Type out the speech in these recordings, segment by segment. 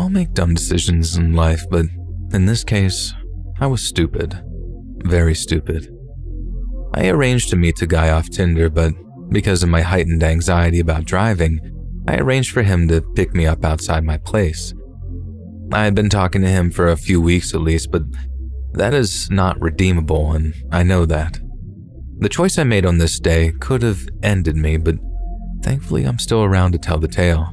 all make dumb decisions in life, but in this case, I was stupid. Very stupid. I arranged to meet a guy off Tinder, but because of my heightened anxiety about driving, I arranged for him to pick me up outside my place. I had been talking to him for a few weeks at least, but that is not redeemable, and I know that. The choice I made on this day could have ended me, but thankfully I'm still around to tell the tale.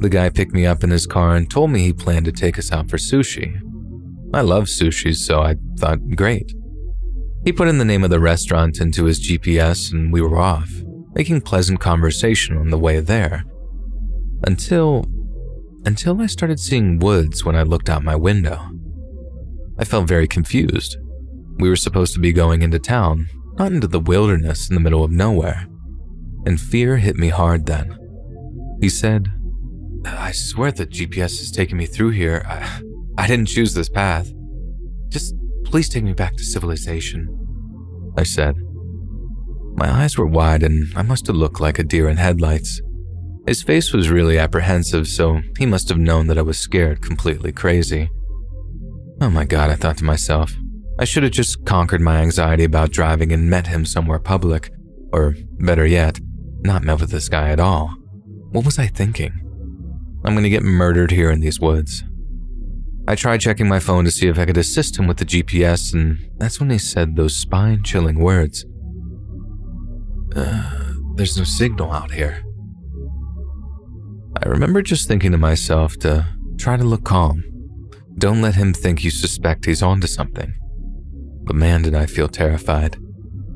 The guy picked me up in his car and told me he planned to take us out for sushi. I love sushi, so I thought, great. He put in the name of the restaurant into his GPS and we were off, making pleasant conversation on the way there. Until I started seeing woods when I looked out my window. I felt very confused. We were supposed to be going into town, not into the wilderness in the middle of nowhere. And fear hit me hard then. He said, "I swear the GPS is taking me through here. I didn't choose this path. Just please take me back to civilization," I said. My eyes were wide and I must have looked like a deer in headlights. His face was really apprehensive, so he must have known that I was scared completely crazy. Oh my God, I thought to myself. I should have just conquered my anxiety about driving and met him somewhere public. Or, better yet, not met with this guy at all. What was I thinking? I'm gonna get murdered here in these woods. I tried checking my phone to see if I could assist him with the GPS, and that's when he said those spine-chilling words. There's no signal out here." I remember just thinking to myself to try to look calm. Don't let him think you suspect he's onto something. But man, did I feel terrified.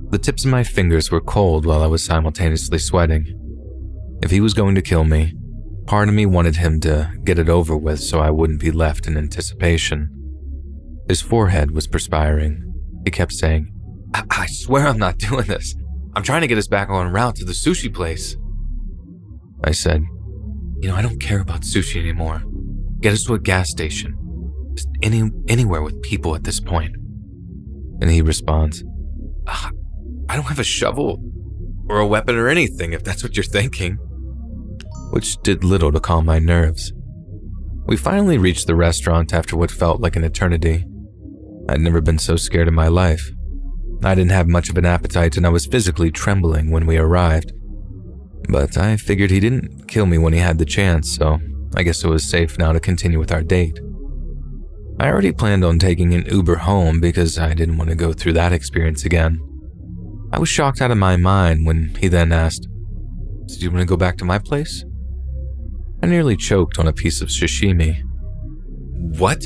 The tips of my fingers were cold while I was simultaneously sweating. If he was going to kill me, part of me wanted him to get it over with so I wouldn't be left in anticipation. His forehead was perspiring. He kept saying, I swear I'm not doing this. I'm trying to get us back on route to the sushi place." I said, I don't care about sushi anymore. Get us to a gas station. Just anywhere with people at this point." And he responds, "I don't have a shovel or a weapon or anything if that's what you're thinking." Which did little to calm my nerves. We finally reached the restaurant after what felt like an eternity. I'd never been so scared in my life. I didn't have much of an appetite and I was physically trembling when we arrived. But I figured he didn't kill me when he had the chance, so I guess it was safe now to continue with our date. I already planned on taking an Uber home because I didn't want to go through that experience again. I was shocked out of my mind when he then asked, "So do you want to go back to my place?" I nearly choked on a piece of sashimi. What?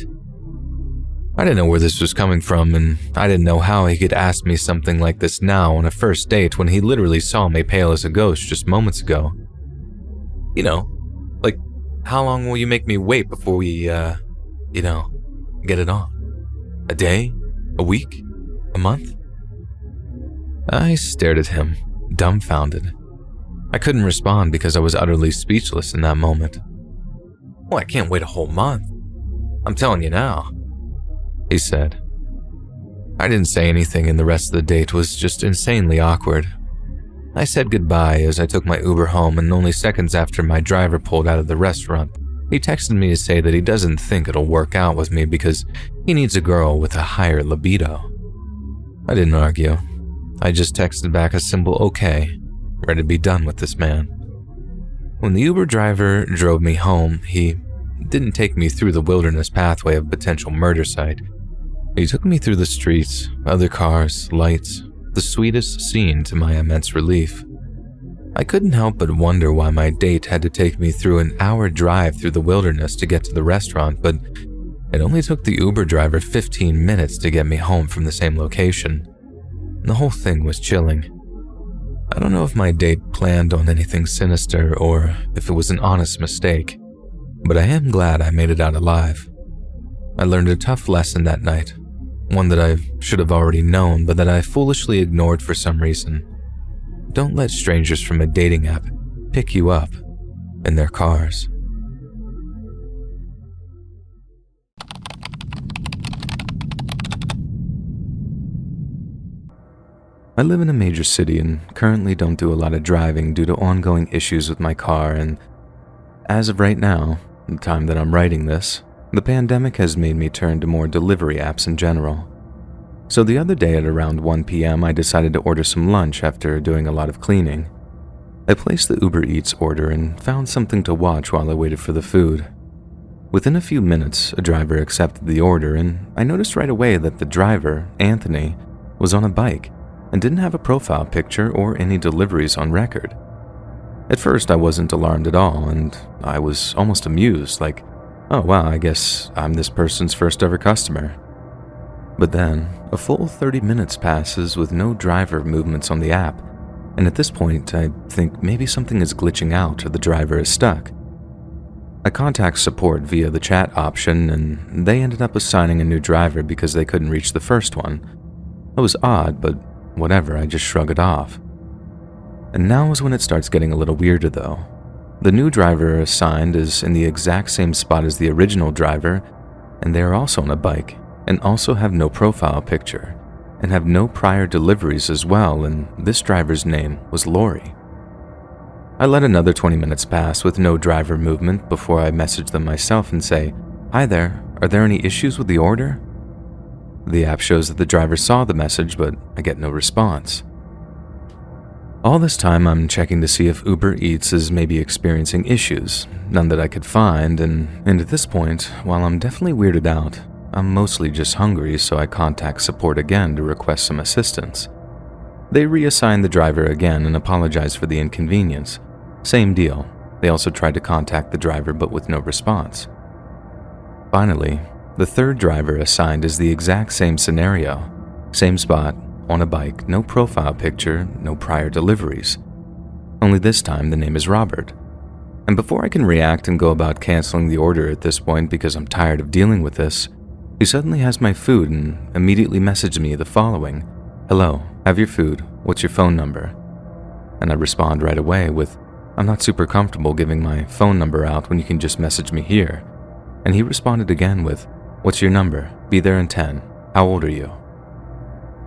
I didn't know where this was coming from, and I didn't know how he could ask me something like this now on a first date when he literally saw me pale as a ghost just moments ago. Like, how long will you make me wait before we, get it on? A day? A week? A month? I stared at him, dumbfounded. I couldn't respond because I was utterly speechless in that moment. "Well, I can't wait a whole month. I'm telling you now," he said. I didn't say anything and the rest of the date was just insanely awkward. I said goodbye as I took my Uber home, and only seconds after my driver pulled out of the restaurant, he texted me to say that he doesn't think it'll work out with me because he needs a girl with a higher libido. I didn't argue. I just texted back a simple okay, ready to be done with this man. When the Uber driver drove me home, he didn't take me through the wilderness pathway of potential murder site. He took me through the streets, other cars, lights, the sweetest scene to my immense relief. I couldn't help but wonder why my date had to take me through an hour drive through the wilderness to get to the restaurant, but it only took the Uber driver 15 minutes to get me home from the same location. The whole thing was chilling. I don't know if my date planned on anything sinister or if it was an honest mistake, but I am glad I made it out alive. I learned a tough lesson that night, one that I should have already known but that I foolishly ignored for some reason. Don't let strangers from a dating app pick you up in their cars. I live in a major city and currently don't do a lot of driving due to ongoing issues with my car, and as of right now, the time that I'm writing this, the pandemic has made me turn to more delivery apps in general. So the other day at around 1 p.m., I decided to order some lunch after doing a lot of cleaning. I placed the Uber Eats order and found something to watch while I waited for the food. Within a few minutes, a driver accepted the order, and I noticed right away that the driver, Anthony, was on a bike and didn't have a profile picture or any deliveries on record. At first, I wasn't alarmed at all, and I was almost amused, like, oh wow, I guess I'm this person's first ever customer. But then, a full 30 minutes passes with no driver movements on the app, and at this point, I think maybe something is glitching out or the driver is stuck. I contact support via the chat option, and they ended up assigning a new driver because they couldn't reach the first one. It was odd, but whatever, I just shrug it off. And now is when it starts getting a little weirder though. The new driver assigned is in the exact same spot as the original driver, and they are also on a bike, and also have no profile picture, and have no prior deliveries as well, and this driver's name was Lori. I let another 20 minutes pass with no driver movement before I message them myself and say, "Hi there, are there any issues with the order?" The app shows that the driver saw the message, but I get no response. All this time, I'm checking to see if Uber Eats is maybe experiencing issues, none that I could find, and at this point, while I'm definitely weirded out, I'm mostly just hungry, so I contact support again to request some assistance. They reassign the driver again and apologize for the inconvenience. Same deal. They also tried to contact the driver but with no response. Finally, the third driver assigned is the exact same scenario. Same spot, on a bike, no profile picture, no prior deliveries. Only this time the name is Robert. And before I can react and go about canceling the order at this point because I'm tired of dealing with this, he suddenly has my food and immediately messaged me the following: "Hello, have your food, what's your phone number?" And I respond right away with, "I'm not super comfortable giving my phone number out when you can just message me here." And he responded again with, "What's your number? Be there in 10. How old are you?"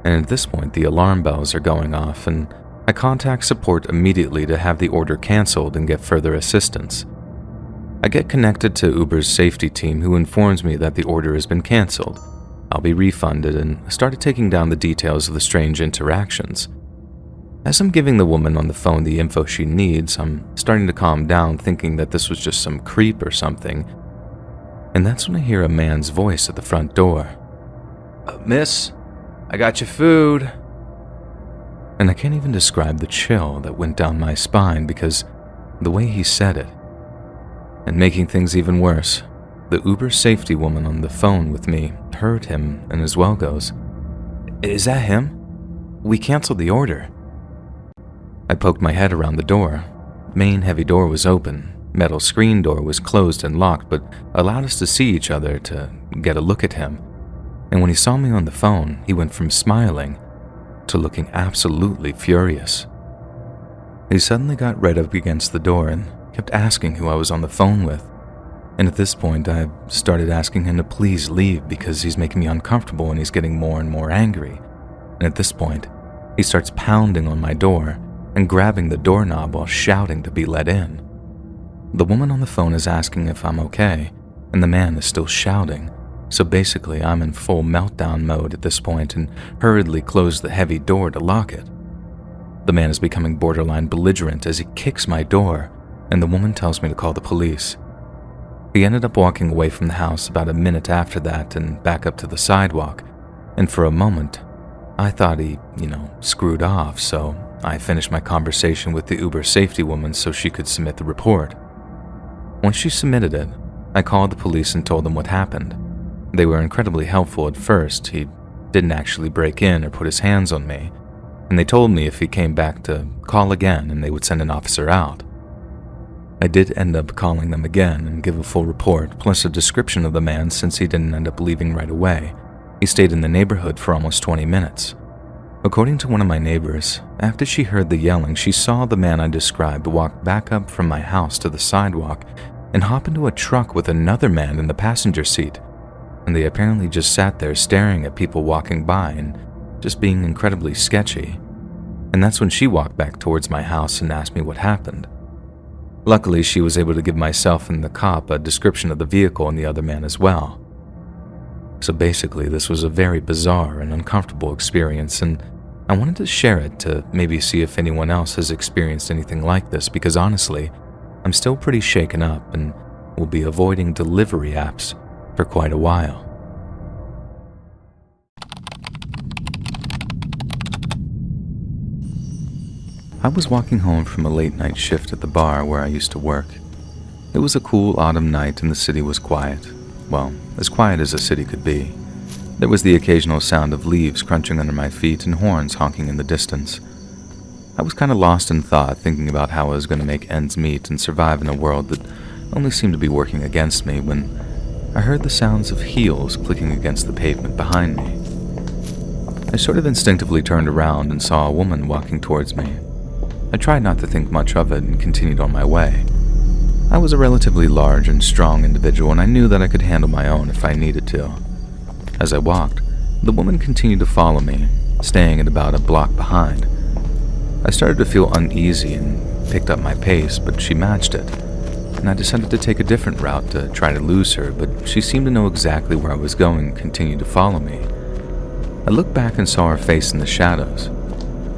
And at this point, the alarm bells are going off, and I contact support immediately to have the order canceled and get further assistance. I get connected to Uber's safety team, who informs me that the order has been canceled. I'll be refunded, and started taking down the details of the strange interactions. As I'm giving the woman on the phone the info she needs, I'm starting to calm down, thinking that this was just some creep or something. And that's when I hear a man's voice at the front door. "Miss, I got your food." And I can't even describe the chill that went down my spine because the way he said it. And making things even worse, the Uber safety woman on the phone with me heard him and as well goes, "Is that him? We canceled the order." I poked my head around the door. Main heavy door was open. Metal screen door was closed and locked, but allowed us to see each other to get a look at him. And when he saw me on the phone, he went from smiling to looking absolutely furious. He suddenly got right up against the door and kept asking who I was on the phone with. And at this point, I started asking him to please leave because he's making me uncomfortable and he's getting more and more angry. And at this point, he starts pounding on my door and grabbing the doorknob while shouting to be let in. The woman on the phone is asking if I'm okay, and the man is still shouting. So basically, I'm in full meltdown mode at this point and hurriedly close the heavy door to lock it. The man is becoming borderline belligerent as he kicks my door, and the woman tells me to call the police. He ended up walking away from the house about a minute after that and back up to the sidewalk, and for a moment, I thought he, screwed off, so I finished my conversation with the Uber safety woman so she could submit the report. Once she submitted it, I called the police and told them what happened. They were incredibly helpful at first. He didn't actually break in or put his hands on me, and they told me if he came back to call again and they would send an officer out. I did end up calling them again and give a full report, plus a description of the man since he didn't end up leaving right away. He stayed in the neighborhood for almost 20 minutes. According to one of my neighbors, after she heard the yelling, she saw the man I described walk back up from my house to the sidewalk and hop into a truck with another man in the passenger seat, and they apparently just sat there staring at people walking by and just being incredibly sketchy. And that's when she walked back towards my house and asked me what happened. Luckily, she was able to give myself and the cop a description of the vehicle and the other man as well. So basically, this was a very bizarre and uncomfortable experience, and I wanted to share it to maybe see if anyone else has experienced anything like this, because honestly, I'm still pretty shaken up and will be avoiding delivery apps for quite a while. I was walking home from a late night shift at the bar where I used to work. It was a cool autumn night and the city was quiet. Well, as quiet as a city could be. There was the occasional sound of leaves crunching under my feet and horns honking in the distance. I was kind of lost in thought, thinking about how I was going to make ends meet and survive in a world that only seemed to be working against me, when I heard the sounds of heels clicking against the pavement behind me. I sort of instinctively turned around and saw a woman walking towards me. I tried not to think much of it and continued on my way. I was a relatively large and strong individual, and I knew that I could handle my own if I needed to. As I walked, the woman continued to follow me, staying at about a block behind. I started to feel uneasy and picked up my pace, but she matched it, and I decided to take a different route to try to lose her, but she seemed to know exactly where I was going and continued to follow me. I looked back and saw her face in the shadows.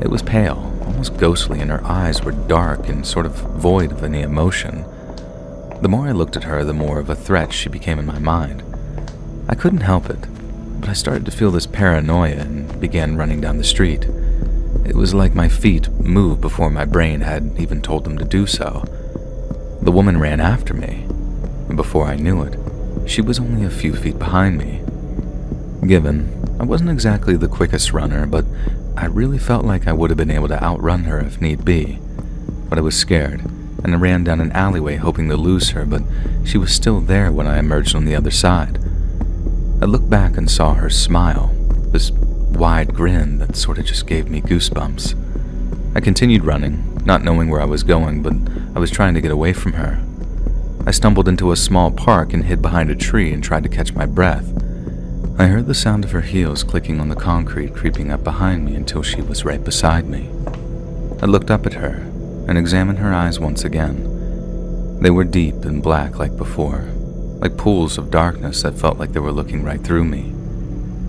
It was pale, almost ghostly, and her eyes were dark and sort of void of any emotion. The more I looked at her, the more of a threat she became in my mind. I couldn't help it, but I started to feel this paranoia and began running down the street. It was like my feet moved before my brain had even told them to do so. The woman ran after me, and before I knew it, she was only a few feet behind me. Given I wasn't exactly the quickest runner, but I really felt like I would have been able to outrun her if need be. But I was scared, and I ran down an alleyway hoping to lose her, but she was still there when I emerged on the other side. I looked back and saw her smile, this wide grin that sort of just gave me goosebumps. I continued running, not knowing where I was going, but I was trying to get away from her. I stumbled into a small park and hid behind a tree and tried to catch my breath. I heard the sound of her heels clicking on the concrete creeping up behind me until she was right beside me. I looked up at her and examined her eyes once again. They were deep and black like before, like pools of darkness that felt like they were looking right through me.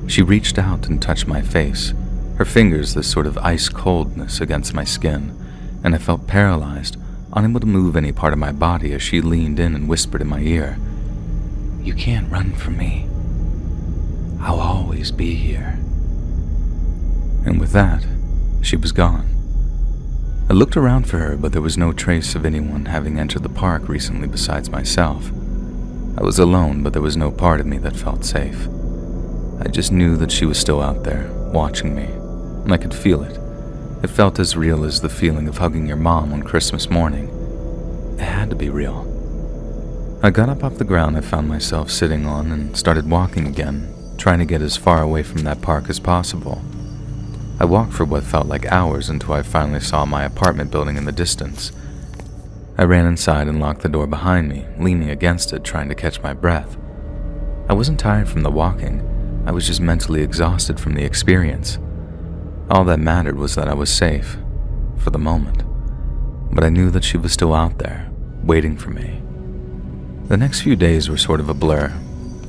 She reached out and touched my face, her fingers this sort of ice coldness against my skin, and I felt paralyzed, unable to move any part of my body as she leaned in and whispered in my ear, "You can't run from me. I'll always be here." And with that, she was gone. I looked around for her, but there was no trace of anyone having entered the park recently besides myself. I was alone, but there was no part of me that felt safe. I just knew that she was still out there, watching me, and I could feel it. It felt as real as the feeling of hugging your mom on Christmas morning. It had to be real. I got up off the ground I found myself sitting on and started walking again, trying to get as far away from that park as possible. I walked for what felt like hours until I finally saw my apartment building in the distance. I ran inside and locked the door behind me, leaning against it, trying to catch my breath. I wasn't tired from the walking, I was just mentally exhausted from the experience. All that mattered was that I was safe, for the moment. But I knew that she was still out there, waiting for me. The next few days were sort of a blur.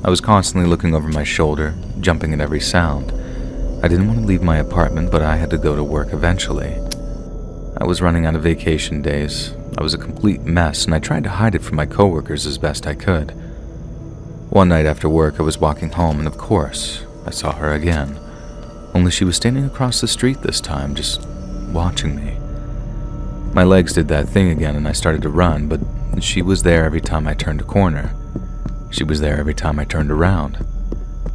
I was constantly looking over my shoulder, jumping at every sound. I didn't want to leave my apartment, but I had to go to work eventually. I was running out of vacation days. I was a complete mess, and I tried to hide it from my coworkers as best I could. One night after work, I was walking home, and of course, I saw her again. Only she was standing across the street this time, just watching me. My legs did that thing again, and I started to run, but she was there every time I turned a corner. She was there every time I turned around.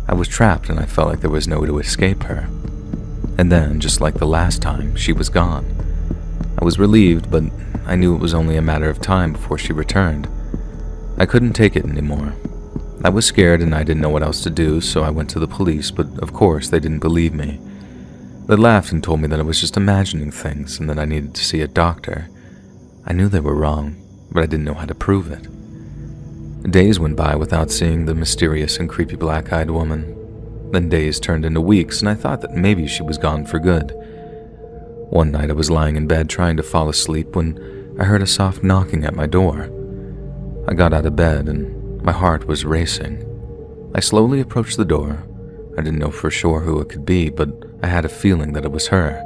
I was trapped, and I felt like there was no way to escape her. And then, just like the last time, she was gone. I was relieved, but I knew it was only a matter of time before she returned. I couldn't take it anymore. I was scared and I didn't know what else to do, so I went to the police, but of course they didn't believe me. They laughed and told me that I was just imagining things and that I needed to see a doctor. I knew they were wrong, but I didn't know how to prove it. Days went by without seeing the mysterious and creepy black-eyed woman. Then days turned into weeks, and I thought that maybe she was gone for good. One night I was lying in bed trying to fall asleep when I heard a soft knocking at my door. I got out of bed and my heart was racing. I slowly approached the door. I didn't know for sure who it could be, but I had a feeling that it was her.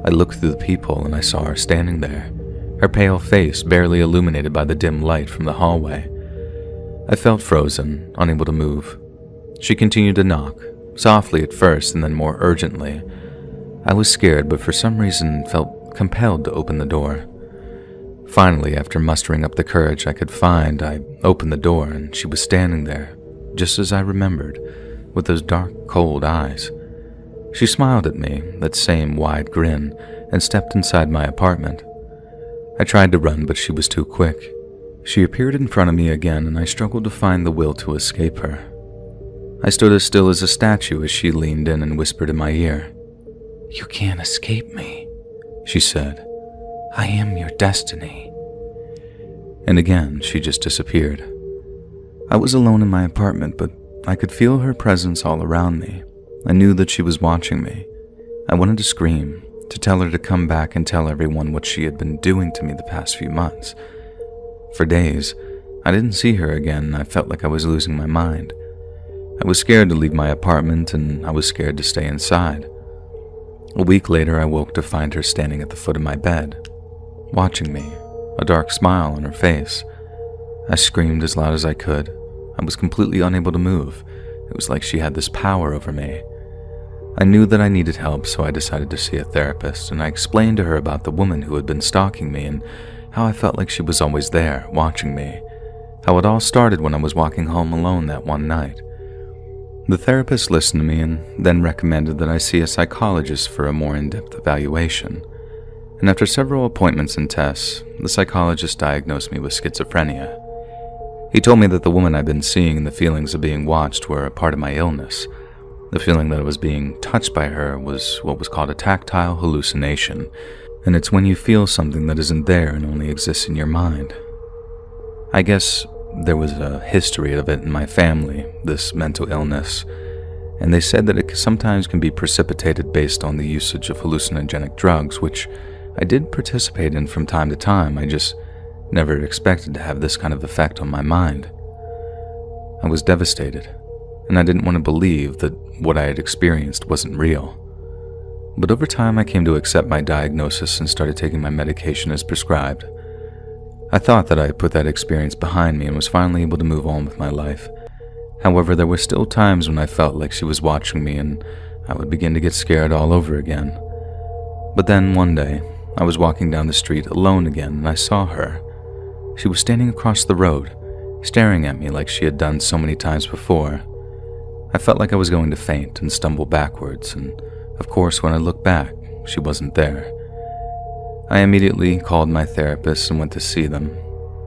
I looked through the peephole and I saw her standing there, her pale face barely illuminated by the dim light from the hallway. I felt frozen, unable to move. She continued to knock, softly at first and then more urgently. I was scared, but for some reason felt compelled to open the door. Finally, after mustering up the courage I could find, I opened the door and she was standing there, just as I remembered, with those dark, cold eyes. She smiled at me, that same wide grin, and stepped inside my apartment. I tried to run, but she was too quick. She appeared in front of me again, and I struggled to find the will to escape her. I stood as still as a statue as she leaned in and whispered in my ear. "You can't escape me," she said. "I am your destiny." And again, she just disappeared. I was alone in my apartment, but I could feel her presence all around me. I knew that she was watching me. I wanted to scream, to tell her to come back and tell everyone what she had been doing to me the past few months. For days, I didn't see her again, and I felt like I was losing my mind. I was scared to leave my apartment, and I was scared to stay inside. A week later, I woke to find her standing at the foot of my bed, watching me, a dark smile on her face. I screamed as loud as I could. I was completely unable to move. It was like she had this power over me. I knew that I needed help, so I decided to see a therapist, and I explained to her about the woman who had been stalking me and how I felt like she was always there, watching me. How it all started when I was walking home alone that one night. The therapist listened to me and then recommended that I see a psychologist for a more in-depth evaluation. And after several appointments and tests, the psychologist diagnosed me with schizophrenia. He told me that the woman I'd been seeing and the feelings of being watched were a part of my illness. The feeling that I was being touched by her was what was called a tactile hallucination, and it's when you feel something that isn't there and only exists in your mind. I guess there was a history of it in my family, this mental illness, and they said that it sometimes can be precipitated based on the usage of hallucinogenic drugs, which I did participate in from time to time. I just never expected to have this kind of effect on my mind. I was devastated, and I didn't want to believe that what I had experienced wasn't real. But over time I came to accept my diagnosis and started taking my medication as prescribed. I thought that I had put that experience behind me and was finally able to move on with my life. However, there were still times when I felt like she was watching me and I would begin to get scared all over again. But then one day, I was walking down the street alone again and I saw her. She was standing across the road, staring at me like she had done so many times before. I felt like I was going to faint and stumble backwards, and of course when I looked back, she wasn't there. I immediately called my therapist and went to see them.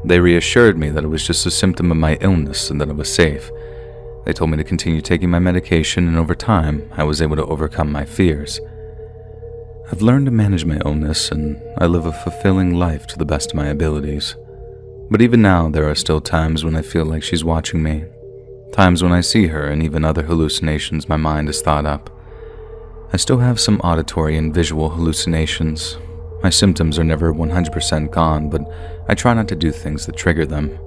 They reassured me that it was just a symptom of my illness and that I was safe. They told me to continue taking my medication, and over time, I was able to overcome my fears. I've learned to manage my illness, and I live a fulfilling life to the best of my abilities. But even now, there are still times when I feel like she's watching me. Times when I see her and even other hallucinations my mind has thought up. I still have some auditory and visual hallucinations. My symptoms are never 100% gone, but I try not to do things that trigger them.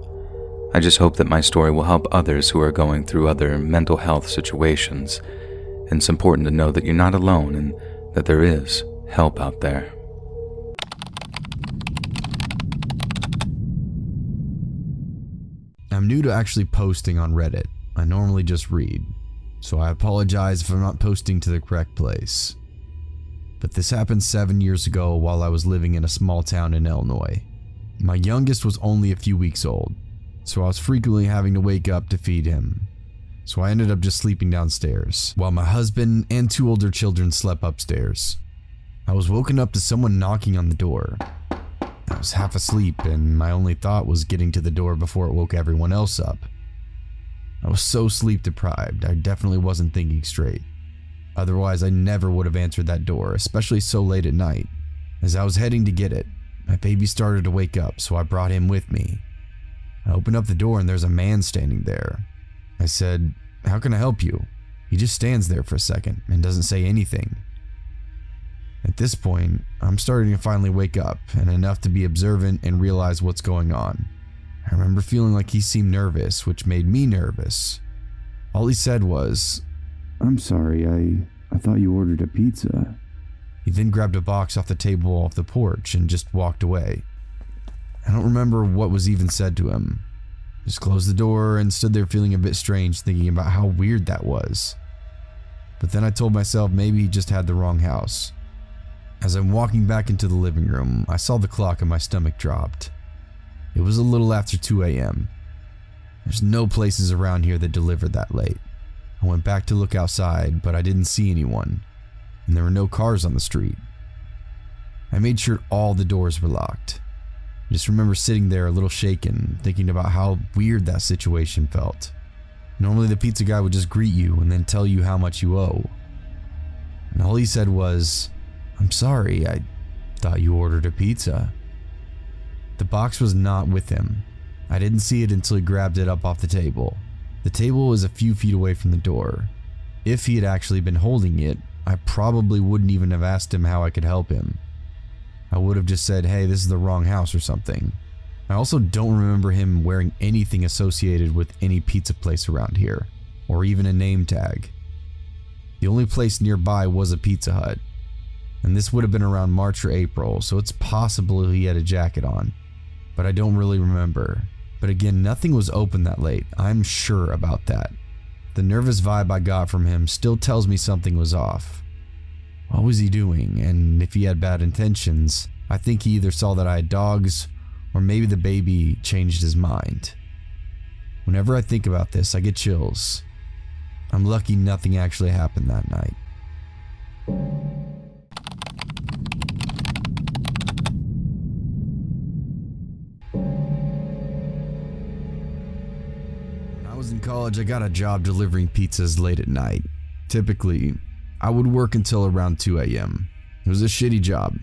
I just hope that my story will help others who are going through other mental health situations. And it's important to know that you're not alone and that there is help out there. I'm new to actually posting on Reddit. I normally just read, so I apologize if I'm not posting to the correct place. But this happened 7 years ago while I was living in a small town in Illinois. My youngest was only a few weeks old, so I was frequently having to wake up to feed him. So I ended up just sleeping downstairs, while my husband and 2 older children slept upstairs. I was woken up to someone knocking on the door. I was half asleep, and my only thought was getting to the door before it woke everyone else up. I was so sleep deprived, I definitely wasn't thinking straight. Otherwise, I never would have answered that door, especially so late at night. As I was heading to get it, my baby started to wake up, so I brought him with me. I opened up the door and there's a man standing there. I said, "How can I help you?" He just stands there for a second and doesn't say anything. At this point, I'm starting to finally wake up, and enough to be observant and realize what's going on. I remember feeling like he seemed nervous, which made me nervous. All he said was, "I'm sorry, I thought you ordered a pizza." He then grabbed a box off the table off the porch and just walked away. I don't remember what was even said to him. Just closed the door and stood there feeling a bit strange, thinking about how weird that was. But then I told myself maybe he just had the wrong house. As I'm walking back into the living room, I saw the clock and my stomach dropped. It was a little after 2 a.m. There's no places around here that deliver that late. I went back to look outside, but I didn't see anyone, and there were no cars on the street. I made sure all the doors were locked. I just remember sitting there a little shaken, thinking about how weird that situation felt. Normally the pizza guy would just greet you and then tell you how much you owe. And all he said was, "I'm sorry, I thought you ordered a pizza." The box was not with him. I didn't see it until he grabbed it up off the table. The table was a few feet away from the door. If he had actually been holding it, I probably wouldn't even have asked him how I could help him. I would have just said, "Hey, this is the wrong house" or something. I also don't remember him wearing anything associated with any pizza place around here, or even a name tag. The only place nearby was a Pizza Hut, and this would have been around March or April, so it's possible he had a jacket on, but I don't really remember. But again, nothing was open that late, I'm sure about that. The nervous vibe I got from him still tells me something was off. What was he doing? And if he had bad intentions, I think he either saw that I had dogs, or maybe the baby changed his mind. Whenever I think about this, I get chills. I'm lucky nothing actually happened that night. When I was in college, I got a job delivering pizzas late at night. Typically, I would work until around 2 a.m. It was a shitty job,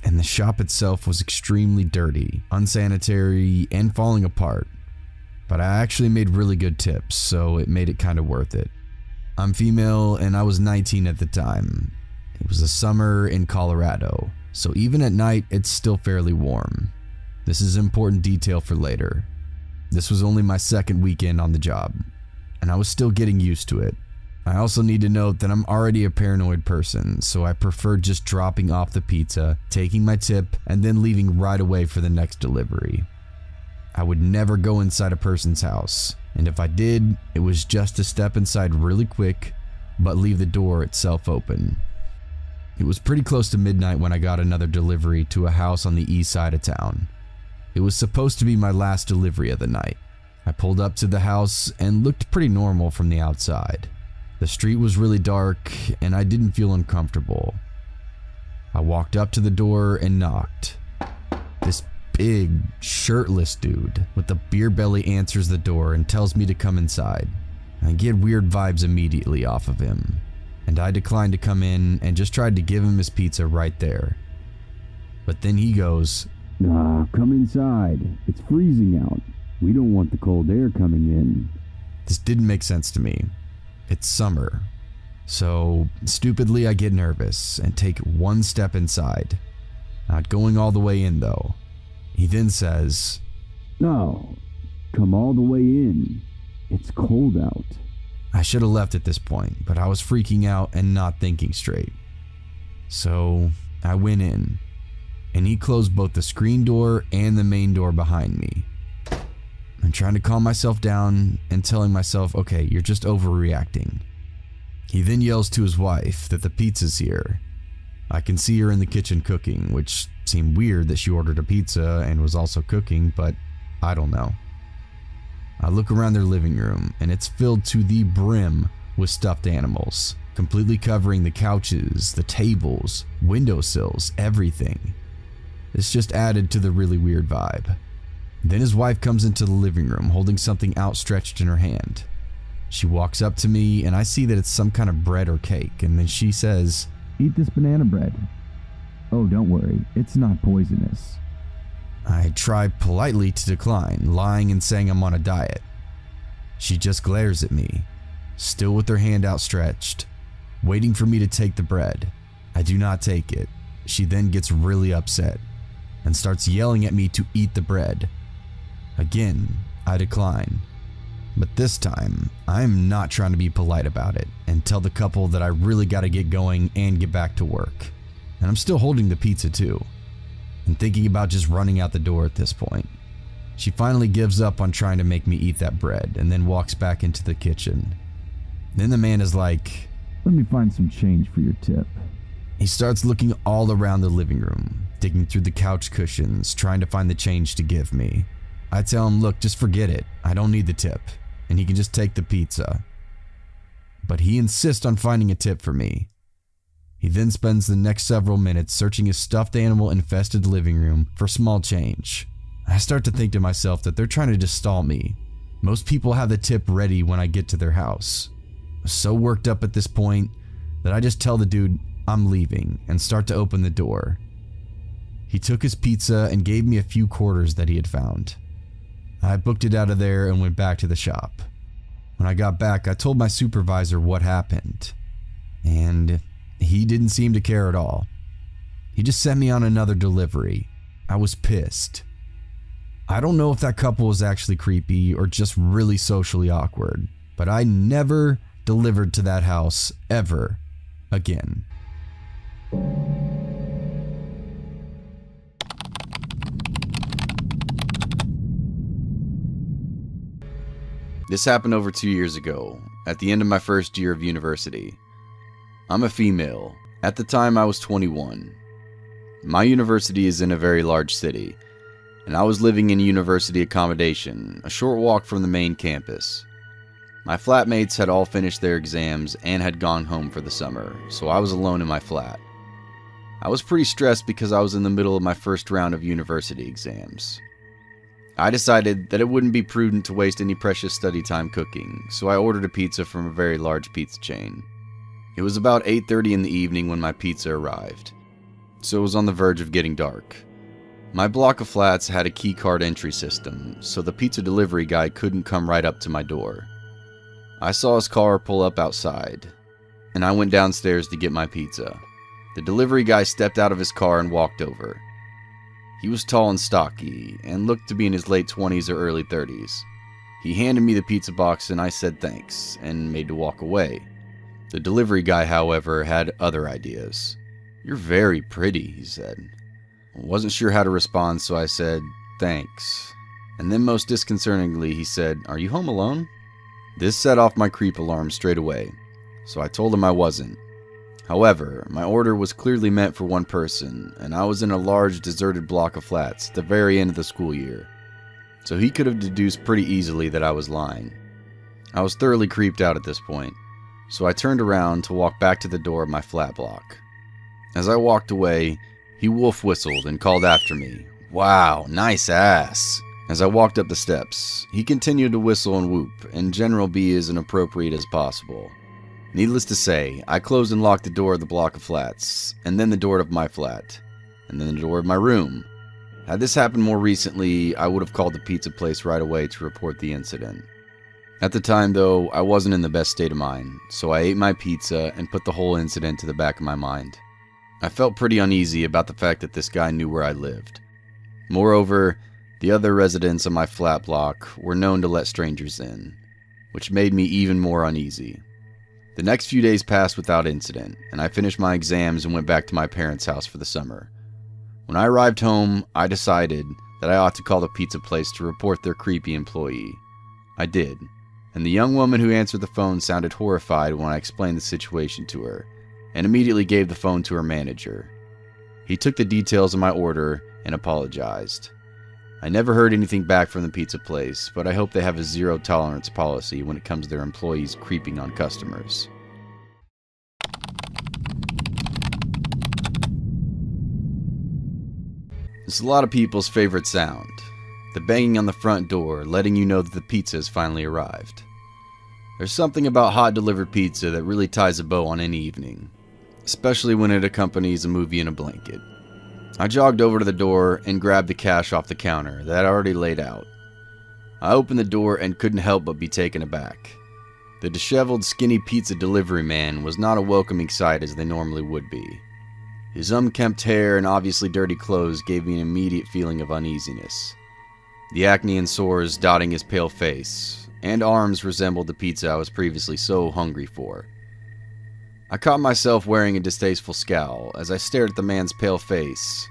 and the shop itself was extremely dirty, unsanitary, and falling apart. But I actually made really good tips, so it made it kind of worth it. I'm female, and I was 19 at the time. It was a summer in Colorado, so even at night, it's still fairly warm. This is important detail for later. This was only my second weekend on the job, and I was still getting used to it. I also need to note that I'm already a paranoid person, so I prefer just dropping off the pizza, taking my tip, and then leaving right away for the next delivery. I would never go inside a person's house, and if I did, it was just to step inside really quick, but leave the door itself open. It was pretty close to midnight when I got another delivery to a house on the east side of town. It was supposed to be my last delivery of the night. I pulled up to the house and looked pretty normal from the outside. The street was really dark, and I didn't feel uncomfortable. I walked up to the door and knocked. This big, shirtless dude with a beer belly answers the door and tells me to come inside. I get weird vibes immediately off of him, and I declined to come in and just tried to give him his pizza right there. But then he goes, Come inside. It's freezing out. We don't want the cold air coming in." This didn't make sense to me. It's summer. So stupidly I get nervous and take one step inside. Not going all the way in though. He then says, "No, come all the way in. It's cold out." I should have left at this point, but I was freaking out and not thinking straight. So I went in, and he closed both the screen door and the main door behind me. I'm trying to calm myself down and telling myself, okay, you're just overreacting. He then yells to his wife that the pizza's here. I can see her in the kitchen cooking, which seemed weird that she ordered a pizza and was also cooking, but I don't know. I look around their living room, and it's filled to the brim with stuffed animals, completely covering the couches, the tables, windowsills, everything. This just added to the really weird vibe. Then his wife comes into the living room holding something outstretched in her hand. She walks up to me and I see that it's some kind of bread or cake, and then she says, "Eat this banana bread. Oh, don't worry, it's not poisonous." I try politely to decline, lying and saying I'm on a diet. She just glares at me, still with her hand outstretched, waiting for me to take the bread. I do not take it. She then gets really upset and starts yelling at me to eat the bread. Again, I decline. But this time, I'm not trying to be polite about it and tell the couple that I really got to get going and get back to work. And I'm still holding the pizza too, and thinking about just running out the door at this point. She finally gives up on trying to make me eat that bread and then walks back into the kitchen. Then the man is like, Let me find some change for your tip. he starts looking all around the living room, digging through the couch cushions, trying to find the change to give me. I tell him, look, just forget it. I don't need the tip, and he can just take the pizza. But he insists on finding a tip for me. He then spends the next several minutes searching his stuffed animal infested living room for small change. I start to think to myself that they're trying to just stall me. Most people have the tip ready when I get to their house. I'm so worked up at this point that I just tell the dude I'm leaving and start to open the door. He took his pizza and gave me a few quarters that he had found. I booked it out of there and went back to the shop. When I got back, I told my supervisor what happened, and he didn't seem to care at all. He just sent me on another delivery. I was pissed. I don't know if that couple was actually creepy or just really socially awkward, but I never delivered to that house ever again. This happened over 2 years ago, at the end of my first year of university. I'm a female. At the time, I was 21. My university is in a very large city, and I was living in university accommodation, a short walk from the main campus. My flatmates had all finished their exams and had gone home for the summer, so I was alone in my flat. I was pretty stressed because I was in the middle of my first round of university exams. I decided that it wouldn't be prudent to waste any precious study time cooking, so I ordered a pizza from a very large pizza chain. It was about 8:30 in the evening when my pizza arrived, so it was on the verge of getting dark. My block of flats had a key card entry system, so the pizza delivery guy couldn't come right up to my door. I saw his car pull up outside, and I went downstairs to get my pizza. The delivery guy stepped out of his car and walked over. He was tall and stocky, and looked to be in his late 20s or early 30s. He handed me the pizza box and I said thanks, and made to walk away. The delivery guy, however, had other ideas. "You're very pretty," he said. I wasn't sure how to respond, so I said, "Thanks." And then most disconcertingly, he said, "Are you home alone?" This set off my creep alarm straight away, so I told him I wasn't. However, my order was clearly meant for one person, and I was in a large deserted block of flats at the very end of the school year, so he could have deduced pretty easily that I was lying. I was thoroughly creeped out at this point, so I turned around to walk back to the door of my flat block. As I walked away, he wolf whistled and called after me, "Wow, nice ass." As I walked up the steps, he continued to whistle and whoop, and general be as inappropriate as possible. Needless to say, I closed and locked the door of the block of flats, and then the door of my flat, and then the door of my room. Had this happened more recently, I would have called the pizza place right away to report the incident. At the time, though, I wasn't in the best state of mind, so I ate my pizza and put the whole incident to the back of my mind. I felt pretty uneasy about the fact that this guy knew where I lived. Moreover, the other residents of my flat block were known to let strangers in, which made me even more uneasy. The next few days passed without incident, and I finished my exams and went back to my parents' house for the summer. When I arrived home, I decided that I ought to call the pizza place to report their creepy employee. I did, and the young woman who answered the phone sounded horrified when I explained the situation to her, and immediately gave the phone to her manager. He took the details of my order and apologized. I never heard anything back from the pizza place, but I hope they have a zero-tolerance policy when it comes to their employees creeping on customers. It's a lot of people's favorite sound. The banging on the front door, letting you know that the pizza has finally arrived. There's something about hot delivered pizza that really ties a bow on any evening, especially when it accompanies a movie in a blanket. I jogged over to the door and grabbed the cash off the counter that I already laid out. I opened the door and couldn't help but be taken aback. The disheveled, skinny pizza delivery man was not a welcoming sight as they normally would be. His unkempt hair and obviously dirty clothes gave me an immediate feeling of uneasiness. The acne and sores dotting his pale face and arms resembled the pizza I was previously so hungry for. I caught myself wearing a distasteful scowl as I stared at the man's pale face.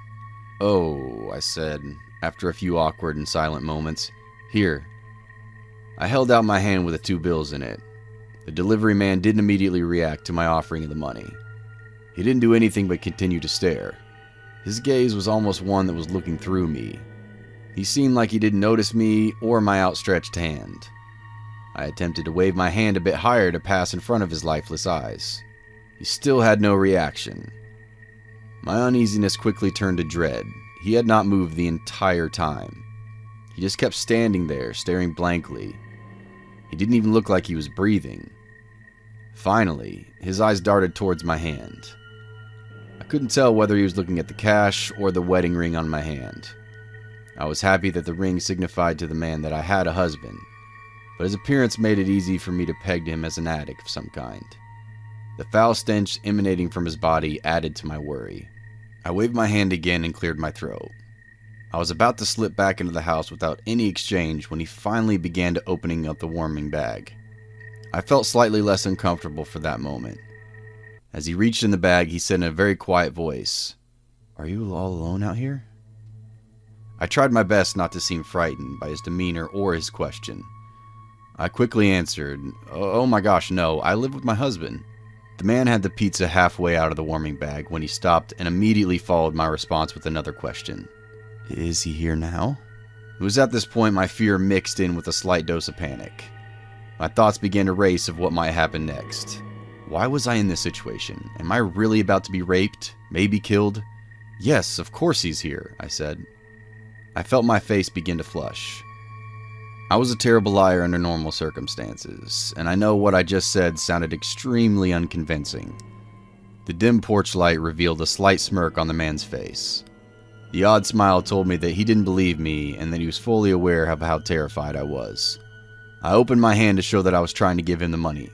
"Oh," I said, after a few awkward and silent moments. "Here." I held out my hand with the 2 bills in it. The delivery man didn't immediately react to my offering of the money. He didn't do anything but continue to stare. His gaze was almost one that was looking through me. He seemed like he didn't notice me or my outstretched hand. I attempted to wave my hand a bit higher to pass in front of his lifeless eyes. He still had no reaction. My uneasiness quickly turned to dread. He had not moved the entire time. He just kept standing there, staring blankly. He didn't even look like he was breathing. Finally, his eyes darted towards my hand. I couldn't tell whether he was looking at the cash or the wedding ring on my hand. I was happy that the ring signified to the man that I had a husband, but his appearance made it easy for me to peg him as an addict of some kind. The foul stench emanating from his body added to my worry. I waved my hand again and cleared my throat. I was about to slip back into the house without any exchange when he finally began to opening up the warming bag. I felt slightly less uncomfortable for that moment. As he reached in the bag, he said in a very quiet voice, "Are you all alone out here?" I tried my best not to seem frightened by his demeanor or his question. I quickly answered, "Oh my gosh, no, I live with my husband." The man had the pizza halfway out of the warming bag when he stopped and immediately followed my response with another question. "Is he here now?" It was at this point my fear mixed in with a slight dose of panic. My thoughts began to race of what might happen next. Why was I in this situation? Am I really about to be raped? Maybe killed? "Yes, of course he's here," I said. I felt my face begin to flush. I was a terrible liar under normal circumstances, and I know what I just said sounded extremely unconvincing. The dim porch light revealed a slight smirk on the man's face. The odd smile told me that he didn't believe me and that he was fully aware of how terrified I was. I opened my hand to show that I was trying to give him the money.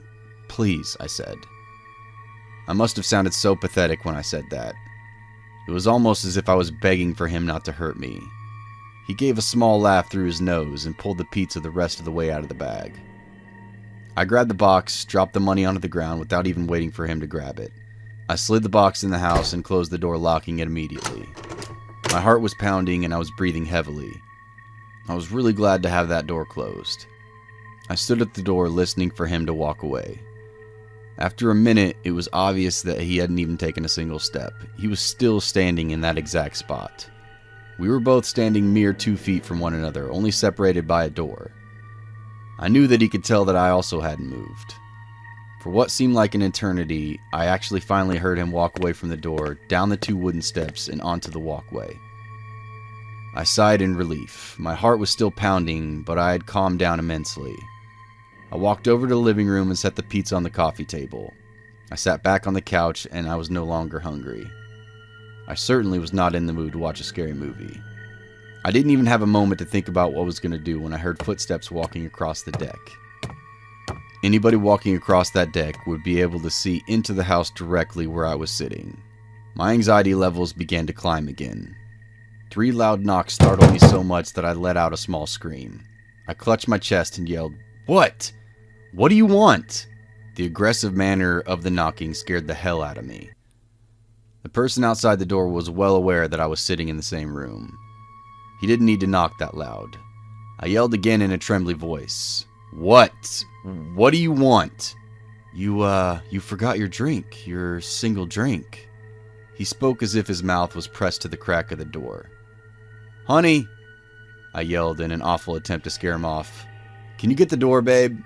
"Please," I said. I must have sounded so pathetic when I said that. It was almost as if I was begging for him not to hurt me. He gave a small laugh through his nose and pulled the pizza the rest of the way out of the bag. I grabbed the box, dropped the money onto the ground without even waiting for him to grab it. I slid the box in the house and closed the door, locking it immediately. My heart was pounding and I was breathing heavily. I was really glad to have that door closed. I stood at the door listening for him to walk away. After a minute, it was obvious that he hadn't even taken a single step. He was still standing in that exact spot. We were both standing mere 2 feet from one another, only separated by a door. I knew that he could tell that I also hadn't moved. For what seemed like an eternity, I actually finally heard him walk away from the door, down the 2 wooden steps, and onto the walkway. I sighed in relief. My heart was still pounding, but I had calmed down immensely. I walked over to the living room and set the pizza on the coffee table. I sat back on the couch and I was no longer hungry. I certainly was not in the mood to watch a scary movie. I didn't even have a moment to think about what I was going to do when I heard footsteps walking across the deck. Anybody walking across that deck would be able to see into the house directly where I was sitting. My anxiety levels began to climb again. 3 loud knocks startled me so much that I let out a small scream. I clutched my chest and yelled, "What? What do you want?" The aggressive manner of the knocking scared the hell out of me. The person outside the door was well aware that I was sitting in the same room. He didn't need to knock that loud. I yelled again in a trembly voice. "What? What do you want?" You forgot your drink, your single drink." He spoke as if his mouth was pressed to the crack of the door. "Honey," I yelled in an awful attempt to scare him off. "Can you get the door, babe?"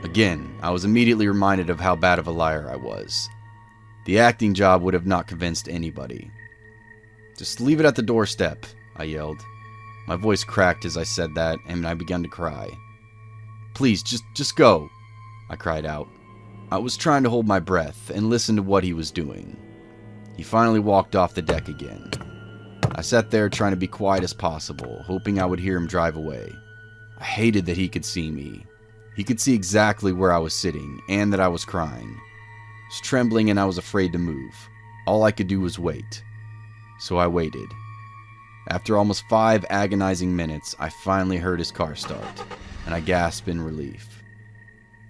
Again, I was immediately reminded of how bad of a liar I was. The acting job would have not convinced anybody. "Just leave it at the doorstep," I yelled. My voice cracked as I said that, and I began to cry. "Please, just go," I cried out. I was trying to hold my breath and listen to what he was doing. He finally walked off the deck again. I sat there trying to be quiet as possible, hoping I would hear him drive away. I hated that he could see me. He could see exactly where I was sitting, and that I was crying. I was trembling and I was afraid to move. All I could do was wait. So I waited. After almost 5 agonizing minutes, I finally heard his car start, and I gasped in relief.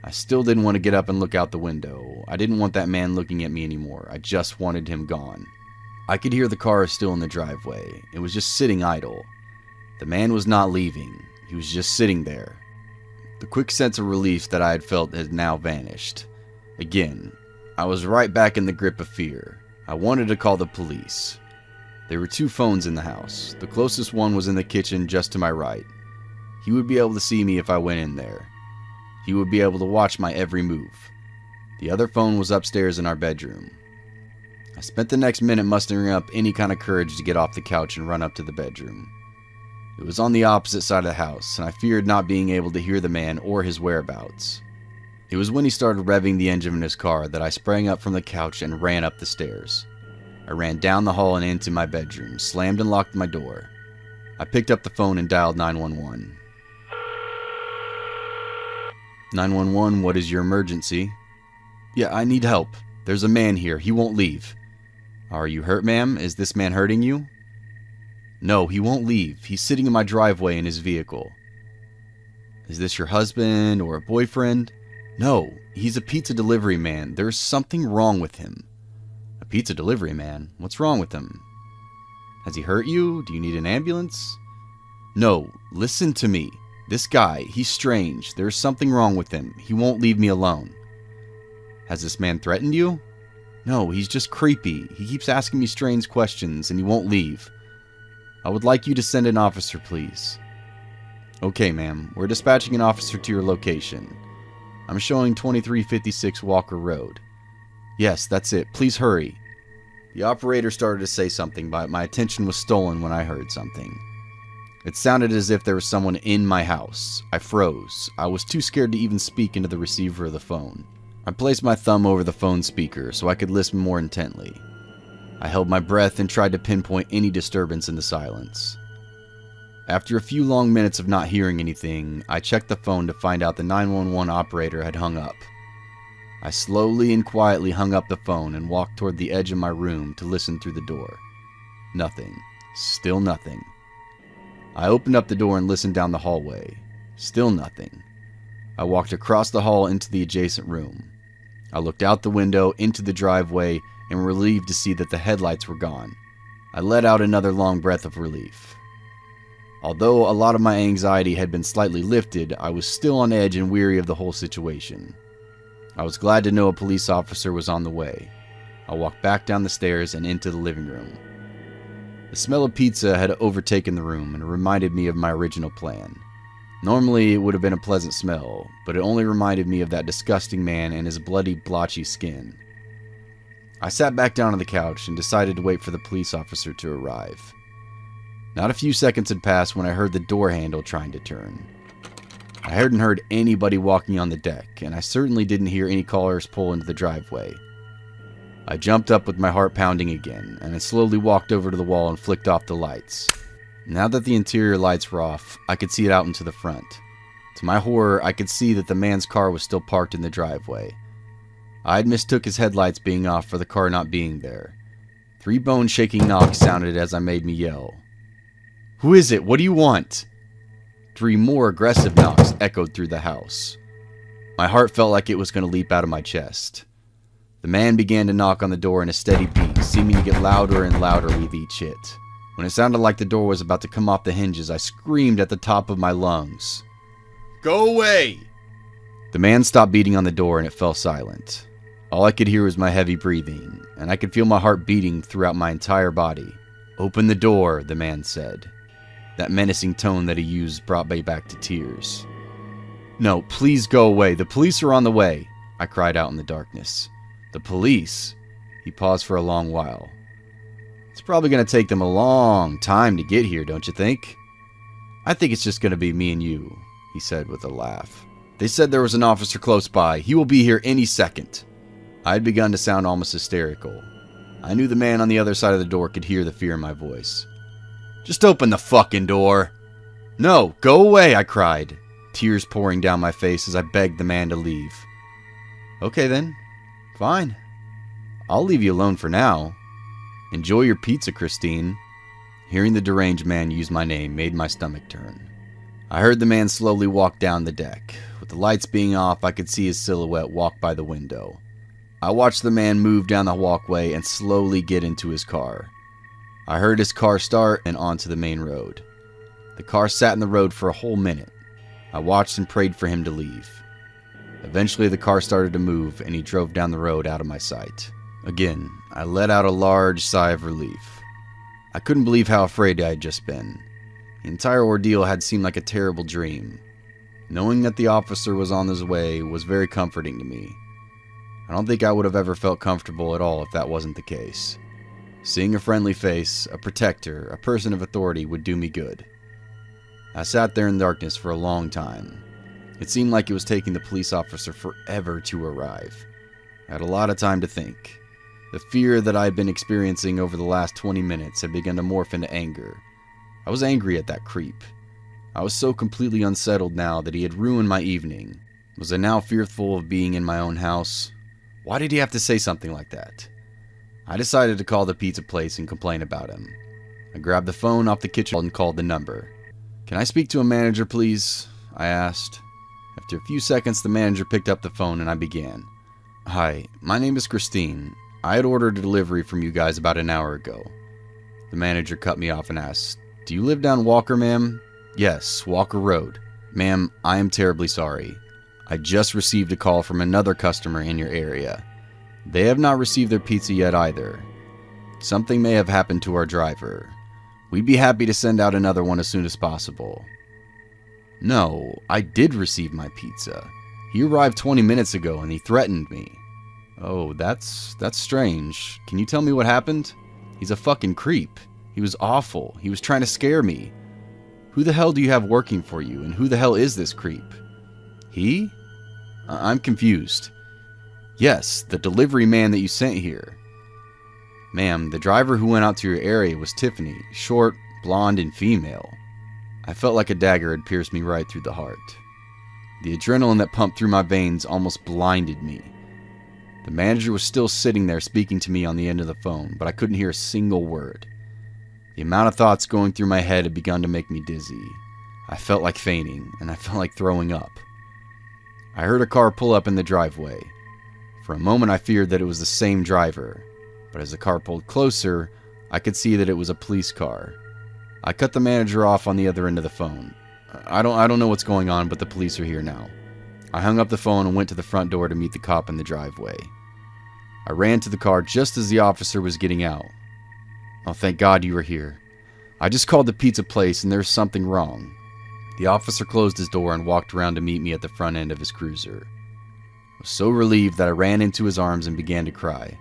I still didn't want to get up and look out the window. I didn't want that man looking at me anymore. I just wanted him gone. I could hear the car still in the driveway. It was just sitting idle. The man was not leaving. He was just sitting there. The quick sense of relief that I had felt had now vanished. Again, I was right back in the grip of fear. I wanted to call the police. There were 2 phones in the house. The closest one was in the kitchen just to my right. He would be able to see me if I went in there. He would be able to watch my every move. The other phone was upstairs in our bedroom. I spent the next minute mustering up any kind of courage to get off the couch and run up to the bedroom. It was on the opposite side of the house, and I feared not being able to hear the man or his whereabouts. It was when he started revving the engine in his car that I sprang up from the couch and ran up the stairs. I ran down the hall and into my bedroom, slammed and locked my door. I picked up the phone and dialed 911. 911, what is your emergency? Yeah, I need help. There's a man here. He won't leave. Are you hurt, ma'am? Is this man hurting you? No, he won't leave. He's sitting in my driveway in his vehicle. Is this your husband or a boyfriend? No, he's a pizza delivery man. There's something wrong with him. A pizza delivery man? What's wrong with him? Has he hurt you? Do you need an ambulance? No, listen to me. This guy, he's strange. There's something wrong with him. He won't leave me alone. Has this man threatened you? No, he's just creepy. He keeps asking me strange questions and he won't leave. I would like you to send an officer, please. Okay, ma'am. We're dispatching an officer to your location. I'm showing 2356 Walker Road. Yes, that's it. Please hurry. The operator started to say something, but my attention was stolen when I heard something. It sounded as if there was someone in my house. I froze. I was too scared to even speak into the receiver of the phone. I placed my thumb over the phone speaker so I could listen more intently. I held my breath and tried to pinpoint any disturbance in the silence. After a few long minutes of not hearing anything, I checked the phone to find out the 911 operator had hung up. I slowly and quietly hung up the phone and walked toward the edge of my room to listen through the door. Nothing. Still nothing. I opened up the door and listened down the hallway. Still nothing. I walked across the hall into the adjacent room. I looked out the window into the driveway and was relieved to see that the headlights were gone. I let out another long breath of relief. Although a lot of my anxiety had been slightly lifted, I was still on edge and weary of the whole situation. I was glad to know a police officer was on the way. I walked back down the stairs and into the living room. The smell of pizza had overtaken the room and reminded me of my original plan. Normally, it would have been a pleasant smell, but it only reminded me of that disgusting man and his bloody, blotchy skin. I sat back down on the couch and decided to wait for the police officer to arrive. Not a few seconds had passed when I heard the door handle trying to turn. I hadn't heard anybody walking on the deck, and I certainly didn't hear any cars pull into the driveway. I jumped up with my heart pounding again, and I slowly walked over to the wall and flicked off the lights. Now that the interior lights were off, I could see it out into the front. To my horror, I could see that the man's car was still parked in the driveway. I had mistook his headlights being off for the car not being there. 3 bone-shaking knocks sounded as I made me yell. "Who is it? What do you want?" 3 more aggressive knocks echoed through the house. My heart felt like it was going to leap out of my chest. The man began to knock on the door in a steady beat, seeming to get louder and louder with each hit. When it sounded like the door was about to come off the hinges, I screamed at the top of my lungs. "Go away!" The man stopped beating on the door and it fell silent. All I could hear was my heavy breathing, and I could feel my heart beating throughout my entire body. "Open the door," the man said. That menacing tone that he used brought me back to tears. "No, please go away. The police are on the way," I cried out in the darkness. "The police?" He paused for a long while. "It's probably going to take them a long time to get here, don't you think?" "I think it's just going to be me and you," he said with a laugh. "They said there was an officer close by. He will be here any second." I had begun to sound almost hysterical. I knew the man on the other side of the door could hear the fear in my voice. "Just open the fucking door." "No, go away," I cried, tears pouring down my face as I begged the man to leave. "Okay then, fine. I'll leave you alone for now. "Enjoy your pizza, Christine." Hearing the deranged man use my name made my stomach turn. I heard the man slowly walk down the deck. With the lights being off, I could see his silhouette walk by the window. I watched the man move down the walkway and slowly get into his car. I heard his car start and onto the main road. The car sat in the road for a whole minute. I watched and prayed for him to leave. Eventually the car started to move and he drove down the road out of my sight. Again, I let out a large sigh of relief. I couldn't believe how afraid I had just been. The entire ordeal had seemed like a terrible dream. Knowing that the officer was on his way was very comforting to me. I don't think I would have ever felt comfortable at all if that wasn't the case. Seeing a friendly face, a protector, a person of authority would do me good. I sat there in darkness for a long time. It seemed like it was taking the police officer forever to arrive. I had a lot of time to think. The fear that I had been experiencing over the last 20 minutes had begun to morph into anger. I was angry at that creep. I was so completely unsettled now that he had ruined my evening. Was I now fearful of being in my own house? Why did he have to say something like that? I decided to call the pizza place and complain about him. I grabbed the phone off the kitchen and called the number. "Can I speak to a manager, please?" I asked. After a few seconds, the manager picked up the phone and I began. "Hi, my name is Christine. I had ordered a delivery from you guys about an hour ago." The manager cut me off and asked, "Do you live down Walker, ma'am?" "Yes, Walker Road." "Ma'am, I am terribly sorry. I just received a call from another customer in your area. They have not received their pizza yet either. Something may have happened to our driver. We'd be happy to send out another one as soon as possible." "No, I did receive my pizza. He arrived 20 minutes ago and he threatened me." "Oh, that's strange. Can you tell me what happened?" "He's a fucking creep. He was awful. He was trying to scare me." "Who the hell do you have working for you, and who the hell is this creep?" "He? I'm confused." "Yes, the delivery man that you sent here." "Ma'am, the driver who went out to your area was Tiffany, short, blonde, and female." I felt like a dagger had pierced me right through the heart. The adrenaline that pumped through my veins almost blinded me. The manager was still sitting there speaking to me on the end of the phone, but I couldn't hear a single word. The amount of thoughts going through my head had begun to make me dizzy. I felt like fainting, and I felt like throwing up. I heard a car pull up in the driveway. For a moment I feared that it was the same driver, but as the car pulled closer, I could see that it was a police car. I cut the manager off on the other end of the phone. I don't know what's going on, but the police are here now." I hung up the phone and went to the front door to meet the cop in the driveway. I ran to the car just as the officer was getting out. "Oh, thank God you were here. I just called the pizza place and there's something wrong." The officer closed his door and walked around to meet me at the front end of his cruiser. I was so relieved that I ran into his arms and began to cry.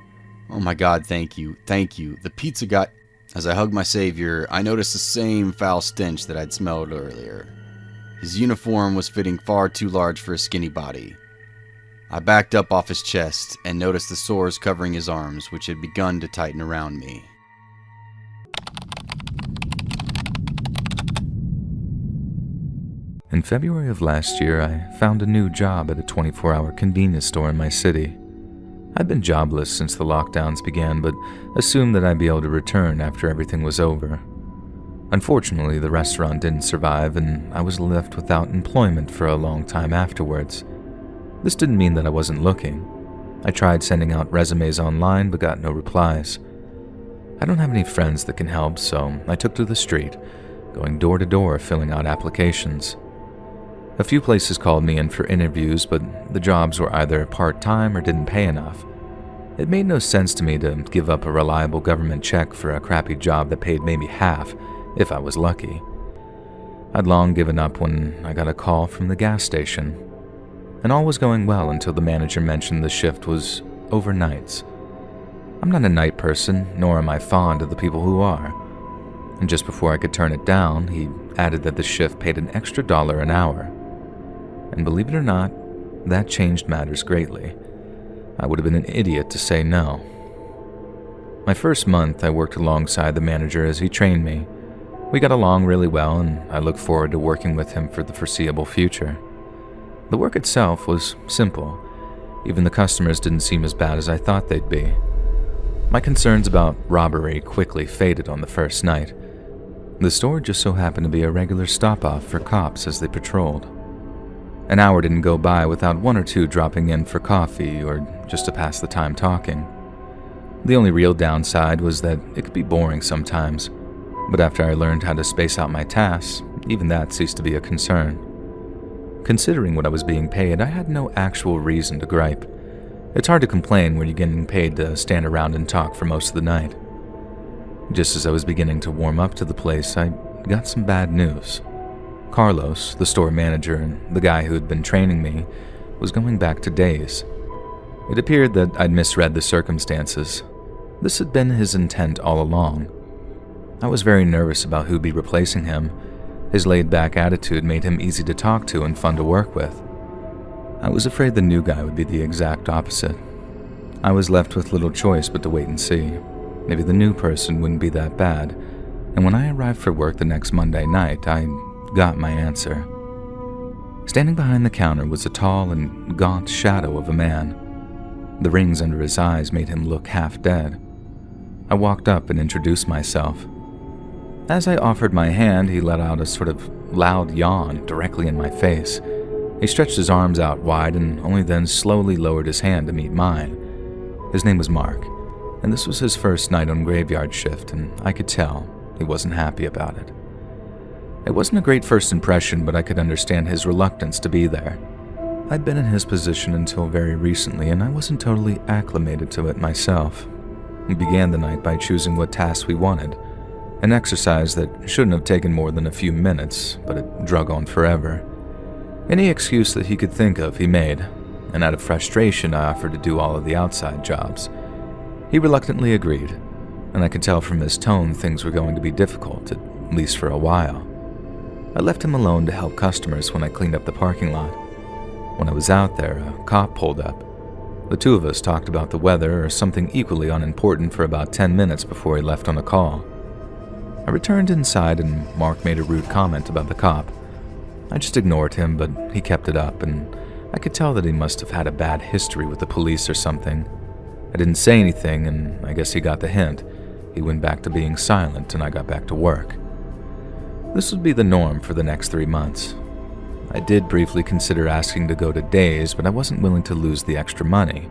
"Oh my God, thank you. The pizza got..." As I hugged my savior, I noticed the same foul stench that I'd smelled earlier. His uniform was fitting far too large for his skinny body. I backed up off his chest and noticed the sores covering his arms, which had begun to tighten around me. In February of last year, I found a new job at a 24-hour convenience store in my city. I'd been jobless since the lockdowns began, but assumed that I'd be able to return after everything was over. Unfortunately, the restaurant didn't survive, and I was left without employment for a long time afterwards. This didn't mean that I wasn't looking. I tried sending out resumes online, but got no replies. I don't have any friends that can help, so I took to the street, going door to door filling out applications. A few places called me in for interviews, but the jobs were either part-time or didn't pay enough. It made no sense to me to give up a reliable government check for a crappy job that paid maybe half, if I was lucky. I'd long given up when I got a call from the gas station. And all was going well until the manager mentioned the shift was overnights. I'm not a night person, nor am I fond of the people who are. And just before I could turn it down, he added that the shift paid an extra $1 an hour. And believe it or not, that changed matters greatly. I would have been an idiot to say no. My first month, I worked alongside the manager as he trained me. We got along really well, and I look forward to working with him for the foreseeable future. The work itself was simple. Even the customers didn't seem as bad as I thought they'd be. My concerns about robbery quickly faded on the first night. The store just so happened to be a regular stop-off for cops as they patrolled. An hour didn't go by without one or two dropping in for coffee or just to pass the time talking. The only real downside was that it could be boring sometimes, but after I learned how to space out my tasks, even that ceased to be a concern. Considering what I was being paid, I had no actual reason to gripe. It's hard to complain when you're getting paid to stand around and talk for most of the night. Just as I was beginning to warm up to the place, I got some bad news. Carlos, the store manager and the guy who had been training me, was going back to days. It appeared that I'd misread the circumstances. This had been his intent all along. I was very nervous about who'd be replacing him. His laid-back attitude made him easy to talk to and fun to work with. I was afraid the new guy would be the exact opposite. I was left with little choice but to wait and see. Maybe the new person wouldn't be that bad, and when I arrived for work the next Monday night, I got my answer. Standing behind the counter was a tall and gaunt shadow of a man. The rings under his eyes made him look half dead. I walked up and introduced myself. As I offered my hand, he let out a sort of loud yawn directly in my face. He stretched his arms out wide and only then slowly lowered his hand to meet mine. His name was Marc, and this was his first night on graveyard shift, and I could tell he wasn't happy about it. It wasn't a great first impression, but I could understand his reluctance to be there. I'd been in his position until very recently, and I wasn't totally acclimated to it myself. We began the night by choosing what tasks we wanted, an exercise that shouldn't have taken more than a few minutes, but it drug on forever. Any excuse that he could think of, he made, and out of frustration, I offered to do all of the outside jobs. He reluctantly agreed, and I could tell from his tone things were going to be difficult, at least for a while. I left him alone to help customers when I cleaned up the parking lot. When I was out there, a cop pulled up. The two of us talked about the weather or something equally unimportant for about 10 minutes before he left on a call. I returned inside and Marc made a rude comment about the cop. I just ignored him, but he kept it up, and I could tell that he must have had a bad history with the police or something. I didn't say anything, and I guess he got the hint. He went back to being silent, and I got back to work. This would be the norm for the next 3 months. I did briefly consider asking to go to days, but I wasn't willing to lose the extra money.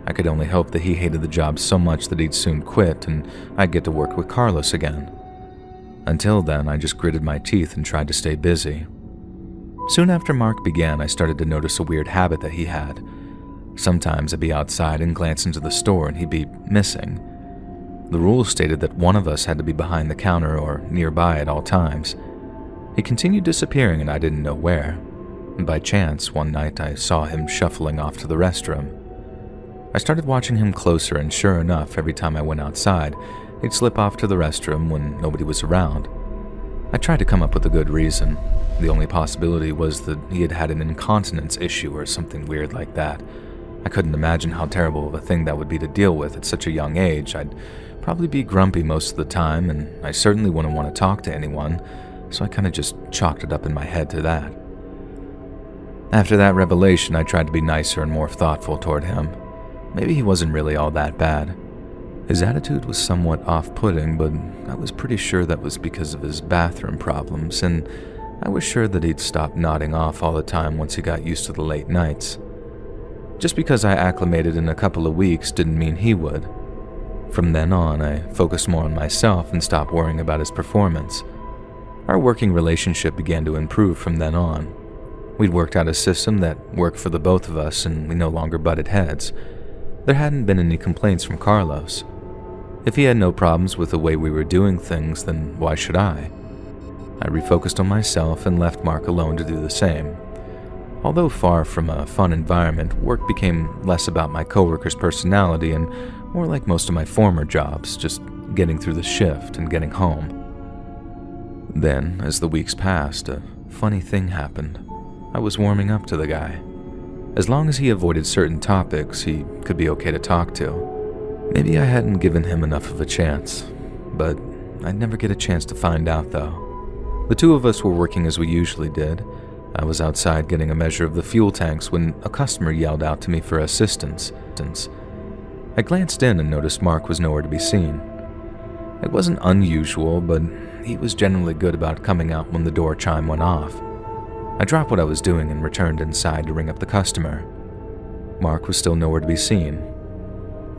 I could only hope that he hated the job so much that he'd soon quit, and I'd get to work with Carlos again. Until then, I just gritted my teeth and tried to stay busy. Soon after Marc began, I started to notice a weird habit that he had. Sometimes I'd be outside and glance into the store and he'd be missing. The rules stated that one of us had to be behind the counter or nearby at all times. He continued disappearing and I didn't know where. And by chance, one night I saw him shuffling off to the restroom. I started watching him closer, and sure enough, every time I went outside, he'd slip off to the restroom when nobody was around. I tried to come up with a good reason. The only possibility was that he had had an incontinence issue or something weird like that. I couldn't imagine how terrible of a thing that would be to deal with at such a young age. I'd probably be grumpy most of the time, and I certainly wouldn't want to talk to anyone, so I kind of just chalked it up in my head to that. After that revelation, I tried to be nicer and more thoughtful toward him. Maybe he wasn't really all that bad. His attitude was somewhat off-putting, but I was pretty sure that was because of his bathroom problems, and I was sure that he'd stop nodding off all the time once he got used to the late nights. Just because I acclimated in a couple of weeks didn't mean he would. From then on, I focused more on myself and stopped worrying about his performance. Our working relationship began to improve from then on. We'd worked out a system that worked for the both of us, and we no longer butted heads. There hadn't been any complaints from Carlos. If he had no problems with the way we were doing things, then why should I? I refocused on myself and left Marc alone to do the same. Although far from a fun environment, work became less about my coworkers' personality and more like most of my former jobs, just getting through the shift and getting home. Then, as the weeks passed, a funny thing happened. I was warming up to the guy. As long as he avoided certain topics, he could be okay to talk to. Maybe I hadn't given him enough of a chance, but I'd never get a chance to find out though. The two of us were working as we usually did. I was outside getting a measure of the fuel tanks when a customer yelled out to me for assistance. I glanced in and noticed Marc was nowhere to be seen. It wasn't unusual, but he was generally good about coming out when the door chime went off. I dropped what I was doing and returned inside to ring up the customer. Marc was still nowhere to be seen.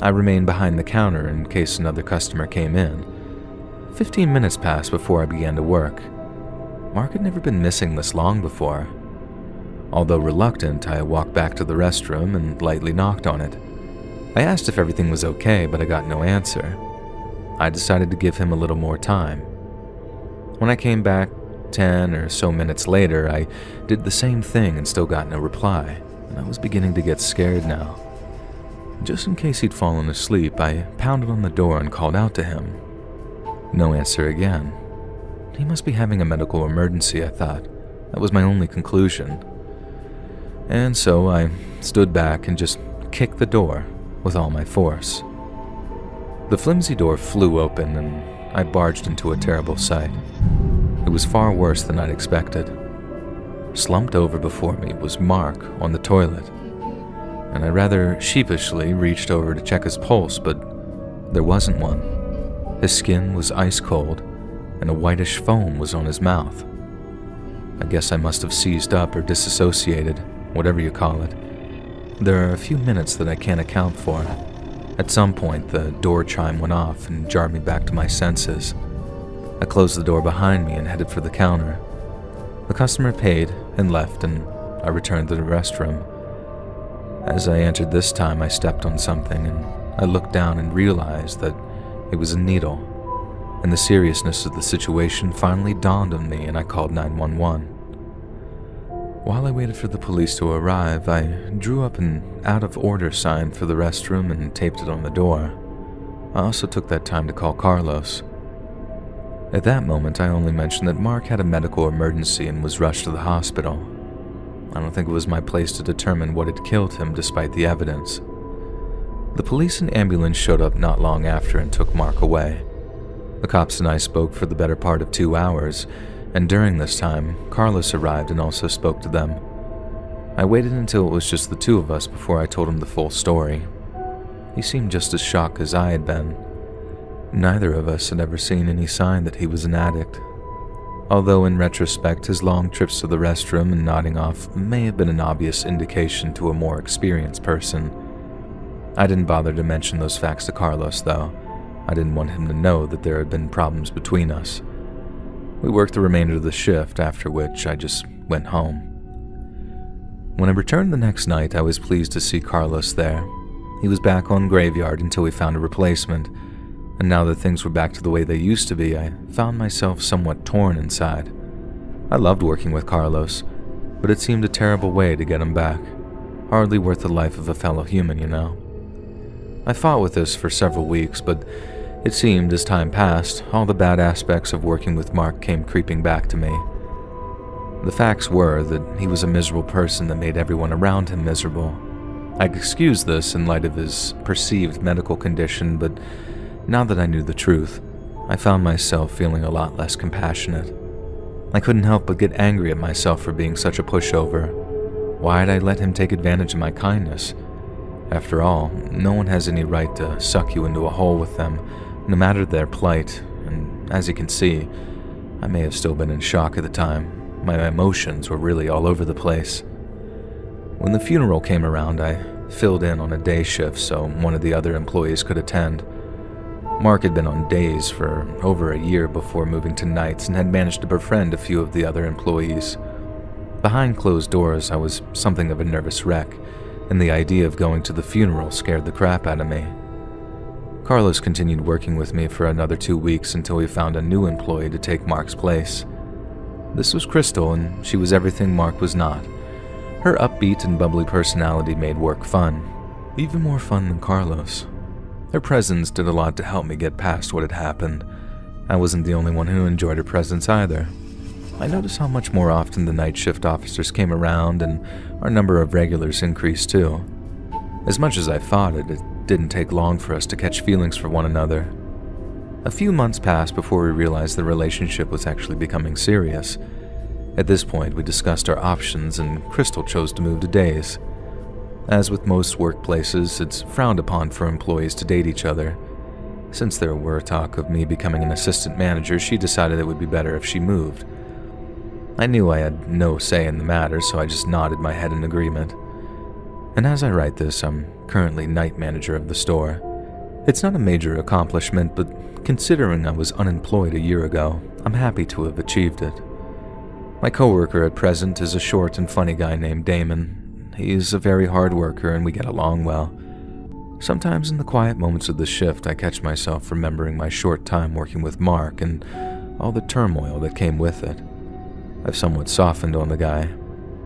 I remained behind the counter in case another customer came in. 15 minutes passed before I began to work. Marc had never been missing this long before. Although reluctant, I walked back to the restroom and lightly knocked on it. I asked if everything was okay, but I got no answer. I decided to give him a little more time. When I came back 10 or so minutes later, I did the same thing and still got no reply, and I was beginning to get scared now. Just in case he'd fallen asleep, I pounded on the door and called out to him. No answer again. He must be having a medical emergency, I thought. That was my only conclusion. And so I stood back and just kicked the door with all my force. The flimsy door flew open and I barged into a terrible sight. It was far worse than I'd expected. Slumped over before me was Marc on the toilet, and I rather sheepishly reached over to check his pulse, but there wasn't one. His skin was ice cold, and a whitish foam was on his mouth. I guess I must have seized up or disassociated, whatever you call it. There are a few minutes that I can't account for. At some point, the door chime went off and jarred me back to my senses. I closed the door behind me and headed for the counter. The customer paid and left, and I returned to the restroom. As I entered this time, I stepped on something, and I looked down and realized that it was a needle. And the seriousness of the situation finally dawned on me, and I called 911. While I waited for the police to arrive, I drew up an out-of-order sign for the restroom and taped it on the door. I also took that time to call Carlos. At that moment, I only mentioned that Marc had a medical emergency and was rushed to the hospital. I don't think it was my place to determine what had killed him despite the evidence. The police and ambulance showed up not long after and took Marc away. The cops and I spoke for the better part of 2 hours, and during this time, Carlos arrived and also spoke to them. I waited until it was just the two of us before I told him the full story. He seemed just as shocked as I had been. Neither of us had ever seen any sign that he was an addict. Although in retrospect, his long trips to the restroom and nodding off may have been an obvious indication to a more experienced person. I didn't bother to mention those facts to Carlos, though. I didn't want him to know that there had been problems between us. We worked the remainder of the shift, after which I just went home. When I returned the next night, I was pleased to see Carlos there. He was back on graveyard until we found a replacement, and now that things were back to the way they used to be, I found myself somewhat torn inside. I loved working with Carlos, but it seemed a terrible way to get him back. Hardly worth the life of a fellow human, you know. I fought with this for several weeks, but it seemed as time passed, all the bad aspects of working with Marc came creeping back to me. The facts were that he was a miserable person that made everyone around him miserable. I excused this in light of his perceived medical condition, but now that I knew the truth, I found myself feeling a lot less compassionate. I couldn't help but get angry at myself for being such a pushover. Why had I let him take advantage of my kindness? After all, no one has any right to suck you into a hole with them, no matter their plight, and as you can see, I may have still been in shock at the time. My emotions were really all over the place. When the funeral came around, I filled in on a day shift so one of the other employees could attend. Marc had been on days for over a year before moving to nights and had managed to befriend a few of the other employees. Behind closed doors, I was something of a nervous wreck, and the idea of going to the funeral scared the crap out of me. Carlos continued working with me for another 2 weeks until we found a new employee to take Marc's place. This was Crystal, and she was everything Marc was not. Her upbeat and bubbly personality made work fun, even more fun than Carlos. Her presence did a lot to help me get past what had happened. I wasn't the only one who enjoyed her presence either. I noticed how much more often the night shift officers came around, and our number of regulars increased too. As much as I fought it, it didn't take long for us to catch feelings for one another. A few months passed before we realized the relationship was actually becoming serious. At this point, we discussed our options, and Crystal chose to move to days. As with most workplaces, it's frowned upon for employees to date each other. Since there were talk of me becoming an assistant manager, she decided it would be better if she moved. I knew I had no say in the matter, so I just nodded my head in agreement. And as I write this, I'm currently night manager of the store. It's not a major accomplishment, but considering I was unemployed a year ago, I'm happy to have achieved it. My coworker at present is a short and funny guy named Damon. He's a very hard worker and we get along well. Sometimes in the quiet moments of the shift, I catch myself remembering my short time working with Marc and all the turmoil that came with it. I've somewhat softened on the guy.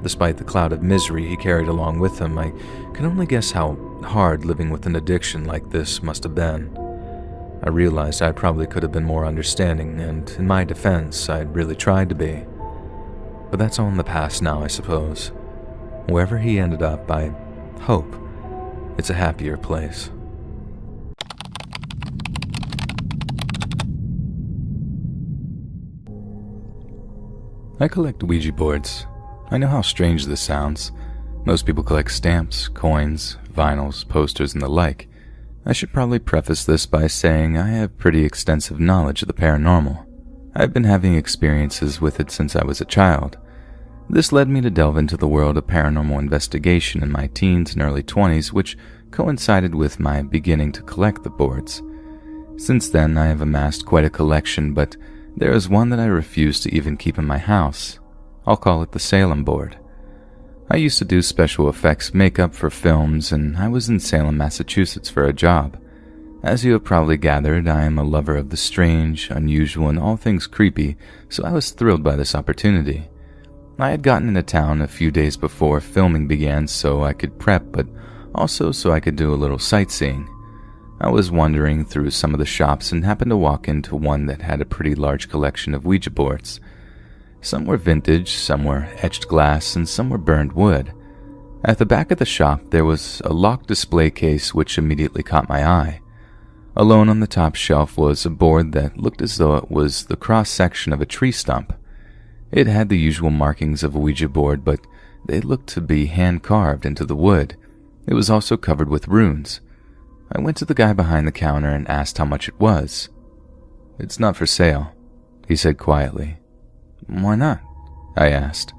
Despite the cloud of misery he carried along with him, I can only guess how hard living with an addiction like this must have been. I realized I probably could have been more understanding, and in my defense, I'd really tried to be. But that's all in the past now, I suppose. Wherever he ended up, I hope it's a happier place. I collect Ouija boards. I know how strange this sounds. Most people collect stamps, coins, vinyls, posters, and the like. I should probably preface this by saying I have pretty extensive knowledge of the paranormal. I've been having experiences with it since I was a child. This led me to delve into the world of paranormal investigation in my teens and early 20s, which coincided with my beginning to collect the boards. Since then, I have amassed quite a collection, but there is one that I refuse to even keep in my house. I'll call it the Salem board. I used to do special effects makeup for films, and I was in Salem, Massachusetts for a job. As you have probably gathered, I am a lover of the strange, unusual, and all things creepy, so I was thrilled by this opportunity. I had gotten into town a few days before filming began so I could prep, but also so I could do a little sightseeing. I was wandering through some of the shops and happened to walk into one that had a pretty large collection of Ouija boards. Some were vintage, some were etched glass, and some were burned wood. At the back of the shop there was a locked display case which immediately caught my eye. Alone on the top shelf was a board that looked as though it was the cross-section of a tree stump. It had the usual markings of a Ouija board, but they looked to be hand-carved into the wood. It was also covered with runes. I went to the guy behind the counter and asked how much it was. "It's not for sale," he said quietly. "Why not?" I asked.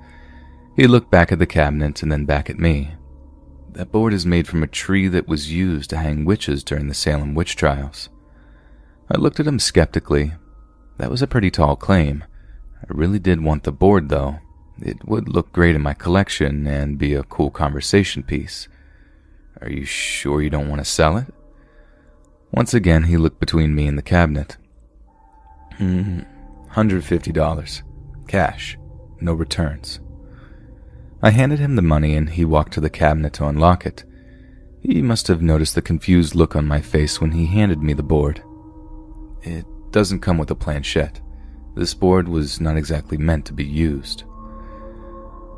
He looked back at the cabinet and then back at me. "That board is made from a tree that was used to hang witches during the Salem witch trials." I looked at him skeptically. That was a pretty tall claim. I really did want the board, though. It would look great in my collection and be a cool conversation piece. "Are you sure you don't want to sell it?" Once again, he looked between me and the cabinet. $150. Cash. No returns." I handed him the money and he walked to the cabinet to unlock it. He must have noticed the confused look on my face when he handed me the board. "It doesn't come with a planchette. This board was not exactly meant to be used."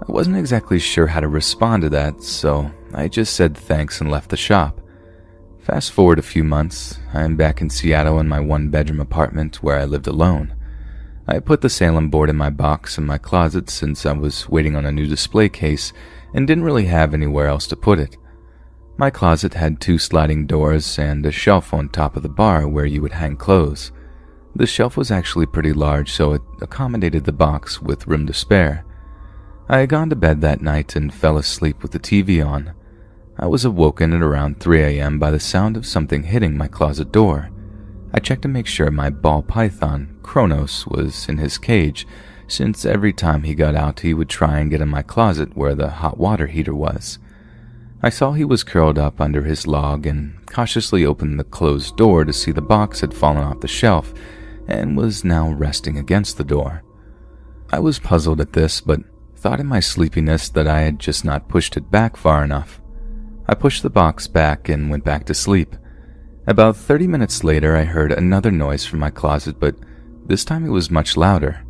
I wasn't exactly sure how to respond to that, so I just said thanks and left the shop. Fast forward a few months, I am back in Seattle in my one-bedroom apartment where I lived alone. I put the Salem board in my box in my closet since I was waiting on a new display case and didn't really have anywhere else to put it. My closet had 2 sliding doors and a shelf on top of the bar where you would hang clothes. The shelf was actually pretty large, so it accommodated the box with room to spare. I had gone to bed that night and fell asleep with the TV on. I was awoken at around 3 a.m. by the sound of something hitting my closet door. I checked to make sure my ball python, Kronos, was in his cage, since every time he got out he would try and get in my closet where the hot water heater was. I saw he was curled up under his log and cautiously opened the closed door to see the box had fallen off the shelf and was now resting against the door. I was puzzled at this, but thought in my sleepiness that I had just not pushed it back far enough. I pushed the box back and went back to sleep. About 30 minutes later, I heard another noise from my closet, but this time it was much louder.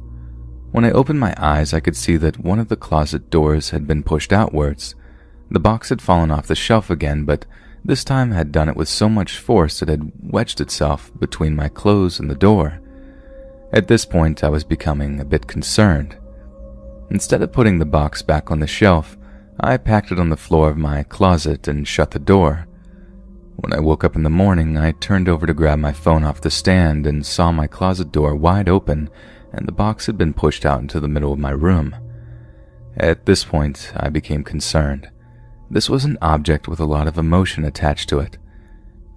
When I opened my eyes, I could see that one of the closet doors had been pushed outwards. The box had fallen off the shelf again, but this time had done it with so much force it had wedged itself between my clothes and the door. At this point, I was becoming a bit concerned. Instead of putting the box back on the shelf, I packed it on the floor of my closet and shut the door. When I woke up in the morning, I turned over to grab my phone off the stand and saw my closet door wide open and the box had been pushed out into the middle of my room. At this point, I became concerned. This was an object with a lot of emotion attached to it.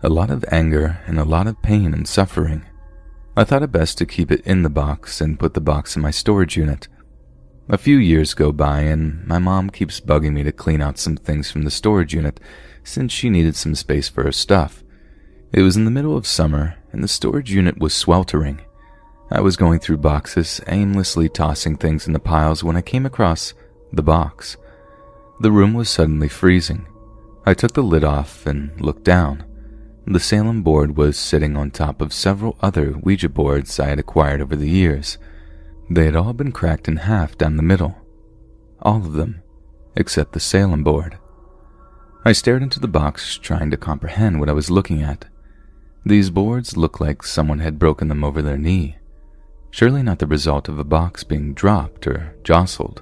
A lot of anger and a lot of pain and suffering. I thought it best to keep it in the box and put the box in my storage unit. A few years go by and my mom keeps bugging me to clean out some things from the storage unit since she needed some space for her stuff. It was in the middle of summer and the storage unit was sweltering. I was going through boxes, aimlessly tossing things in the piles when I came across the box. The room was suddenly freezing. I took the lid off and looked down. The Salem board was sitting on top of several other Ouija boards I had acquired over the years. They had all been cracked in half down the middle. All of them, except the Salem board. I stared into the box, trying to comprehend what I was looking at. These boards looked like someone had broken them over their knee. Surely not the result of a box being dropped or jostled.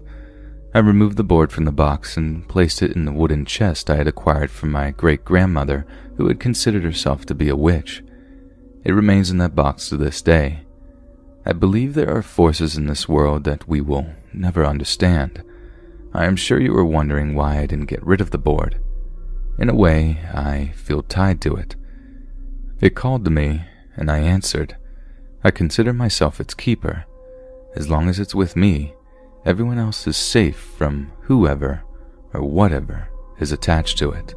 I removed the board from the box and placed it in the wooden chest I had acquired from my great-grandmother, who had considered herself to be a witch. It remains in that box to this day. I believe there are forces in this world that we will never understand. I am sure you are wondering why I didn't get rid of the board. In a way, I feel tied to it. It called to me, and I answered. I consider myself its keeper. As long as it's with me, everyone else is safe from whoever or whatever is attached to it.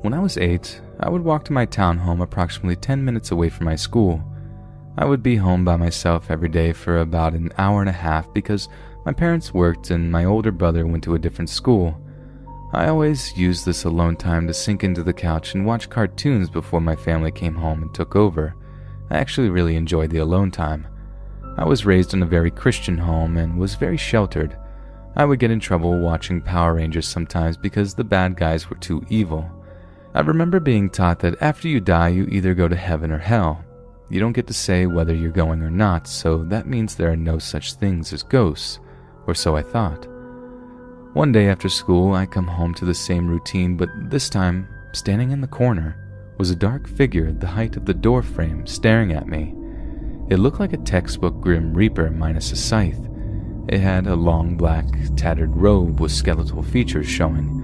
When I was 8, I would walk to my town home approximately 10 minutes away from my school. I would be home by myself every day for about an hour and a half because my parents worked and my older brother went to a different school. I always used this alone time to sink into the couch and watch cartoons before my family came home and took over. I actually really enjoyed the alone time. I was raised in a very Christian home and was very sheltered. I would get in trouble watching Power Rangers sometimes because the bad guys were too evil. I remember being taught that after you die, you either go to heaven or hell. You don't get to say whether you're going or not, so that means there are no such things as ghosts, or so I thought. One day after school, I come home to the same routine, but this time, standing in the corner, was a dark figure the height of the door frame staring at me. It looked like a textbook Grim Reaper minus a scythe. It had a long black, tattered robe with skeletal features showing.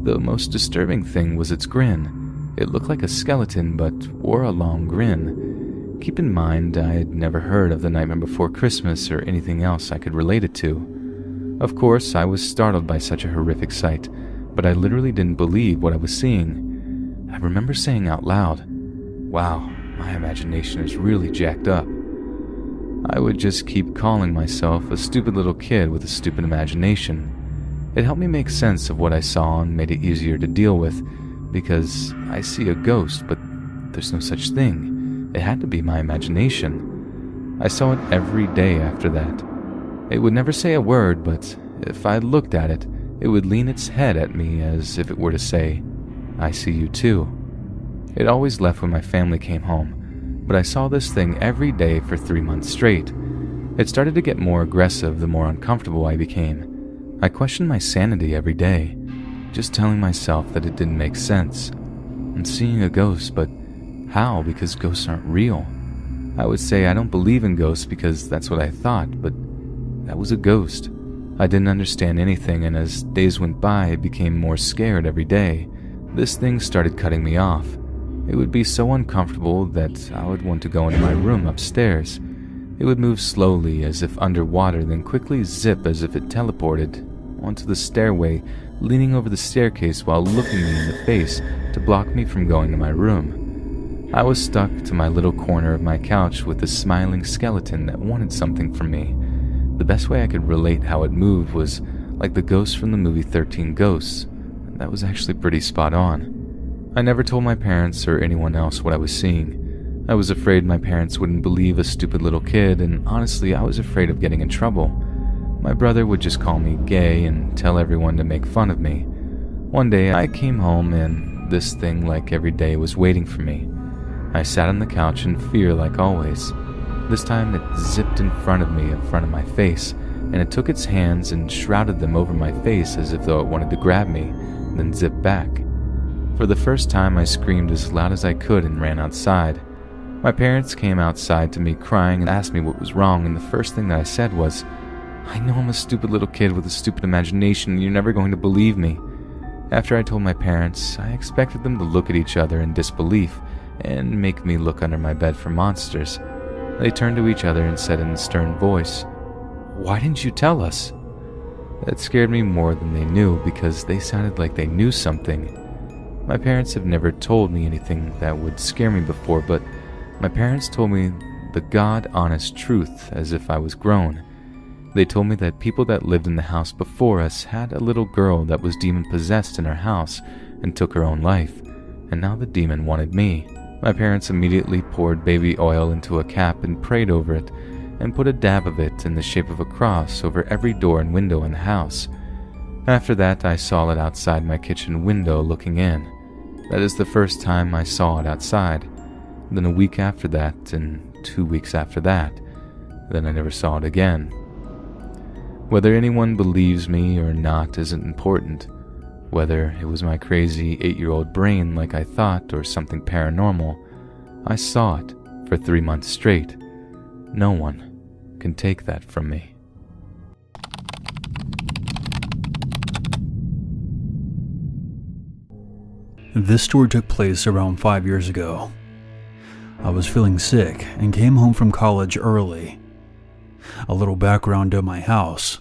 The most disturbing thing was its grin. It looked like a skeleton, but wore a long grin. Keep in mind, I had never heard of The Nightmare Before Christmas or anything else I could relate it to. Of course, I was startled by such a horrific sight, but I literally didn't believe what I was seeing. I remember saying out loud, "Wow, my imagination is really jacked up." I would just keep calling myself a stupid little kid with a stupid imagination. It helped me make sense of what I saw and made it easier to deal with, because I see a ghost, but there's no such thing. It had to be my imagination. I saw it every day after that. It would never say a word, but if I looked at it, it would lean its head at me as if it were to say, "I see you too." It always left when my family came home, but I saw this thing every day for 3 months straight. It started to get more aggressive the more uncomfortable I became. I questioned my sanity every day, just telling myself that it didn't make sense. I'm seeing a ghost, but how? Because ghosts aren't real. I would say I don't believe in ghosts because that's what I thought, but that was a ghost. I didn't understand anything, and as days went by, I became more scared every day. This thing started cutting me off. It would be so uncomfortable that I would want to go into my room upstairs. It would move slowly as if underwater, then quickly zip as if it teleported onto the stairway, leaning over the staircase while looking me in the face to block me from going to my room. I was stuck to my little corner of my couch with a smiling skeleton that wanted something from me. The best way I could relate how it moved was like the ghost from the movie 13 Ghosts. That was actually pretty spot on. I never told my parents or anyone else what I was seeing. I was afraid my parents wouldn't believe a stupid little kid, and honestly, I was afraid of getting in trouble. My brother would just call me gay and tell everyone to make fun of me. One day, I came home and this thing, like every day, was waiting for me. I sat on the couch in fear like always. This time it zipped in front of me, in front of my face, and it took its hands and shrouded them over my face as if though it wanted to grab me, then zip back. For the first time, I screamed as loud as I could and ran outside. My parents came outside to me crying and asked me what was wrong, and the first thing that I said was, "I know I'm a stupid little kid with a stupid imagination and you're never going to believe me." After I told my parents, I expected them to look at each other in disbelief and make me look under my bed for monsters. They turned to each other and said in a stern voice, "Why didn't you tell us?" That scared me more than they knew because they sounded like they knew something. My parents have never told me anything that would scare me before, but my parents told me the God-honest truth as if I was grown. They told me that people that lived in the house before us had a little girl that was demon-possessed in our house and took her own life, and now the demon wanted me. My parents immediately poured baby oil into a cap and prayed over it, and put a dab of it in the shape of a cross over every door and window in the house. After that, I saw it outside my kitchen window looking in. That is the first time I saw it outside. Then a week after that, and 2 weeks after that, then I never saw it again. Whether anyone believes me or not isn't important. Whether it was my crazy 8-year-old brain like I thought or something paranormal, I saw it for 3 months straight. No one can take that from me. This story took place around 5 years ago. I was feeling sick and came home from college early. A little background of my house.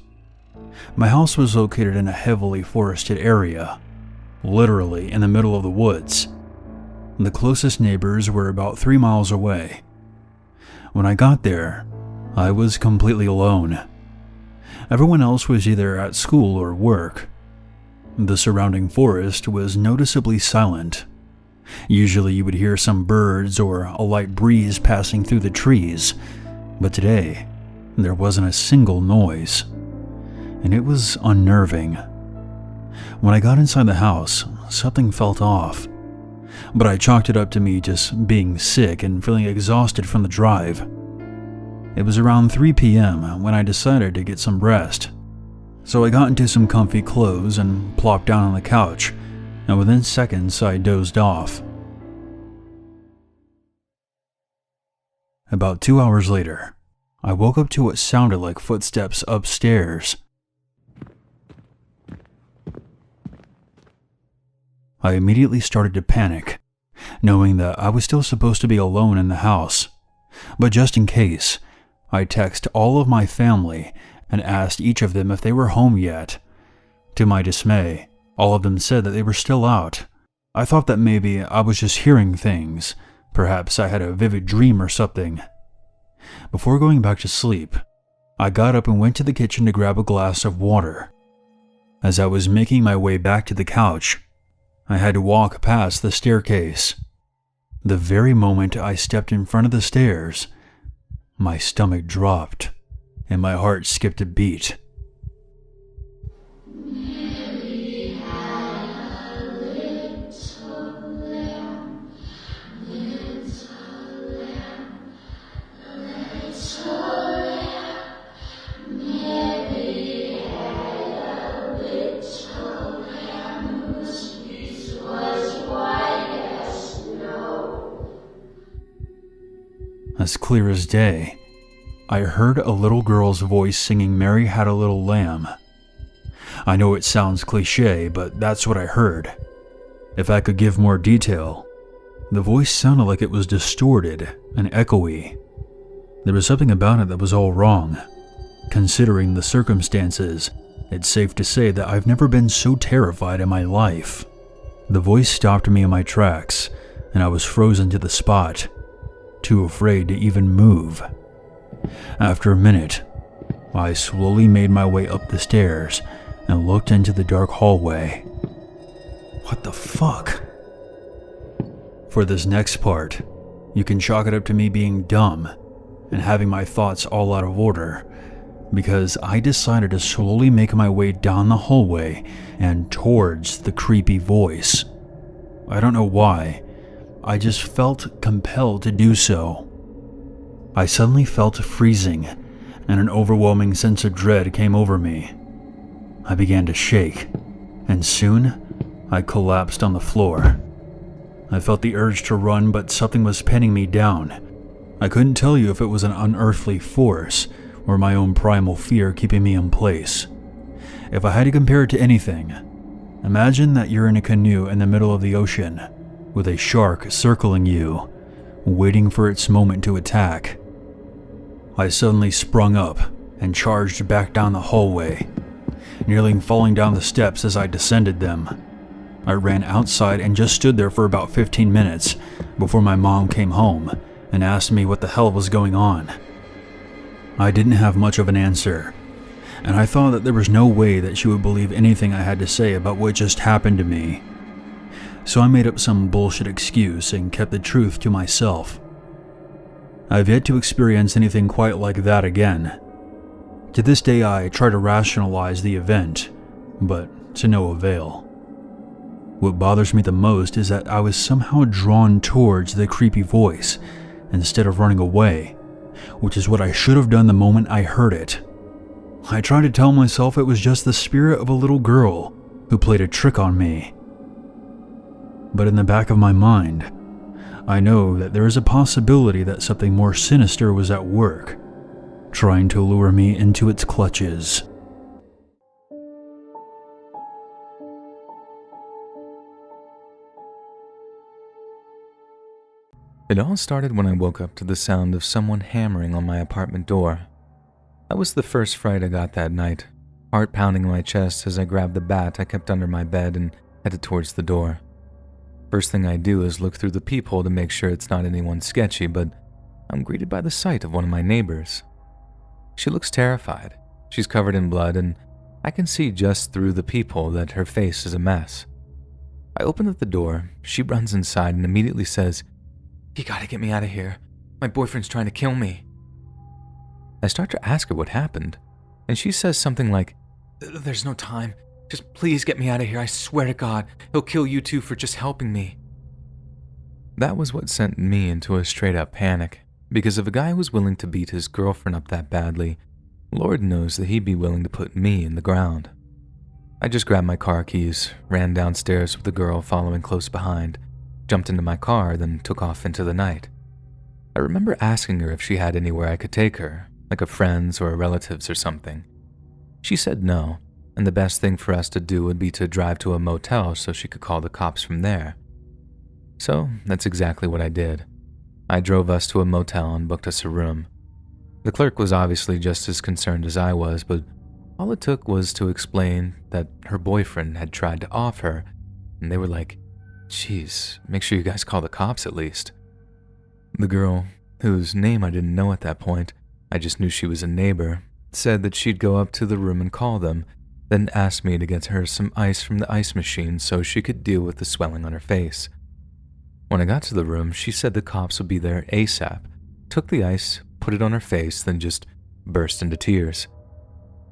My house was located in a heavily forested area, literally in the middle of the woods. The closest neighbors were about 3 miles away. When I got there, I was completely alone. Everyone else was either at school or work. The surrounding forest was noticeably silent. Usually you would hear some birds or a light breeze passing through the trees, but today there wasn't a single noise, and it was unnerving. When I got inside the house, something felt off, but I chalked it up to me just being sick and feeling exhausted from the drive. It was around 3 p.m. when I decided to get some rest. So I got into some comfy clothes and plopped down on the couch, and within seconds I dozed off. About 2 hours later, I woke up to what sounded like footsteps upstairs. I immediately started to panic, knowing that I was still supposed to be alone in the house. But just in case, I texted all of my family and asked each of them if they were home yet. To my dismay, all of them said that they were still out. I thought that maybe I was just hearing things. Perhaps I had a vivid dream or something. Before going back to sleep, I got up and went to the kitchen to grab a glass of water. As I was making my way back to the couch, I had to walk past the staircase. The very moment I stepped in front of the stairs, my stomach dropped and my heart skipped a beat. As clear as day, I heard a little girl's voice singing "Mary Had a Little Lamb." I know it sounds cliche, but that's what I heard. If I could give more detail, the voice sounded like it was distorted and echoey. There was something about it that was all wrong. Considering the circumstances, it's safe to say that I've never been so terrified in my life. The voice stopped me in my tracks, and I was frozen to the spot, too afraid to even move. After a minute, I slowly made my way up the stairs and looked into the dark hallway. What the fuck? For this next part, you can chalk it up to me being dumb and having my thoughts all out of order, because I decided to slowly make my way down the hallway and towards the creepy voice. I don't know why, I just felt compelled to do so. I suddenly felt freezing, and an overwhelming sense of dread came over me. I began to shake, and soon I collapsed on the floor. I felt the urge to run, but something was pinning me down. I couldn't tell you if it was an unearthly force or my own primal fear keeping me in place. If I had to compare it to anything, imagine that you're in a canoe in the middle of the ocean with a shark circling you, waiting for its moment to attack. I suddenly sprung up and charged back down the hallway, nearly falling down the steps as I descended them. I ran outside and just stood there for about 15 minutes before my mom came home and asked me what the hell was going on. I didn't have much of an answer, and I thought that there was no way that she would believe anything I had to say about what just happened to me. So I made up some bullshit excuse and kept the truth to myself. I've yet to experience anything quite like that again. To this day I try to rationalize the event, but to no avail. What bothers me the most is that I was somehow drawn towards the creepy voice instead of running away, which is what I should have done the moment I heard it. I tried to tell myself it was just the spirit of a little girl who played a trick on me. But in the back of my mind, I know that there is a possibility that something more sinister was at work, trying to lure me into its clutches. It all started when I woke up to the sound of someone hammering on my apartment door. That was the first fright I got that night, heart pounding in my chest as I grabbed the bat I kept under my bed and headed towards the door. First thing I do is look through the peephole to make sure it's not anyone sketchy, but I'm greeted by the sight of one of my neighbors. She looks terrified. She's covered in blood, and I can see just through the peephole that her face is a mess. I open up the door, she runs inside and immediately says, "You gotta get me out of here. My boyfriend's trying to kill me." I start to ask her what happened, and she says something like, "There's no time. Just please get me out of here. I swear to God, he'll kill you too for just helping me." That was what sent me into a straight-up panic, because if a guy was willing to beat his girlfriend up that badly, Lord knows that he'd be willing to put me in the ground. I just grabbed my car keys, ran downstairs with the girl following close behind, jumped into my car, then took off into the night. I remember asking her if she had anywhere I could take her, like a friend's or a relative's or something. She said no, and the best thing for us to do would be to drive to a motel so she could call the cops from there. So that's exactly what I did. I drove us to a motel and booked us a room. The clerk was obviously just as concerned as I was, but all it took was to explain that her boyfriend had tried to off her, and they were like, "Jeez, make sure you guys call the cops at least." The girl, whose name I didn't know at that point, I just knew she was a neighbor, said that she'd go up to the room and call them, then asked me to get her some ice from the ice machine so she could deal with the swelling on her face. When I got to the room, she said the cops would be there ASAP, took the ice, put it on her face, then just burst into tears.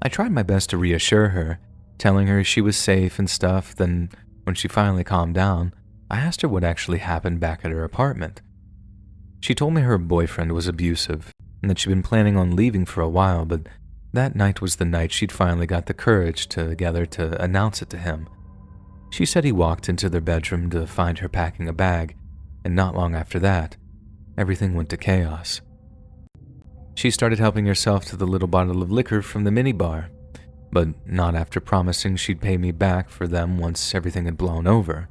I tried my best to reassure her, telling her she was safe and stuff. Then when she finally calmed down, I asked her what actually happened back at her apartment. She told me her boyfriend was abusive and that she'd been planning on leaving for a while, but that night was the night she'd finally got the courage together to announce it to him. She said he walked into their bedroom to find her packing a bag, and not long after that, everything went to chaos. She started helping herself to the little bottle of liquor from the minibar, but not after promising she'd pay me back for them once everything had blown over.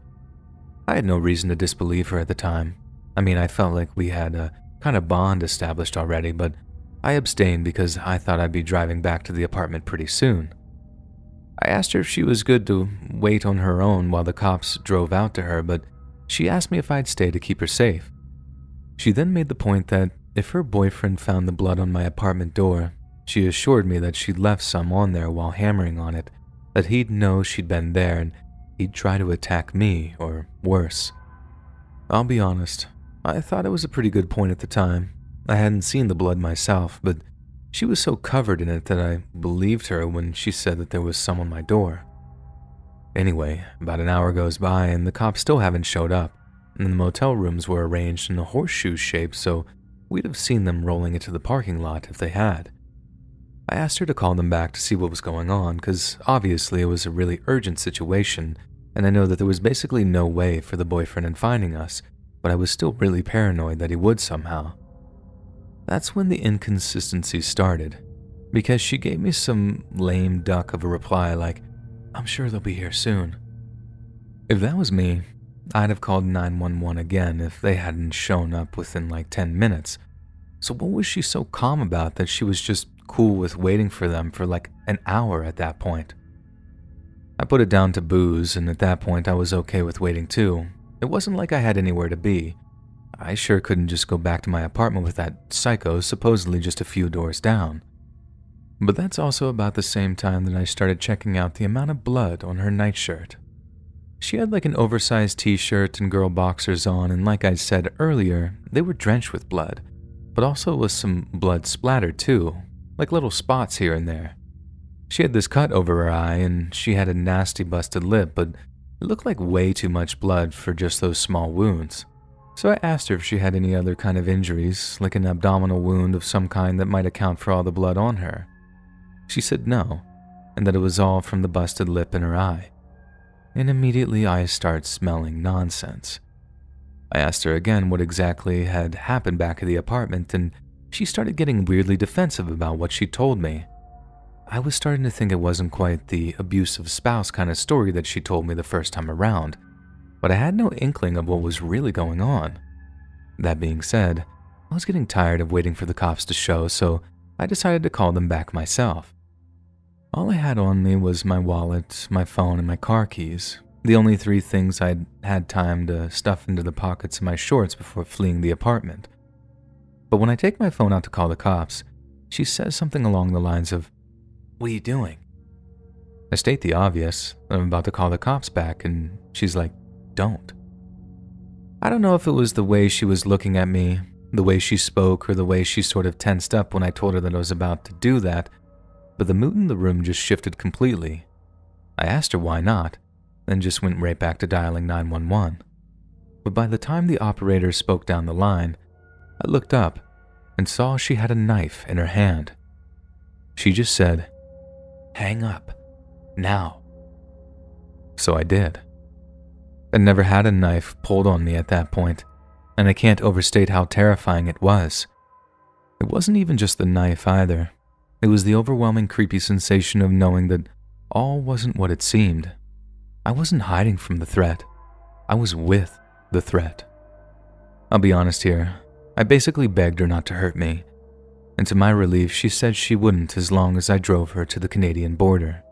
I had no reason to disbelieve her at the time. I mean, I felt like we had a kind of bond established already, but I abstained because I thought I'd be driving back to the apartment pretty soon. I asked her if she was good to wait on her own while the cops drove out to her, but she asked me if I'd stay to keep her safe. She then made the point that if her boyfriend found the blood on my apartment door, she assured me that she'd left some on there while hammering on it, that he'd know she'd been there and he'd try to attack me, or worse. I'll be honest, I thought it was a pretty good point at the time. I hadn't seen the blood myself, but she was so covered in it that I believed her when she said that there was some on my door. Anyway, about an hour goes by and the cops still haven't showed up, and the motel rooms were arranged in a horseshoe shape, so we'd have seen them rolling into the parking lot if they had. I asked her to call them back to see what was going on, because obviously it was a really urgent situation, and I know that there was basically no way for the boyfriend in finding us, but I was still really paranoid that he would somehow. That's when the inconsistency started, because she gave me some lame duck of a reply like, "I'm sure they'll be here soon." If that was me, I'd have called 911 again if they hadn't shown up within like 10 minutes. So what was she so calm about that she was just cool with waiting for them for like an hour at that point? I put it down to booze, and at that point I was okay with waiting too. It wasn't like I had anywhere to be. I sure couldn't just go back to my apartment with that psycho supposedly just a few doors down. But that's also about the same time that I started checking out the amount of blood on her nightshirt. She had like an oversized t-shirt and girl boxers on, and like I said earlier, they were drenched with blood, but also with some blood splattered too, like little spots here and there. She had this cut over her eye, and she had a nasty busted lip, but it looked like way too much blood for just those small wounds. So I asked her if she had any other kind of injuries, like an abdominal wound of some kind that might account for all the blood on her. She said no, and that it was all from the busted lip in her eye. And immediately I start smelling nonsense. I asked her again what exactly had happened back at the apartment, and she started getting weirdly defensive about what she told me. I was starting to think it wasn't quite the abusive spouse kind of story that she told me the first time around, but I had no inkling of what was really going on. That being said, I was getting tired of waiting for the cops to show, so I decided to call them back myself. All I had on me was my wallet, my phone, and my car keys, the only three things I'd had time to stuff into the pockets of my shorts before fleeing the apartment. But when I take my phone out to call the cops, she says something along the lines of, "What are you doing?" I state the obvious, I'm about to call the cops back, and she's like, "Don't." I don't know if it was the way she was looking at me, the way she spoke, or the way she sort of tensed up when I told her that I was about to do that, but the mood in the room just shifted completely. I asked her why not, then just went right back to dialing 911. But by the time the operator spoke down the line, I looked up and saw she had a knife in her hand. She just said, "Hang up, now." So I did. I'd never had a knife pulled on me at that point, and I can't overstate how terrifying it was. It wasn't even just the knife either. It was the overwhelming creepy sensation of knowing that all wasn't what it seemed. I wasn't hiding from the threat. I was with the threat. I'll be honest here. I basically begged her not to hurt me, and to my relief, she said she wouldn't as long as I drove her to the Canadian border.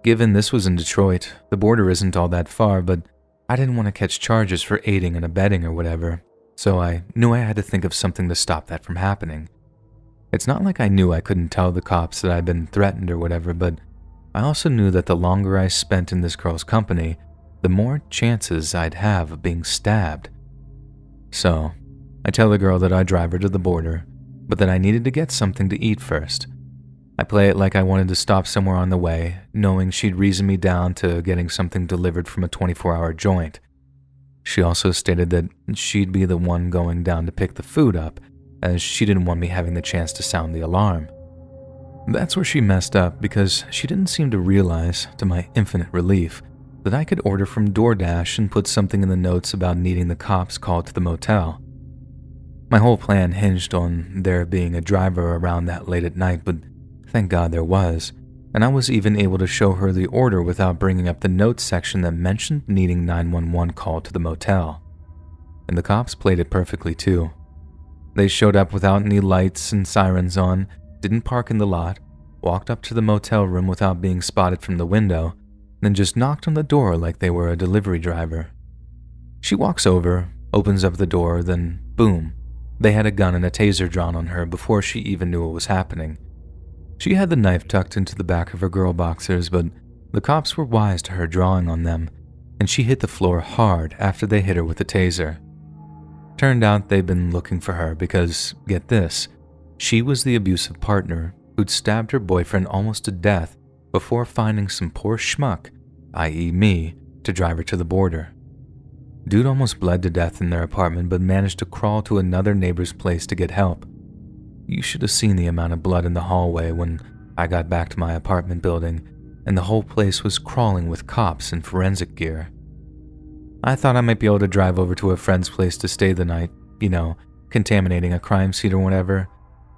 Given this was in Detroit, the border isn't all that far, but I didn't want to catch charges for aiding and abetting or whatever, so I knew I had to think of something to stop that from happening. It's not like I knew I couldn't tell the cops that I'd been threatened or whatever, but I also knew that the longer I spent in this girl's company, the more chances I'd have of being stabbed. So, I tell the girl that I'd drive her to the border, but that I needed to get something to eat first. I play it like I wanted to stop somewhere on the way, knowing she'd reason me down to getting something delivered from a 24-hour joint. She also stated that she'd be the one going down to pick the food up, as she didn't want me having the chance to sound the alarm. That's where she messed up, because she didn't seem to realize, to my infinite relief, that I could order from DoorDash and put something in the notes about needing the cops called to the motel. My whole plan hinged on there being a driver around that late at night, but thank God there was, and I was even able to show her the order without bringing up the notes section that mentioned needing 911 called to the motel. And the cops played it perfectly too. They showed up without any lights and sirens on, didn't park in the lot, walked up to the motel room without being spotted from the window, then just knocked on the door like they were a delivery driver. She walks over, opens up the door, then boom, they had a gun and a taser drawn on her before she even knew what was happening. She had the knife tucked into the back of her girl boxers, but the cops were wise to her drawing on them, and she hit the floor hard after they hit her with the taser. Turned out they'd been looking for her because, get this, she was the abusive partner who'd stabbed her boyfriend almost to death before finding some poor schmuck, i.e. me, to drive her to the border. Dude almost bled to death in their apartment but managed to crawl to another neighbor's place to get help. You should have seen the amount of blood in the hallway when I got back to my apartment building, and the whole place was crawling with cops and forensic gear. I thought I might be able to drive over to a friend's place to stay the night, contaminating a crime scene or whatever,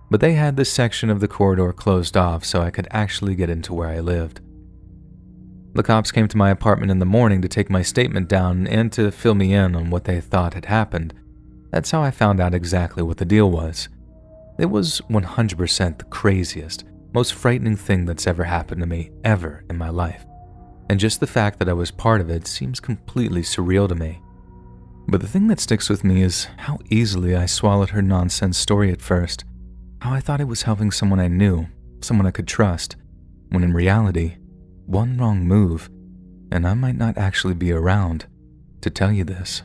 but they had this section of the corridor closed off so I could actually get into where I lived. The cops came to my apartment in the morning to take my statement down and to fill me in on what they thought had happened. That's how I found out exactly what the deal was. It was 100% the craziest, most frightening thing that's ever happened to me ever in my life. And just the fact that I was part of it seems completely surreal to me. But the thing that sticks with me is how easily I swallowed her nonsense story at first. How I thought it was helping someone I knew, someone I could trust, when in reality, one wrong move, and I might not actually be around to tell you this.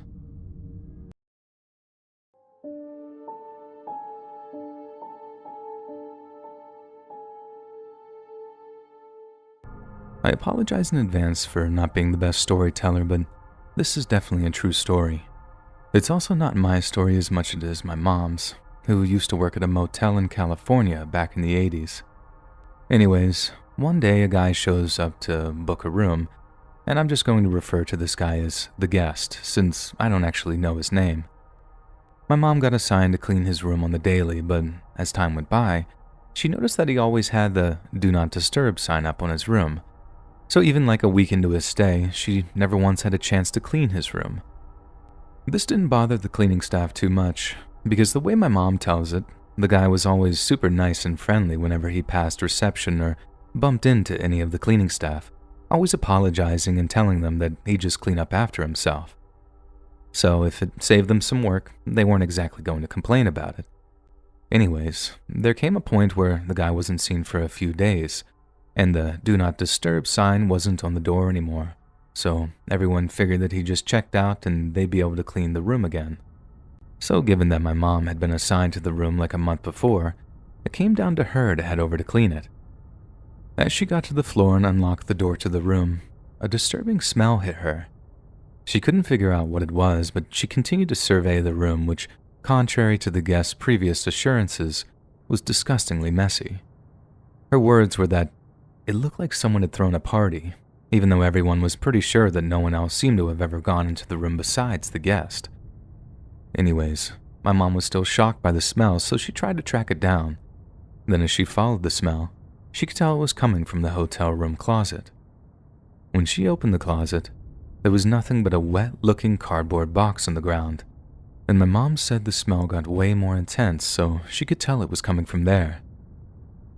I apologize in advance for not being the best storyteller, but this is definitely a true story. It's also not my story as much as it is my mom's, who used to work at a motel in California back in the 80s. Anyways, one day a guy shows up to book a room, and I'm just going to refer to this guy as the guest, since I don't actually know his name. My mom got assigned to clean his room on the daily, but as time went by, she noticed that he always had the "Do Not Disturb" sign up on his room. So even like a week into his stay, she never once had a chance to clean his room. This didn't bother the cleaning staff too much, because the way my mom tells it, the guy was always super nice and friendly whenever he passed reception or bumped into any of the cleaning staff, always apologizing and telling them that he'd just clean up after himself. So if it saved them some work, they weren't exactly going to complain about it. Anyways, there came a point where the guy wasn't seen for a few days, and the "Do Not Disturb" sign wasn't on the door anymore, so everyone figured that he just checked out and they'd be able to clean the room again. So given that my mom had been assigned to the room like a month before, it came down to her to head over to clean it. As she got to the floor and unlocked the door to the room, a disturbing smell hit her. She couldn't figure out what it was, but she continued to survey the room, which, contrary to the guest's previous assurances, was disgustingly messy. Her words were that it looked like someone had thrown a party, even though everyone was pretty sure that no one else seemed to have ever gone into the room besides the guest. Anyways, my mom was still shocked by the smell, so she tried to track it down. Then as she followed the smell, she could tell it was coming from the hotel room closet. When she opened the closet, there was nothing but a wet-looking cardboard box on the ground, and my mom said the smell got way more intense, so she could tell it was coming from there.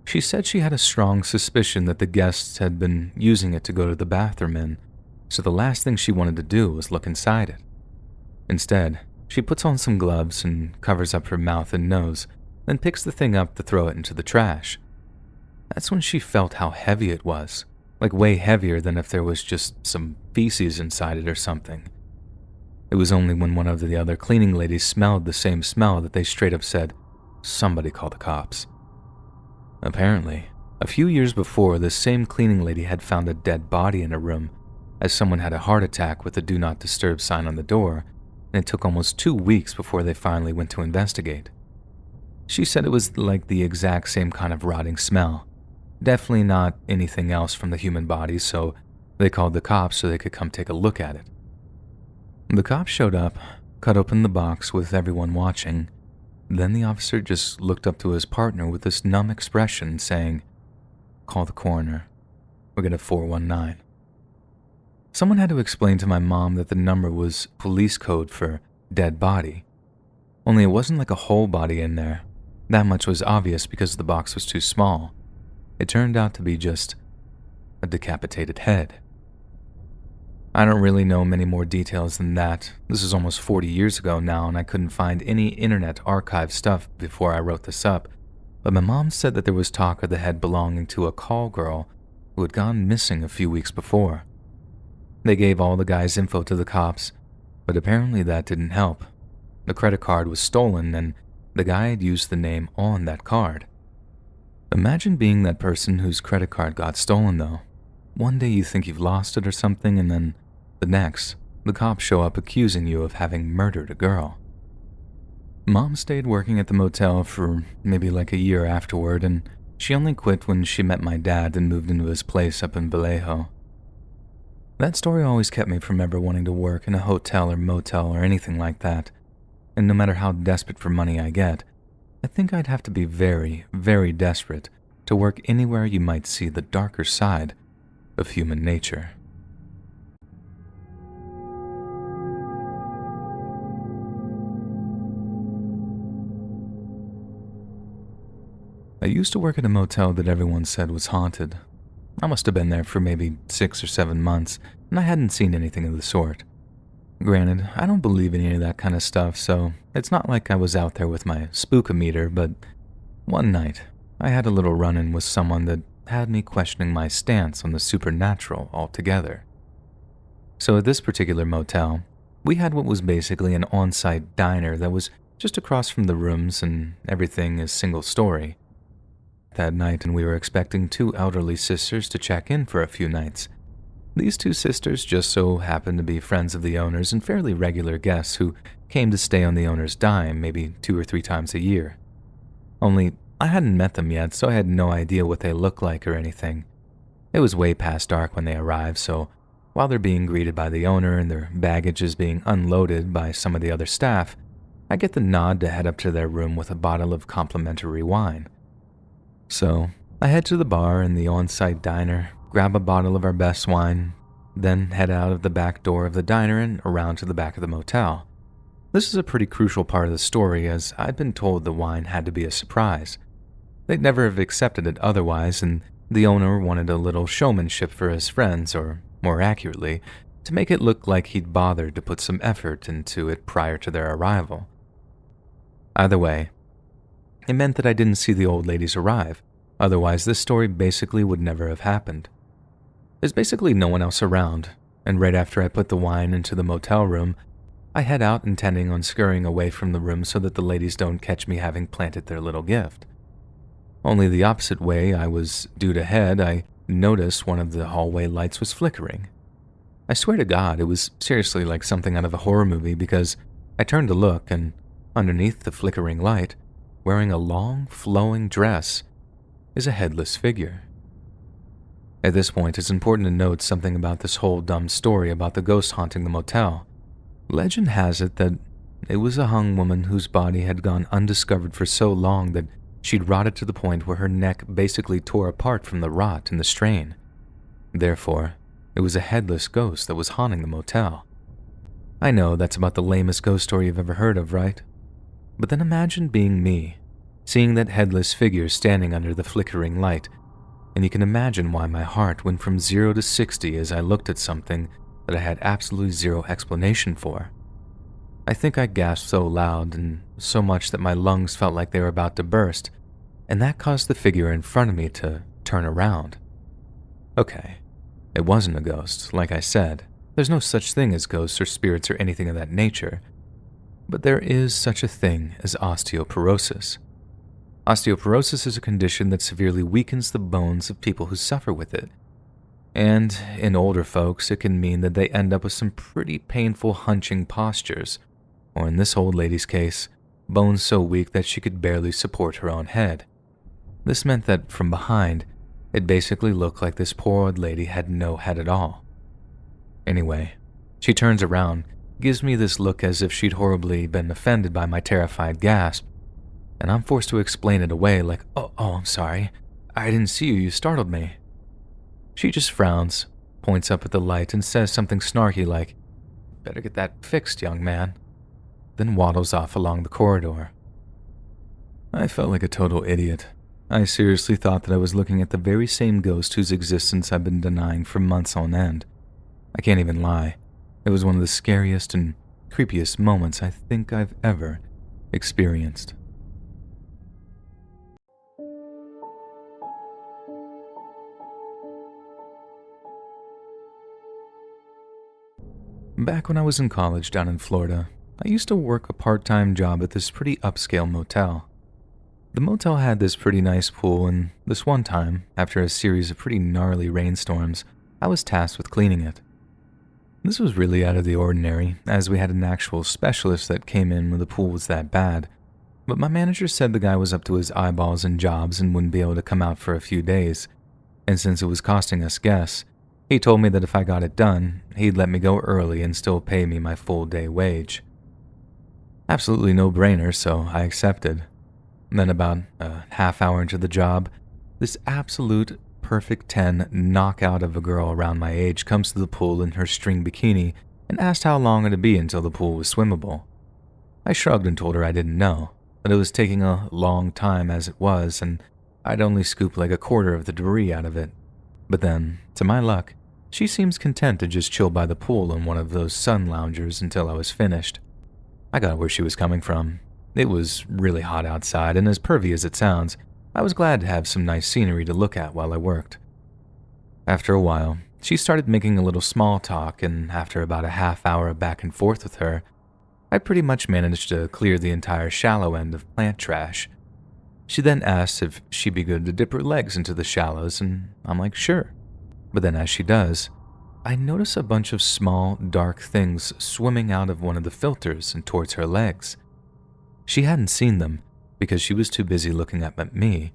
She said she had a strong suspicion that the guests had been using it to go to the bathroom in, so the last thing she wanted to do was look inside it. Instead, she puts on some gloves and covers up her mouth and nose, then picks the thing up to throw it into the trash. That's when she felt how heavy it was, like way heavier than if there was just some feces inside it or something. It was only when one of the other cleaning ladies smelled the same smell that they straight up said, "Somebody call the cops." Apparently, a few years before, this same cleaning lady had found a dead body in her room, as someone had a heart attack with the "Do Not Disturb" sign on the door, and it took almost 2 weeks before they finally went to investigate. She said it was like the exact same kind of rotting smell. Definitely not anything else from the human body, so they called the cops so they could come take a look at it. The cops showed up, cut open the box with everyone watching. Then the officer just looked up to his partner with this numb expression, saying, "Call the coroner. We'll get a 419. Someone had to explain to my mom that the number was police code for dead body. Only it wasn't like a whole body in there. That much was obvious because the box was too small. It turned out to be just a decapitated head. I don't really know many more details than that. This is almost 40 years ago now, and I couldn't find any internet archive stuff before I wrote this up, but my mom said that there was talk of the head belonging to a call girl who had gone missing a few weeks before. They gave all the guy's info to the cops, but apparently that didn't help. The credit card was stolen, and the guy had used the name on that card. Imagine being that person whose credit card got stolen, though. One day you think you've lost it or something, and then the next, the cops show up accusing you of having murdered a girl. Mom stayed working at the motel for maybe like a year afterward, and she only quit when she met my dad and moved into his place up in Vallejo. That story always kept me from ever wanting to work in a hotel or motel or anything like that, and no matter how desperate for money I get, I think I'd have to be very, very desperate to work anywhere you might see the darker side of human nature. I used to work at a motel that everyone said was haunted. I must have been there for maybe 6 or 7 months, and I hadn't seen anything of the sort. Granted, I don't believe in any of that kind of stuff, so it's not like I was out there with my spookometer, but one night, I had a little run-in with someone that had me questioning my stance on the supernatural altogether. So at this particular motel, we had what was basically an on-site diner that was just across from the rooms, and everything is single-story. That night, and we were expecting 2 elderly sisters to check in for a few nights. These 2 sisters just so happened to be friends of the owners and fairly regular guests who came to stay on the owner's dime maybe 2 or 3 times a year. Only, I hadn't met them yet, so I had no idea what they looked like or anything. It was way past dark when they arrived, so while they're being greeted by the owner and their baggage is being unloaded by some of the other staff, I get the nod to head up to their room with a bottle of complimentary wine. So, I head to the bar in the on-site diner, grab a bottle of our best wine, then head out of the back door of the diner and around to the back of the motel. This is a pretty crucial part of the story, as I'd been told the wine had to be a surprise. They'd never have accepted it otherwise, and the owner wanted a little showmanship for his friends, or more accurately, to make it look like he'd bothered to put some effort into it prior to their arrival. Either way, it meant that I didn't see the old ladies arrive, otherwise this story basically would never have happened. There's basically no one else around, and right after I put the wine into the motel room, I head out intending on scurrying away from the room so that the ladies don't catch me having planted their little gift. Only the opposite way I was due to head, I noticed one of the hallway lights was flickering. I swear to God, it was seriously like something out of a horror movie, because I turned to look, and underneath the flickering light, wearing a long, flowing dress, is a headless figure. At this point, it's important to note something about this whole dumb story about the ghost haunting the motel. Legend has it that it was a hung woman whose body had gone undiscovered for so long that she'd rotted to the point where her neck basically tore apart from the rot and the strain. Therefore, it was a headless ghost that was haunting the motel. I know that's about the lamest ghost story you've ever heard of, right? But then imagine being me, seeing that headless figure standing under the flickering light, and you can imagine why my heart went from 0 to 60 as I looked at something that I had absolutely zero explanation for. I think I gasped so loud and so much that my lungs felt like they were about to burst, and that caused the figure in front of me to turn around. Okay, it wasn't a ghost, like I said. There's no such thing as ghosts or spirits or anything of that nature. But there is such a thing as osteoporosis. Osteoporosis is a condition that severely weakens the bones of people who suffer with it. And in older folks, it can mean that they end up with some pretty painful hunching postures, or in this old lady's case, bones so weak that she could barely support her own head. This meant that from behind, it basically looked like this poor old lady had no head at all. Anyway, she turns around, gives me this look as if she'd horribly been offended by my terrified gasp, and I'm forced to explain it away like, oh, I'm sorry. I didn't see you, you startled me. She just frowns, points up at the light, and says something snarky like, better get that fixed, young man, then waddles off along the corridor. I felt like a total idiot. I seriously thought that I was looking at the very same ghost whose existence I've been denying for months on end. I can't even lie. It was one of the scariest and creepiest moments I think I've ever experienced. Back when I was in college down in Florida, I used to work a part-time job at this pretty upscale motel. The motel had this pretty nice pool, and this one time, after a series of pretty gnarly rainstorms, I was tasked with cleaning it. This was really out of the ordinary, as we had an actual specialist that came in when the pool was that bad. But my manager said the guy was up to his eyeballs in jobs and wouldn't be able to come out for a few days. And since it was costing us guests, he told me that if I got it done, he'd let me go early and still pay me my full day wage. Absolutely no-brainer, so I accepted. Then about a half hour into the job, this absolute perfect 10 knockout of a girl around my age comes to the pool in her string bikini and asked how long it'd be until the pool was swimmable. I shrugged and told her I didn't know, that it was taking a long time as it was, and I'd only scooped like a quarter of the debris out of it. But then, to my luck, she seems content to just chill by the pool in one of those sun loungers until I was finished. I got where she was coming from. It was really hot outside, and as pervy as it sounds, I was glad to have some nice scenery to look at while I worked. After a while, she started making a little small talk, and after about a half hour of back and forth with her, I pretty much managed to clear the entire shallow end of plant trash. She then asked if she'd be good to dip her legs into the shallows, and I'm like, sure. But then as she does, I notice a bunch of small, dark things swimming out of one of the filters and towards her legs. She hadn't seen them because she was too busy looking up at me,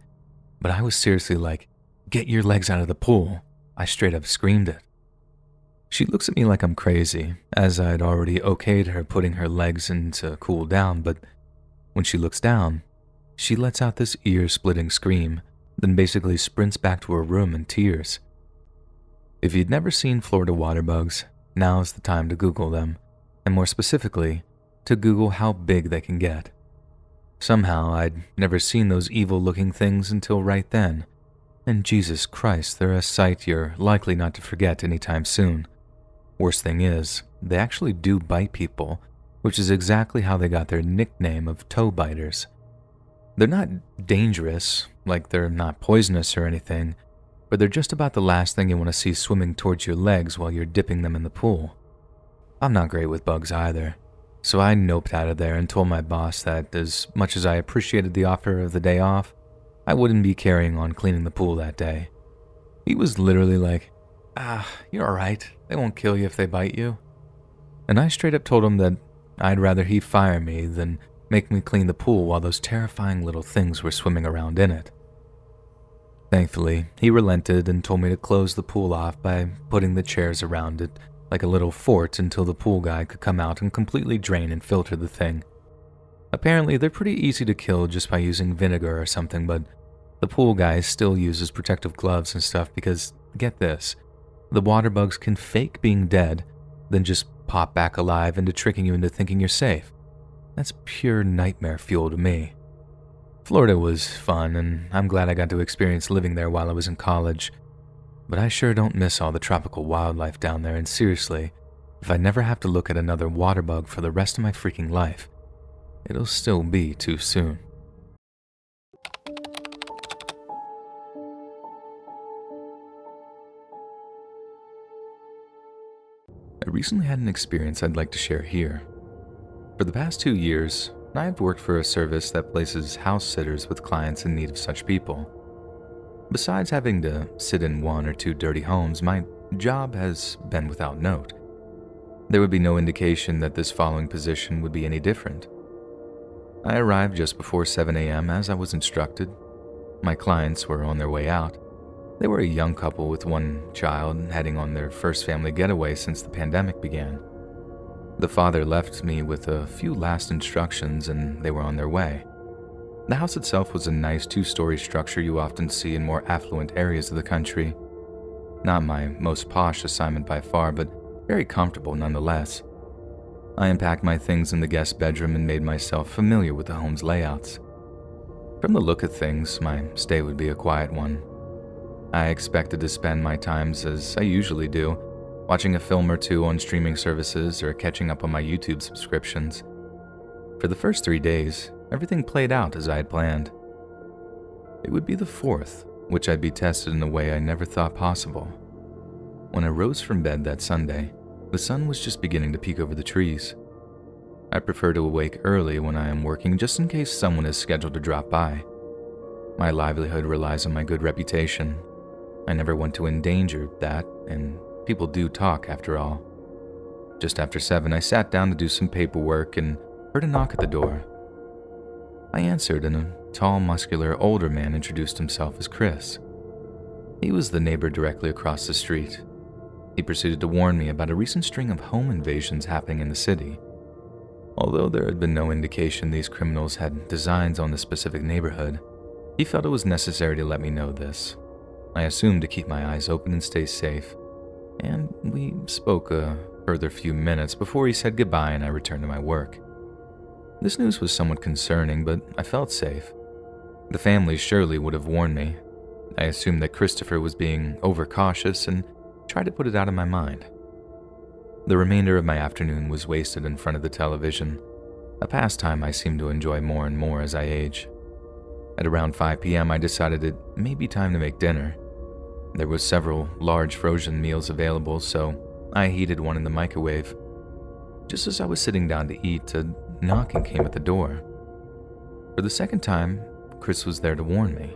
but I was seriously like, "Get your legs out of the pool." I straight up screamed it. She looks at me like I'm crazy, as I'd already okayed her putting her legs in to cool down, but when she looks down, she lets out this ear-splitting scream, then basically sprints back to her room in tears. If you'd never seen Florida water bugs, now's the time to Google them, and more specifically, to Google how big they can get. Somehow, I'd never seen those evil-looking things until right then, and Jesus Christ, they're a sight you're likely not to forget anytime soon. Worst thing is, they actually do bite people, which is exactly how they got their nickname of toe biters. They're not dangerous, like they're not poisonous or anything, but they're just about the last thing you want to see swimming towards your legs while you're dipping them in the pool. I'm not great with bugs either, so I noped out of there and told my boss that as much as I appreciated the offer of the day off, I wouldn't be carrying on cleaning the pool that day. He was literally like, you're alright, they won't kill you if they bite you. And I straight up told him that I'd rather he fire me than make me clean the pool while those terrifying little things were swimming around in it. Thankfully, he relented and told me to close the pool off by putting the chairs around it like a little fort until the pool guy could come out and completely drain and filter the thing. Apparently, they're pretty easy to kill just by using vinegar or something, but the pool guy still uses protective gloves and stuff because, get this, the water bugs can fake being dead, then just pop back alive into tricking you into thinking you're safe. That's pure nightmare fuel to me. Florida was fun, and I'm glad I got to experience living there while I was in college. But I sure don't miss all the tropical wildlife down there, and seriously, if I never have to look at another water bug for the rest of my freaking life, it'll still be too soon. I recently had an experience I'd like to share here. For the past 2 years, I've worked for a service that places house sitters with clients in need of such people. Besides having to sit in 1 or 2 dirty homes, my job has been without note. There would be no indication that this following position would be any different. I arrived just before 7 a.m. as I was instructed. My clients were on their way out. They were a young couple with 1 child heading on their first family getaway since the pandemic began. The father left me with a few last instructions and they were on their way. The house itself was a nice 2-story structure you often see in more affluent areas of the country. Not my most posh assignment by far, but very comfortable nonetheless. I unpacked my things in the guest bedroom and made myself familiar with the home's layouts. From the look of things, my stay would be a quiet one. I expected to spend my times as I usually do, watching a film or 2 on streaming services or catching up on my YouTube subscriptions. For the first 3 days, everything played out as I had planned. It would be the 4th, which I'd be tested in a way I never thought possible. When I rose from bed that Sunday, the sun was just beginning to peek over the trees. I prefer to awake early when I am working just in case someone is scheduled to drop by. My livelihood relies on my good reputation. I never want to endanger that, and people do talk after all. Just after 7, I sat down to do some paperwork and heard a knock at the door. I answered, and a tall, muscular, older man introduced himself as Chris. He was the neighbor directly across the street. He proceeded to warn me about a recent string of home invasions happening in the city. Although there had been no indication these criminals had designs on the specific neighborhood, he felt it was necessary to let me know this. I assumed to keep my eyes open and stay safe, and we spoke a further few minutes before he said goodbye and I returned to my work. This news was somewhat concerning, but I felt safe. The family surely would have warned me. I assumed that Christopher was being overcautious and tried to put it out of my mind. The remainder of my afternoon was wasted in front of the television, a pastime I seem to enjoy more and more as I age. At around 5 p.m., I decided it may be time to make dinner. There were several large frozen meals available, so I heated one in the microwave. Just as I was sitting down to eat, a knocking came at the door. For the second time, Chris was there to warn me.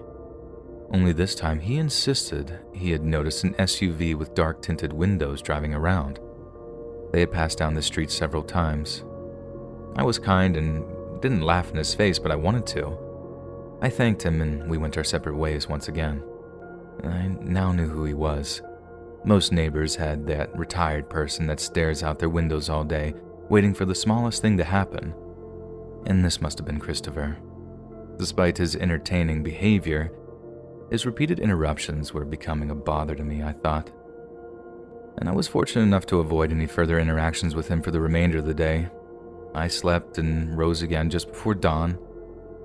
Only this time, he insisted he had noticed an SUV with dark-tinted windows driving around. They had passed down the street several times. I was kind and didn't laugh in his face, but I wanted to. I thanked him and we went our separate ways once again. I now knew who he was. Most neighbors had that retired person that stares out their windows all day, waiting for the smallest thing to happen. And this must have been Christopher. Despite his entertaining behavior, his repeated interruptions were becoming a bother to me, I thought. And I was fortunate enough to avoid any further interactions with him for the remainder of the day. I slept and rose again just before dawn.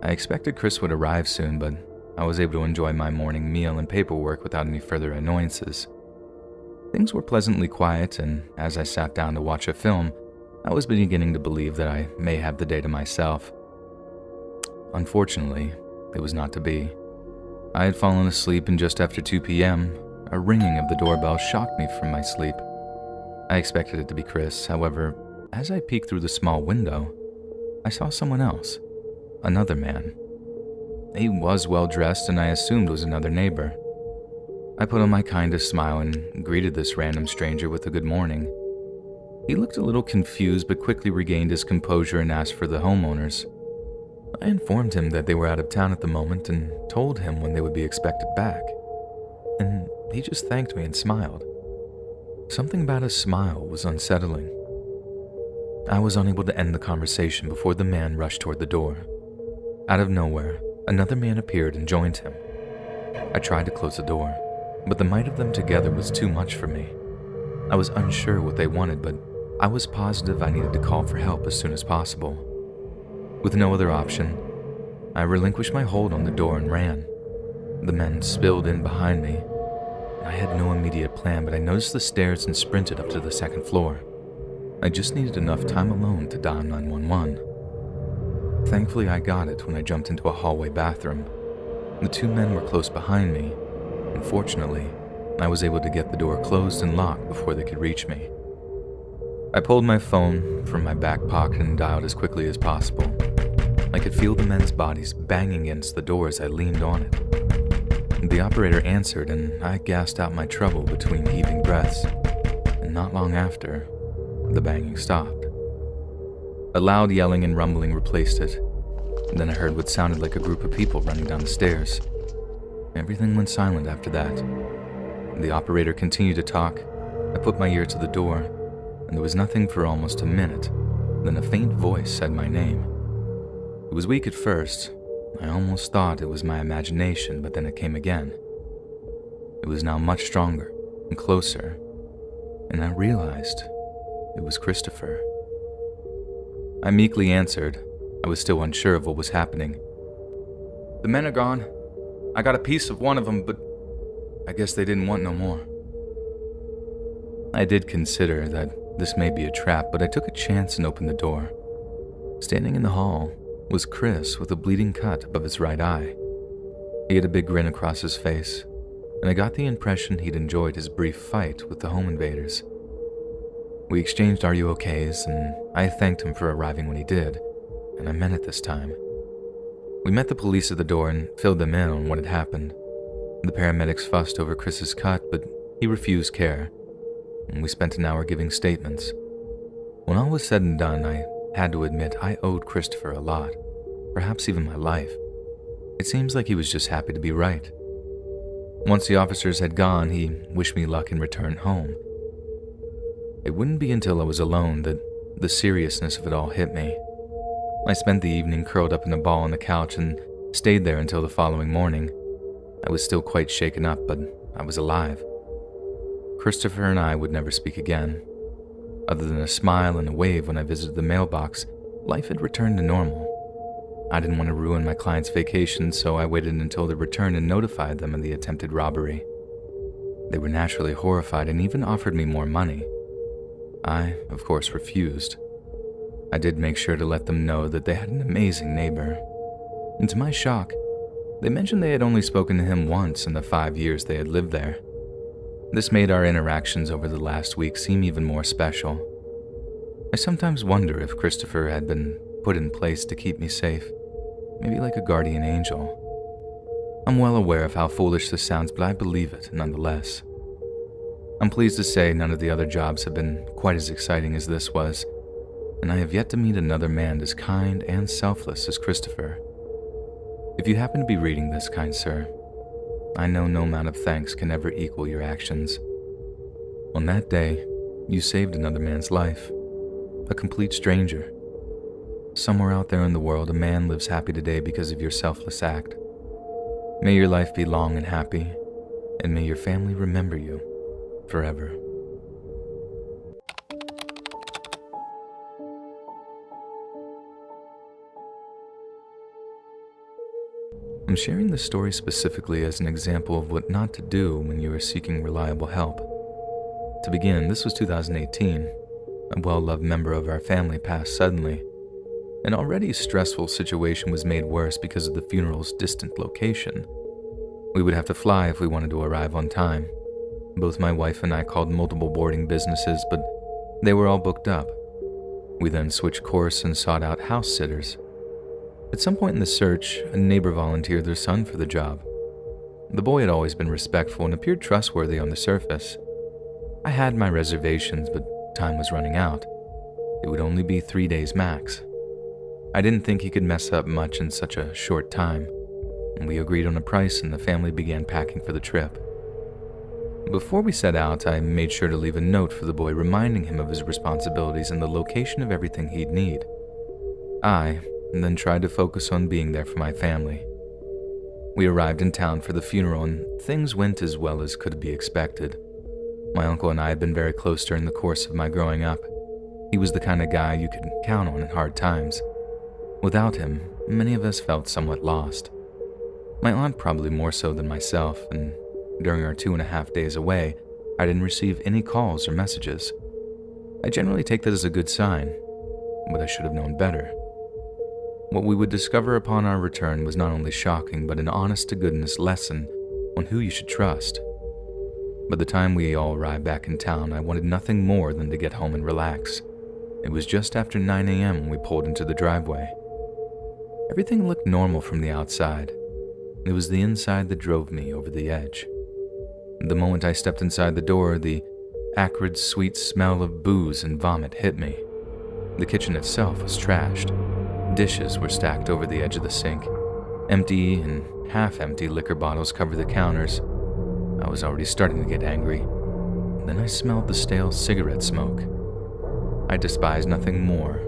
I expected Chris would arrive soon, but I was able to enjoy my morning meal and paperwork without any further annoyances. Things were pleasantly quiet, and as I sat down to watch a film, I was beginning to believe that I may have the day to myself. Unfortunately, it was not to be. I had fallen asleep, and just after 2 p.m., a ringing of the doorbell shocked me from my sleep. I expected it to be Chris, however, as I peeked through the small window, I saw someone else, another man. He was well dressed and I assumed was another neighbor. I put on my kindest smile and greeted this random stranger with a good morning. He looked a little confused but quickly regained his composure and asked for the homeowners. I informed him that they were out of town at the moment and told him when they would be expected back. And he just thanked me and smiled. Something about his smile was unsettling. I was unable to end the conversation before the man rushed toward the door. Out of nowhere, another man appeared and joined him. I tried to close the door, but the might of them together was too much for me. I was unsure what they wanted, but I was positive I needed to call for help as soon as possible. With no other option, I relinquished my hold on the door and ran. The men spilled in behind me. I had no immediate plan, but I noticed the stairs and sprinted up to the second floor. I just needed enough time alone to dial 911. Thankfully, I got it when I jumped into a hallway bathroom. The two men were close behind me. Unfortunately, I was able to get the door closed and locked before they could reach me. I pulled my phone from my back pocket and dialed as quickly as possible. I could feel the men's bodies banging against the door as I leaned on it. The operator answered, and I gasped out my trouble between heaving breaths. And not long after, the banging stopped. A loud yelling and rumbling replaced it. Then I heard what sounded like a group of people running down the stairs. Everything went silent after that. The operator continued to talk. I put my ear to the door, and there was nothing for almost a minute. Then a faint voice said my name. It was weak at first. I almost thought it was my imagination, but then it came again. It was now much stronger and closer, and I realized it was Christopher. I meekly answered. I was still unsure of what was happening. The men are gone. I got a piece of one of them, but I guess they didn't want no more. I did consider that this may be a trap, but I took a chance and opened the door. Standing in the hall was Chris with a bleeding cut above his right eye. He had a big grin across his face, and I got the impression he'd enjoyed his brief fight with the home invaders. We exchanged "Are you okays?" and I thanked him for arriving when he did, and I meant it this time. We met the police at the door and filled them in on what had happened. The paramedics fussed over Chris's cut, but he refused care, and we spent an hour giving statements. When all was said and done, I had to admit I owed Christopher a lot, perhaps even my life. It seems like he was just happy to be right. Once the officers had gone, he wished me luck and returned home. It wouldn't be until I was alone that the seriousness of it all hit me. I spent the evening curled up in a ball on the couch and stayed there until the following morning. I was still quite shaken up, but I was alive. Christopher and I would never speak again. Other than a smile and a wave when I visited the mailbox, life had returned to normal. I didn't want to ruin my client's vacation, so I waited until they returned and notified them of the attempted robbery. They were naturally horrified and even offered me more money. I, of course, refused. I did make sure to let them know that they had an amazing neighbor. And to my shock, they mentioned they had only spoken to him once in the 5 years they had lived there. This made our interactions over the last week seem even more special. I sometimes wonder if Christopher had been put in place to keep me safe, maybe like a guardian angel. I'm well aware of how foolish this sounds, but I believe it nonetheless. I'm pleased to say none of the other jobs have been quite as exciting as this was, and I have yet to meet another man as kind and selfless as Christopher. If you happen to be reading this, kind sir, I know no amount of thanks can ever equal your actions. On that day, you saved another man's life, a complete stranger. Somewhere out there in the world, a man lives happy today because of your selfless act. May your life be long and happy, and may your family remember you forever. I'm sharing this story specifically as an example of what not to do when you are seeking reliable help. To begin, this was 2018. A well-loved member of our family passed suddenly. An already stressful situation was made worse because of the funeral's distant location. We would have to fly if we wanted to arrive on time. Both my wife and I called multiple boarding businesses, but they were all booked up. We then switched course and sought out house sitters. At some point in the search, a neighbor volunteered their son for the job. The boy had always been respectful and appeared trustworthy on the surface. I had my reservations, but time was running out. It would only be 3 days max. I didn't think he could mess up much in such a short time, and we agreed on a price and the family began packing for the trip. Before we set out, I made sure to leave a note for the boy reminding him of his responsibilities and the location of everything he'd need. I then tried to focus on being there for my family. We arrived in town for the funeral and things went as well as could be expected. My uncle and I had been very close during the course of my growing up. He was the kind of guy you could count on in hard times. Without him, many of us felt somewhat lost. My aunt probably more so than myself, and during our 2.5 days away, I didn't receive any calls or messages. I generally take that as a good sign, but I should have known better. What we would discover upon our return was not only shocking, but an honest-to-goodness lesson on who you should trust. By the time we all arrived back in town, I wanted nothing more than to get home and relax. It was just after 9 a.m. when we pulled into the driveway. Everything looked normal from the outside. It was the inside that drove me over the edge. The moment I stepped inside the door, the acrid, sweet smell of booze and vomit hit me. The kitchen itself was trashed. Dishes were stacked over the edge of the sink. Empty and half-empty liquor bottles covered the counters. I was already starting to get angry. Then I smelled the stale cigarette smoke. I despise nothing more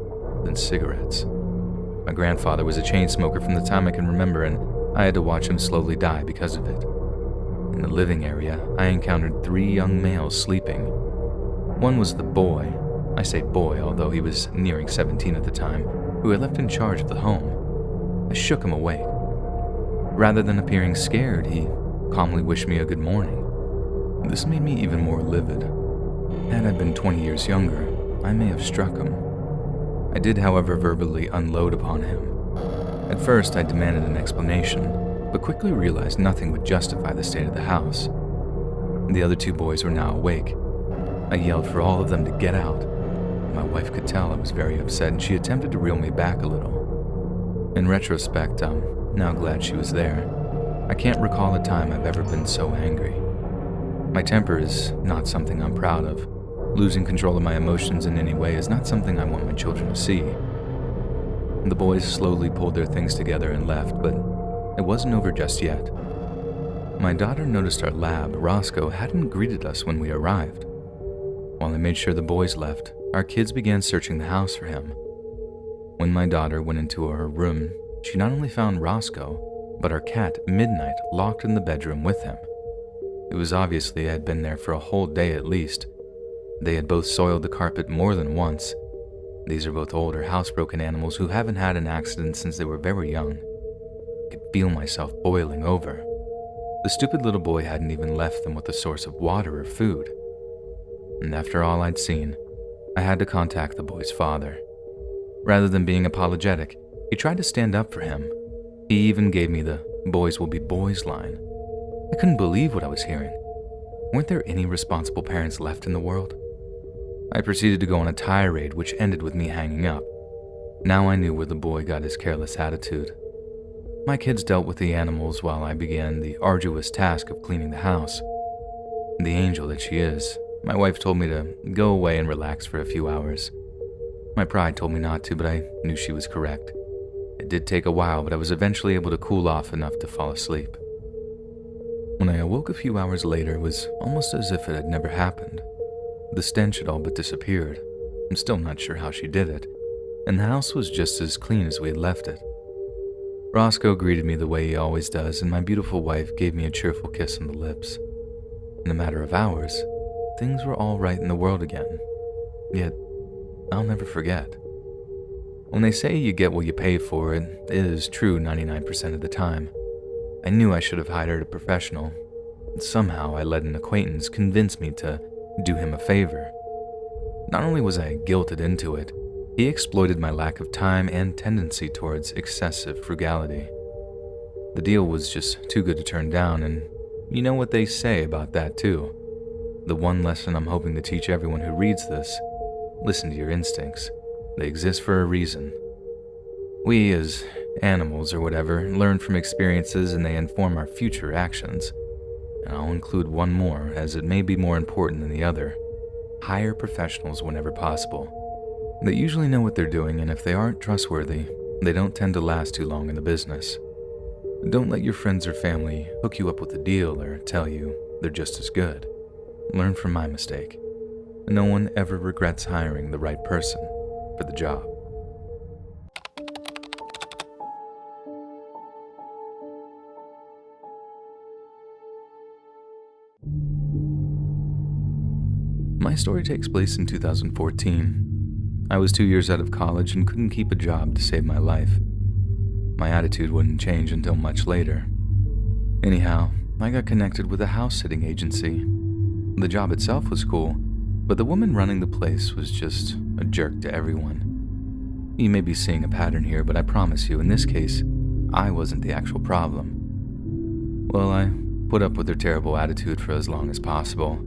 than cigarettes. My grandfather was a chain smoker from the time I can remember, and I had to watch him slowly die because of it. In the living area, I encountered 3 young males sleeping. One was the boy, I say boy, although he was nearing 17 at the time, who had left in charge of the home. I shook him awake. Rather than appearing scared, he calmly wished me a good morning. This made me even more livid. Had I been 20 years younger, I may have struck him. I did, however, verbally unload upon him. At first, I demanded an explanation, but quickly realized nothing would justify the state of the house. The other 2 boys were now awake. I yelled for all of them to get out. My wife could tell I was very upset, and she attempted to reel me back a little. In retrospect, I'm now glad she was there. I can't recall a time I've ever been so angry. My temper is not something I'm proud of, Losing control of my emotions in any way is not something I want my children to see. The boys slowly pulled their things together and left, but it wasn't over just yet. My daughter noticed our lab, Roscoe, hadn't greeted us when we arrived. While I made sure the boys left, our kids began searching the house for him. When my daughter went into her room, she not only found Roscoe, but our cat, Midnight, locked in the bedroom with him. It was obvious they had been there for a whole day at least. They had both soiled the carpet more than once. These are both older, housebroken animals who haven't had an accident since they were very young. I could feel myself boiling over. The stupid little boy hadn't even left them with a source of water or food. And after all I'd seen, I had to contact the boy's father. Rather than being apologetic, he tried to stand up for him. He even gave me the "boys will be boys" line. I couldn't believe what I was hearing. Weren't there any responsible parents left in the world? I proceeded to go on a tirade, which ended with me hanging up. Now I knew where the boy got his careless attitude. My kids dealt with the animals while I began the arduous task of cleaning the house. The angel that she is, my wife told me to go away and relax for a few hours. My pride told me not to, but I knew she was correct. It did take a while, but I was eventually able to cool off enough to fall asleep. When I awoke a few hours later, it was almost as if it had never happened. The stench had all but disappeared. I'm still not sure how she did it, and the house was just as clean as we had left it. Roscoe greeted me the way he always does, and my beautiful wife gave me a cheerful kiss on the lips. In a matter of hours, things were all right in the world again. Yet, I'll never forget. When they say you get what you pay for, it is true 99% of the time. I knew I should have hired a professional. Somehow I let an acquaintance convince me to do him a favor. Not only was I guilted into it, he exploited my lack of time and tendency towards excessive frugality. The deal was just too good to turn down, and you know what they say about that too. The one lesson I'm hoping to teach everyone who reads this: listen to your instincts. They exist for a reason. We, as animals or whatever, learn from experiences and they inform our future actions. And I'll include one more, as it may be more important than the other. Hire professionals whenever possible. They usually know what they're doing, and if they aren't trustworthy, they don't tend to last too long in the business. Don't let your friends or family hook you up with a deal or tell you they're just as good. Learn from my mistake. No one ever regrets hiring the right person for the job. My story takes place in 2014. I was 2 years out of college and couldn't keep a job to save my life. My attitude wouldn't change until much later. Anyhow, I got connected with a house-sitting agency. The job itself was cool, but the woman running the place was just a jerk to everyone. You may be seeing a pattern here, but I promise you, in this case, I wasn't the actual problem. Well, I put up with her terrible attitude for as long as possible.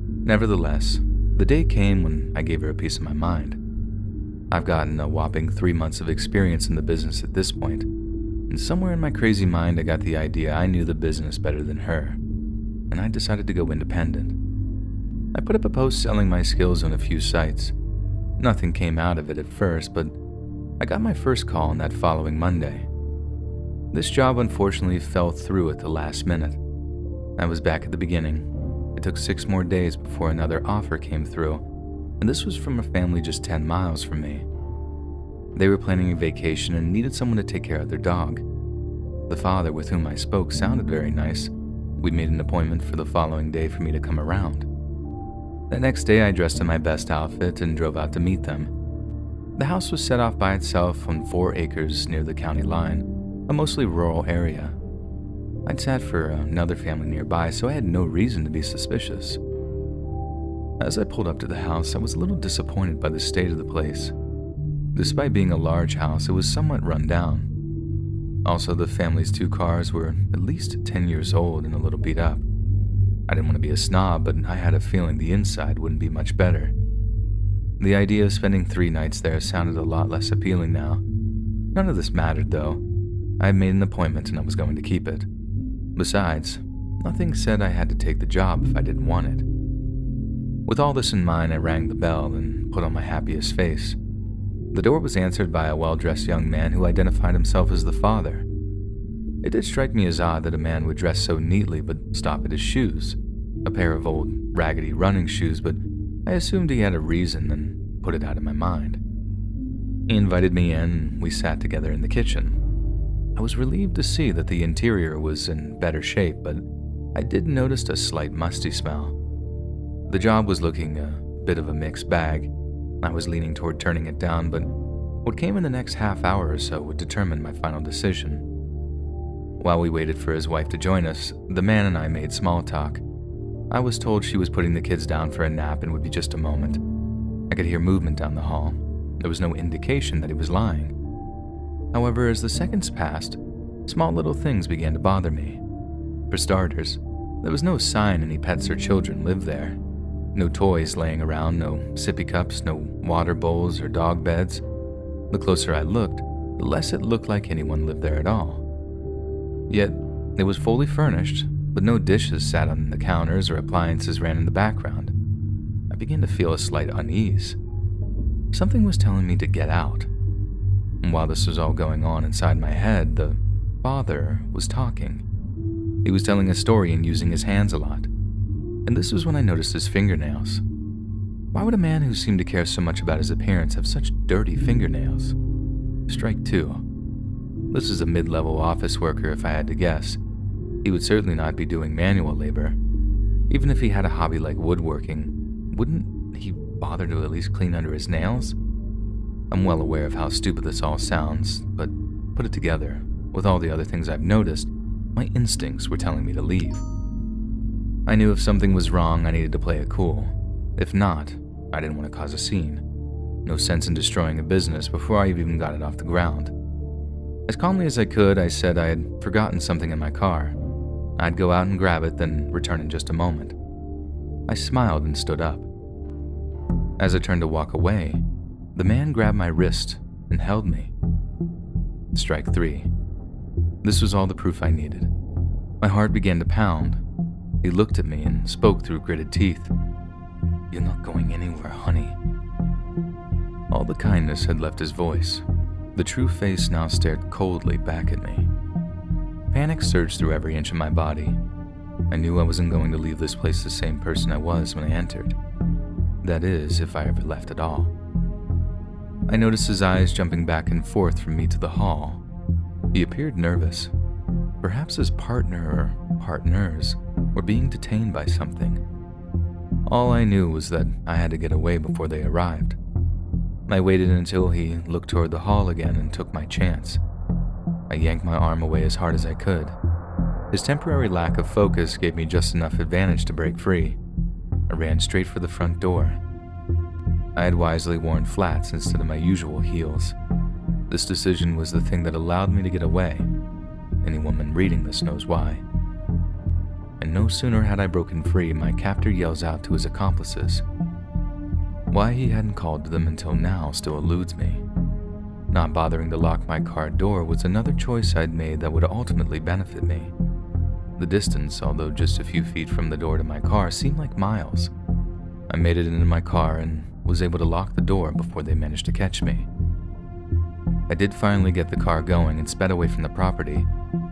Nevertheless, the day came when I gave her a piece of my mind. I've gotten a whopping 3 months of experience in the business at this point, and somewhere in my crazy mind I got the idea I knew the business better than her, and I decided to go independent. I put up a post selling my skills on a few sites. Nothing came out of it at first, but I got my first call on that following Monday. This job unfortunately fell through at the last minute. I was back at the beginning. It took 6 more days before another offer came through, and this was from a family just 10 miles from me. They were planning a vacation and needed someone to take care of their dog. The father with whom I spoke sounded very nice. We made an appointment for the following day for me to come around. The next day I dressed in my best outfit and drove out to meet them. The house was set off by itself on 4 acres near the county line, a mostly rural area. I'd sat for another family nearby, so I had no reason to be suspicious. As I pulled up to the house, I was a little disappointed by the state of the place. Despite being a large house, it was somewhat run down. Also, the family's 2 cars were at least 10 years old and a little beat up. I didn't want to be a snob, but I had a feeling the inside wouldn't be much better. The idea of spending 3 nights there sounded a lot less appealing now. None of this mattered, though. I had made an appointment and I was going to keep it. Besides, nothing said I had to take the job if I didn't want it. With all this in mind, I rang the bell and put on my happiest face. The door was answered by a well-dressed young man who identified himself as the father. It did strike me as odd that a man would dress so neatly but stop at his shoes, a pair of old, raggedy running shoes, but I assumed he had a reason and put it out of my mind. He invited me in and we sat together in the kitchen. I was relieved to see that the interior was in better shape, but I did notice a slight musty smell. The job was looking a bit of a mixed bag. I was leaning toward turning it down, but what came in the next half hour or so would determine my final decision. While we waited for his wife to join us, the man and I made small talk. I was told she was putting the kids down for a nap and would be just a moment. I could hear movement down the hall. There was no indication that he was lying. However, as the seconds passed, small little things began to bother me. For starters, there was no sign any pets or children lived there. No toys laying around, no sippy cups, no water bowls or dog beds. The closer I looked, the less it looked like anyone lived there at all. Yet, it was fully furnished, but no dishes sat on the counters or appliances ran in the background. I began to feel a slight unease. Something was telling me to get out. And while this was all going on inside my head, the father was talking. He was telling a story and using his hands a lot. And this was when I noticed his fingernails. Why would a man who seemed to care so much about his appearance have such dirty fingernails? Strike two. This is a mid-level office worker if I had to guess. He would certainly not be doing manual labor. Even if he had a hobby like woodworking, wouldn't he bother to at least clean under his nails? I'm well aware of how stupid this all sounds, but put it together, with all the other things I've noticed, my instincts were telling me to leave. I knew if something was wrong, I needed to play it cool. If not, I didn't want to cause a scene. No sense in destroying a business before I even got it off the ground. As calmly as I could, I said I had forgotten something in my car. I'd go out and grab it, then return in just a moment. I smiled and stood up. As I turned to walk away, the man grabbed my wrist and held me. Strike three. This was all the proof I needed. My heart began to pound. He looked at me and spoke through gritted teeth. "You're not going anywhere, honey." All the kindness had left his voice. The true face now stared coldly back at me. Panic surged through every inch of my body. I knew I wasn't going to leave this place the same person I was when I entered. That is, if I ever left at all. I noticed his eyes jumping back and forth from me to the hall. He appeared nervous. Perhaps his partner or partners were being detained by something. All I knew was that I had to get away before they arrived. I waited until he looked toward the hall again and took my chance. I yanked my arm away as hard as I could. His temporary lack of focus gave me just enough advantage to break free. I ran straight for the front door. I had wisely worn flats instead of my usual heels. This decision was the thing that allowed me to get away. Any woman reading this knows why. And no sooner had I broken free, my captor yells out to his accomplices. Why he hadn't called to them until now still eludes me. Not bothering to lock my car door was another choice I'd made that would ultimately benefit me. The distance, although just a few feet from the door to my car, seemed like miles. I made it into my car and was able to lock the door before they managed to catch me. I did finally get the car going and sped away from the property.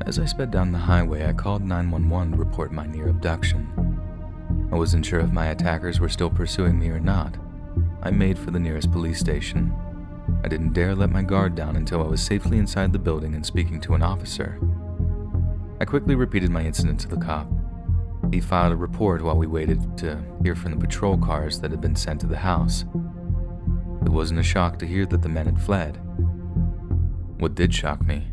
As I sped down the highway, I called 911 to report my near abduction. I wasn't sure if my attackers were still pursuing me or not. I made for the nearest police station. I didn't dare let my guard down until I was safely inside the building and speaking to an officer. I quickly repeated my incident to the cop. He filed a report while we waited to hear from the patrol cars that had been sent to the house. It wasn't a shock to hear that the men had fled. What did shock me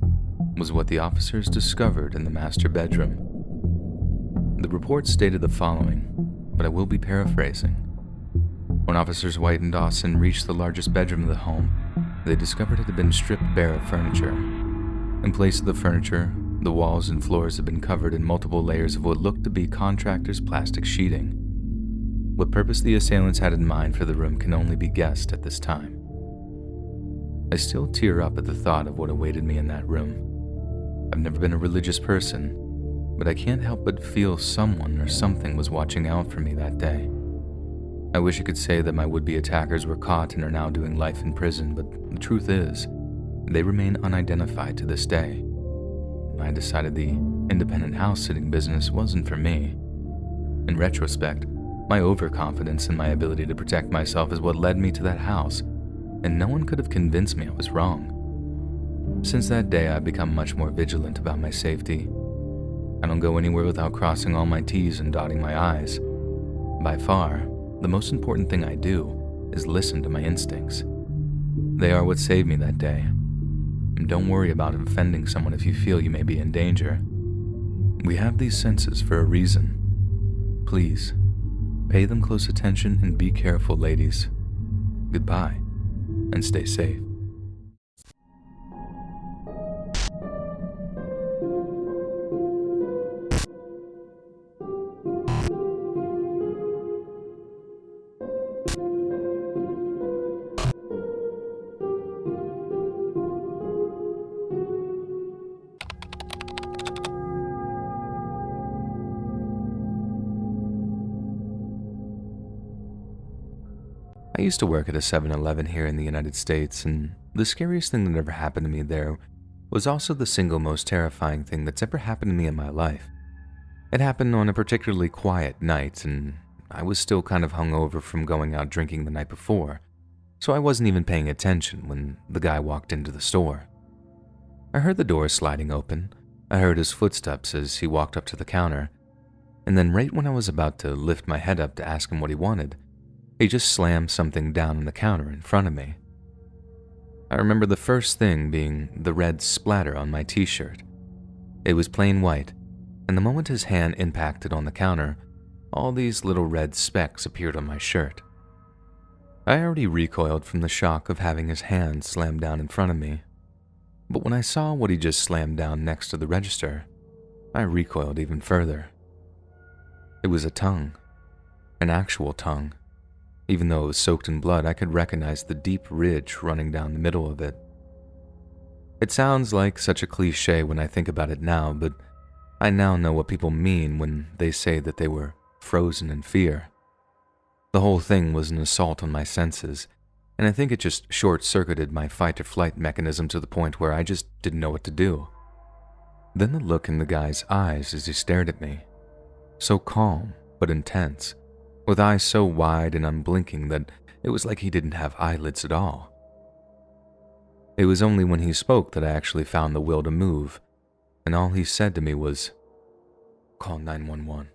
was what the officers discovered in the master bedroom. The report stated the following, but I will be paraphrasing. When officers White and Dawson reached the largest bedroom of the home, they discovered it had been stripped bare of furniture. In place of the furniture, the walls and floors had been covered in multiple layers of what looked to be contractor's plastic sheeting. What purpose the assailants had in mind for the room can only be guessed at this time. I still tear up at the thought of what awaited me in that room. I've never been a religious person, but I can't help but feel someone or something was watching out for me that day. I wish I could say that my would-be attackers were caught and are now doing life in prison, but the truth is, they remain unidentified to this day. I decided the independent house-sitting business wasn't for me. In retrospect, my overconfidence in my ability to protect myself is what led me to that house, and no one could have convinced me I was wrong. Since that day, I've become much more vigilant about my safety. I don't go anywhere without crossing all my T's and dotting my I's. By far, the most important thing I do is listen to my instincts. They are what saved me that day. And don't worry about offending someone if you feel you may be in danger. We have these senses for a reason. Please, pay them close attention and be careful, ladies. Goodbye, and stay safe. I used to work at a 7-Eleven here in the United States, and the scariest thing that ever happened to me there was also the single most terrifying thing that's ever happened to me in my life. It happened on a particularly quiet night, and I was still kind of hungover from going out drinking the night before, so I wasn't even paying attention when the guy walked into the store. I heard the door sliding open, I heard his footsteps as he walked up to the counter, and then right when I was about to lift my head up to ask him what he wanted, he just slammed something down on the counter in front of me. I remember the first thing being the red splatter on my t-shirt. It was plain white, and the moment his hand impacted on the counter, all these little red specks appeared on my shirt. I already recoiled from the shock of having his hand slammed down in front of me, but when I saw what he just slammed down next to the register, I recoiled even further. It was a tongue, an actual tongue. Even though it was soaked in blood, I could recognize the deep ridge running down the middle of it. It sounds like such a cliche when I think about it now, but I now know what people mean when they say that they were frozen in fear. The whole thing was an assault on my senses, and I think it just short-circuited my fight-or-flight mechanism to the point where I just didn't know what to do. Then the look in the guy's eyes as he stared at me, so calm but intense, with eyes so wide and unblinking that it was like he didn't have eyelids at all. It was only when he spoke that I actually found the will to move, and all he said to me was, "Call 911.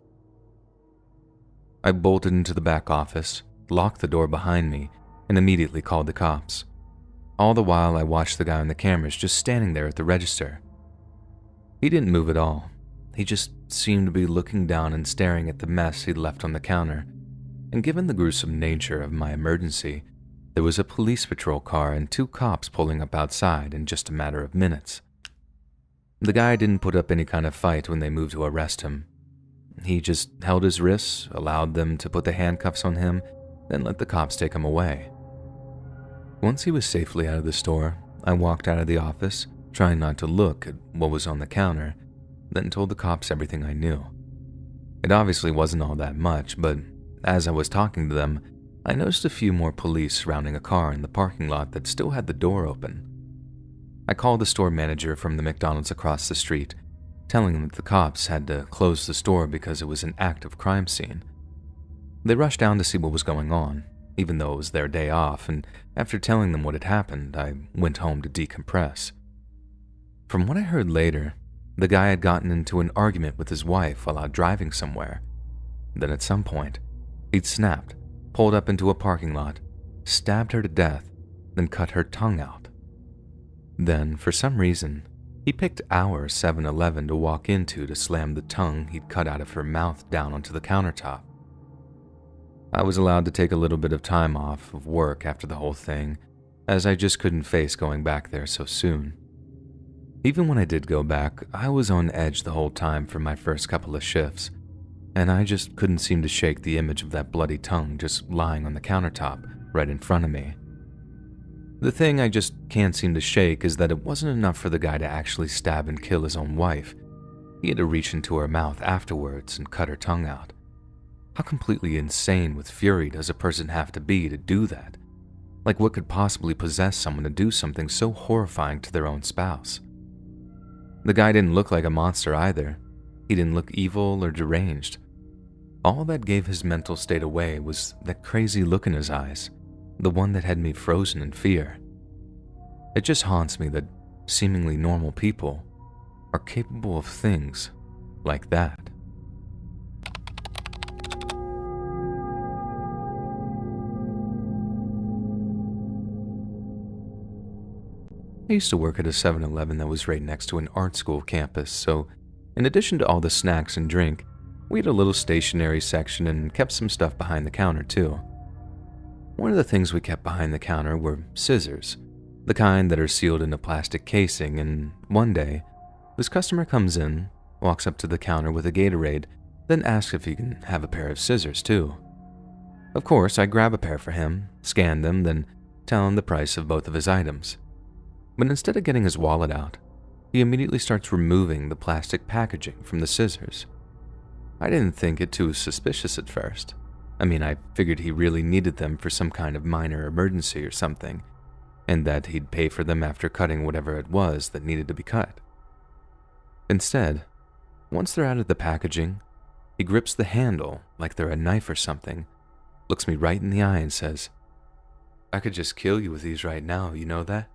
I bolted into the back office, locked the door behind me, and immediately called the cops. All the while I watched the guy on the cameras just standing there at the register. He didn't move at all. He just seemed to be looking down and staring at the mess he'd left on the counter. And given the gruesome nature of my emergency, there was a police patrol car and 2 cops pulling up outside in just a matter of minutes. The guy didn't put up any kind of fight when they moved to arrest him. He just held his wrists, allowed them to put the handcuffs on him, then let the cops take him away. Once he was safely out of the store, I walked out of the office, trying not to look at what was on the counter, then told the cops everything I knew. It obviously wasn't all that much, but as I was talking to them, I noticed a few more police surrounding a car in the parking lot that still had the door open. I called the store manager from the McDonald's across the street, telling him that the cops had to close the store because it was an active crime scene. They rushed down to see what was going on, even though it was their day off, and after telling them what had happened, I went home to decompress. From what I heard later, the guy had gotten into an argument with his wife while out driving somewhere. Then at some point, he'd snapped, pulled up into a parking lot, stabbed her to death, then cut her tongue out. Then, for some reason, he picked our 7-Eleven to walk into to slam the tongue he'd cut out of her mouth down onto the countertop. I was allowed to take a little bit of time off of work after the whole thing, as I just couldn't face going back there so soon. Even when I did go back, I was on edge the whole time for my first couple of shifts, and I just couldn't seem to shake the image of that bloody tongue just lying on the countertop right in front of me. The thing I just can't seem to shake is that it wasn't enough for the guy to actually stab and kill his own wife. He had to reach into her mouth afterwards and cut her tongue out. How completely insane with fury does a person have to be to do that? Like, what could possibly possess someone to do something so horrifying to their own spouse? The guy didn't look like a monster either. He didn't look evil or deranged. All that gave his mental state away was that crazy look in his eyes, the one that had me frozen in fear. It just haunts me that seemingly normal people are capable of things like that. I used to work at a 7-Eleven that was right next to an art school campus, so in addition to all the snacks and drink, we had a little stationery section and kept some stuff behind the counter too. One of the things we kept behind the counter were scissors, the kind that are sealed in a plastic casing, and one day, this customer comes in, walks up to the counter with a Gatorade, then asks if he can have a pair of scissors too. Of course, I grab a pair for him, scan them, then tell him the price of both of his items. But instead of getting his wallet out, he immediately starts removing the plastic packaging from the scissors. I didn't think it too suspicious at first. I mean, I figured he really needed them for some kind of minor emergency or something, and that he'd pay for them after cutting whatever it was that needed to be cut. Instead, once they're out of the packaging, he grips the handle like they're a knife or something, looks me right in the eye and says, "I could just kill you with these right now, you know that?"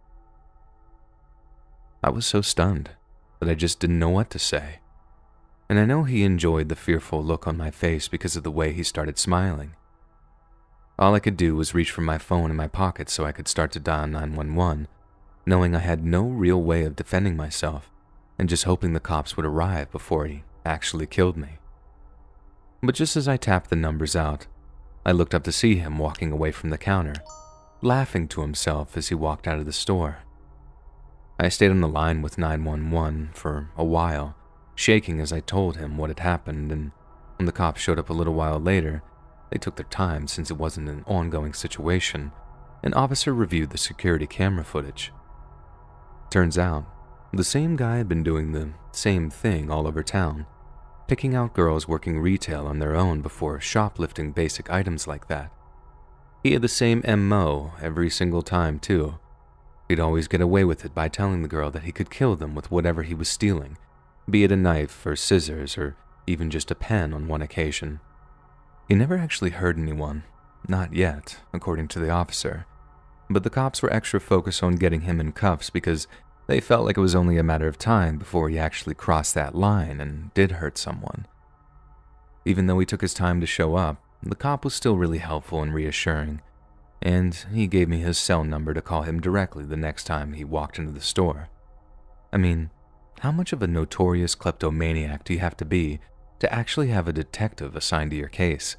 I was so stunned that I just didn't know what to say. And I know he enjoyed the fearful look on my face because of the way he started smiling. All I could do was reach for my phone in my pocket so I could start to dial 911, knowing I had no real way of defending myself and just hoping the cops would arrive before he actually killed me. But just as I tapped the numbers out, I looked up to see him walking away from the counter, laughing to himself as he walked out of the store. I stayed on the line with 911 for a while, shaking as I told him what had happened, and when the cops showed up a little while later, they took their time since it wasn't an ongoing situation. An officer reviewed the security camera footage. Turns out, the same guy had been doing the same thing all over town, picking out girls working retail on their own before shoplifting basic items like that. He had the same MO every single time too. He'd always get away with it by telling the girl that he could kill them with whatever he was stealing, be it a knife or scissors or even just a pen on one occasion. He never actually hurt anyone, not yet, according to the officer, but the cops were extra focused on getting him in cuffs because they felt like it was only a matter of time before he actually crossed that line and did hurt someone. Even though he took his time to show up, the cop was still really helpful and reassuring, and he gave me his cell number to call him directly the next time he walked into the store. I mean, how much of a notorious kleptomaniac do you have to be to actually have a detective assigned to your case?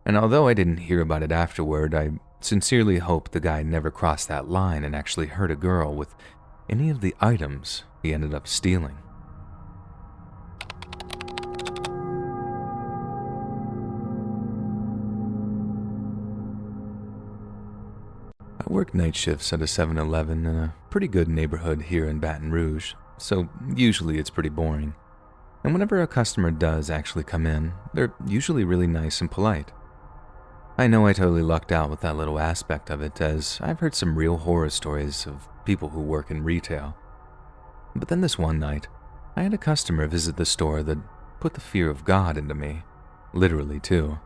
And although I didn't hear about it afterward, I sincerely hope the guy never crossed that line and actually hurt a girl with any of the items he ended up stealing. I work night shifts at a 7-Eleven in a pretty good neighborhood here in Baton Rouge, so usually it's pretty boring. And whenever a customer does actually come in, they're usually really nice and polite. I know I totally lucked out with that little aspect of it, as I've heard some real horror stories of people who work in retail. But then this one night, I had a customer visit the store that put the fear of God into me, literally too.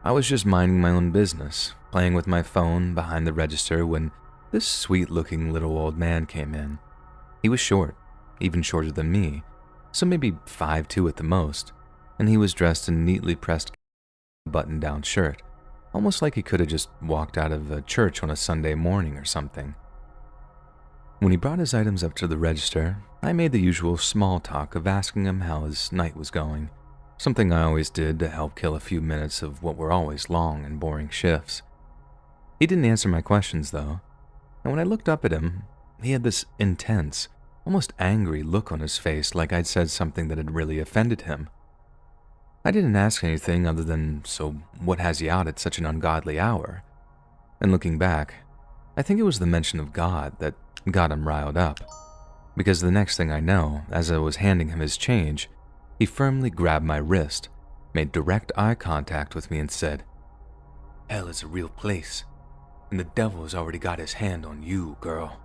I was just minding my own business, playing with my phone behind the register when this sweet-looking little old man came in. He was short, even shorter than me, so maybe 5'2" at the most, and he was dressed in neatly pressed button-down shirt, almost like he could have just walked out of a church on a Sunday morning or something. When he brought his items up to the register, I made the usual small talk of asking him how his night was going, something I always did to help kill a few minutes of what were always long and boring shifts. He didn't answer my questions though, and when I looked up at him, he had this intense, almost angry look on his face like I'd said something that had really offended him. I didn't ask anything other than, "So what has you out at such an ungodly hour?" And looking back, I think it was the mention of God that got him riled up, because the next thing I know, as I was handing him his change, he firmly grabbed my wrist, made direct eye contact with me and said, "Hell is a real place, and the devil has already got his hand on you, girl."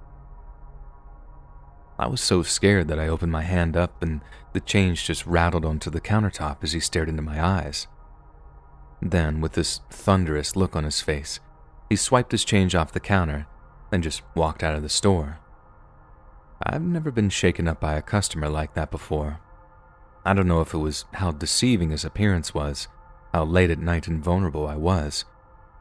I was so scared that I opened my hand up and the change just rattled onto the countertop as he stared into my eyes. Then, with this thunderous look on his face, he swiped his change off the counter and just walked out of the store. I've never been shaken up by a customer like that before. I don't know if it was how deceiving his appearance was, how late at night and vulnerable I was,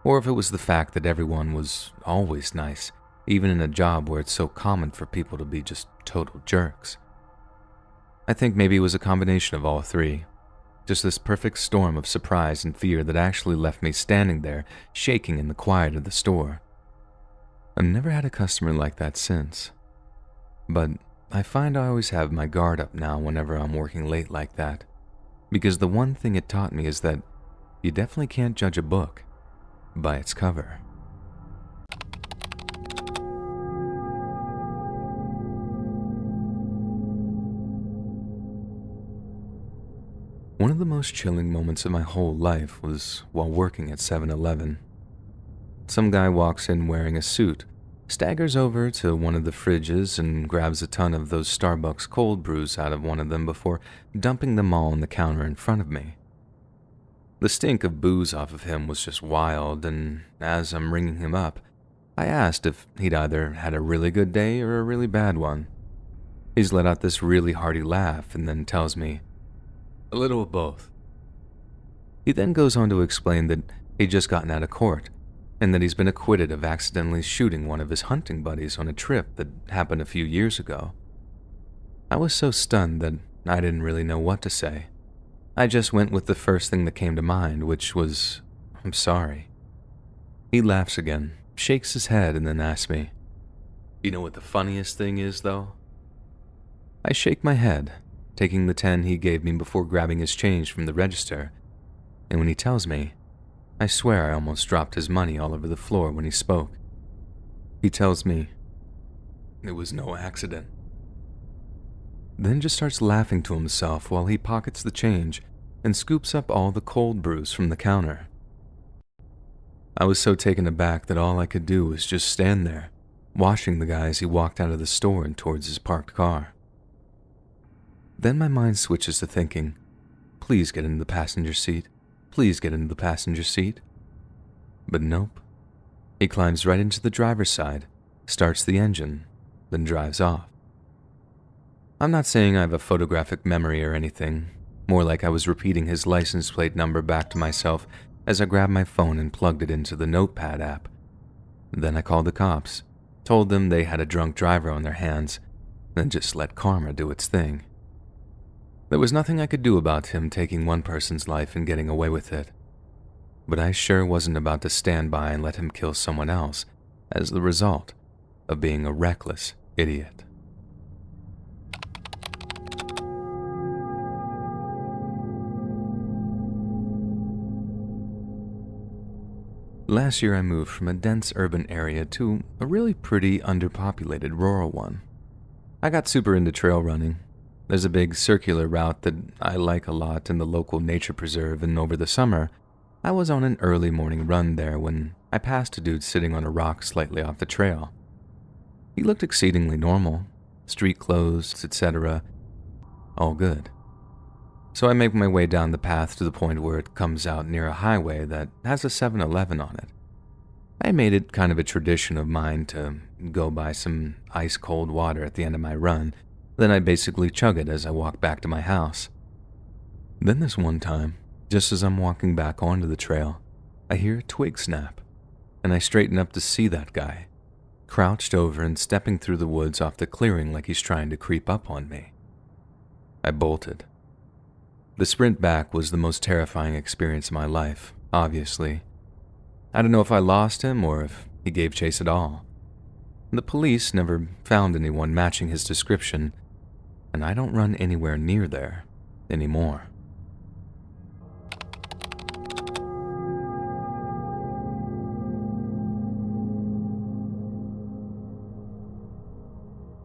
or if it was the fact that everyone was always nice, even in a job where it's so common for people to be just total jerks. I think maybe it was a combination of all three. Just this perfect storm of surprise and fear that actually left me standing there, shaking in the quiet of the store. I've never had a customer like that since. But I find I always have my guard up now whenever I'm working late like that, because the one thing it taught me is that you definitely can't judge a book by its cover. One of the most chilling moments of my whole life was while working at 7-Eleven. Some guy walks in wearing a suit, staggers over to one of the fridges and grabs a ton of those Starbucks cold brews out of one of them before dumping them all on the counter in front of me. The stink of booze off of him was just wild, and as I'm ringing him up, I asked if he'd either had a really good day or a really bad one. He's let out this really hearty laugh and then tells me, "A little of both." He then goes on to explain that he'd just gotten out of court, and that he's been acquitted of accidentally shooting one of his hunting buddies on a trip that happened a few years ago. I was so stunned that I didn't really know what to say. I just went with the first thing that came to mind, which was, "I'm sorry." He laughs again, shakes his head, and then asks me, "You know what the funniest thing is, though?" I shake my head, taking the 10 he gave me before grabbing his change from the register, and when he tells me, I swear I almost dropped his money all over the floor when he spoke. He tells me, "It was no accident." Then just starts laughing to himself while he pockets the change and scoops up all the cold brews from the counter. I was so taken aback that all I could do was just stand there, watching the guy as he walked out of the store and towards his parked car. Then my mind switches to thinking, please get into the passenger seat, please get into the passenger seat. But nope. He climbs right into the driver's side, starts the engine, then drives off. I'm not saying I have a photographic memory or anything, more like I was repeating his license plate number back to myself as I grabbed my phone and plugged it into the Notepad app. Then I called the cops, told them they had a drunk driver on their hands, then just let karma do its thing. There was nothing I could do about him taking one person's life and getting away with it. But I sure wasn't about to stand by and let him kill someone else as the result of being a reckless idiot. Last year I moved from a dense urban area to a really pretty underpopulated rural one. I got super into trail running. There's a big circular route that I like a lot in the local nature preserve, and over the summer, I was on an early morning run there when I passed a dude sitting on a rock slightly off the trail. He looked exceedingly normal, street clothes, etc. All good. So I make my way down the path to the point where it comes out near a highway that has a 7-Eleven on it. I made it kind of a tradition of mine to go buy some ice-cold water at the end of my run. Then I basically chug it as I walk back to my house. Then this one time, just as I'm walking back onto the trail, I hear a twig snap, and I straighten up to see that guy, crouched over and stepping through the woods off the clearing like he's trying to creep up on me. I bolted. The sprint back was the most terrifying experience of my life, obviously. I don't know if I lost him or if he gave chase at all. The police never found anyone matching his description, and I don't run anywhere near there anymore.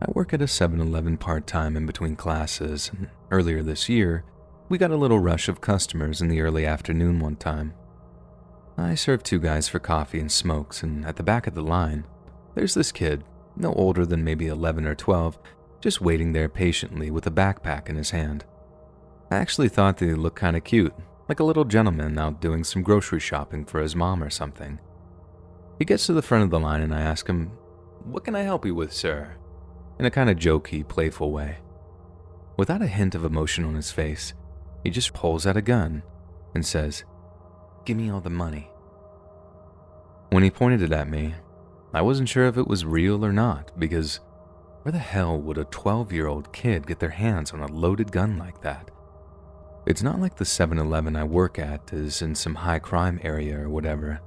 I work at a 7-Eleven part-time in between classes, and earlier this year, We got a little rush of customers in the early afternoon one time. I served 2 guys for coffee and smokes, and at the back of the line, there's this kid, no older than maybe 11 or 12, just waiting there patiently with a backpack in his hand. I actually thought that he looked kind of cute, like a little gentleman out doing some grocery shopping for his mom or something. He gets to the front of the line and I ask him, "What can I help you with, sir?" in a kind of jokey, playful way. Without a hint of emotion on his face, he just pulls out a gun and says, "Give me all the money." When he pointed it at me, I wasn't sure if it was real or not, because where the hell would a 12-year-old kid get their hands on a loaded gun like that? It's not like the 7-Eleven I work at is in some high-crime area or whatever.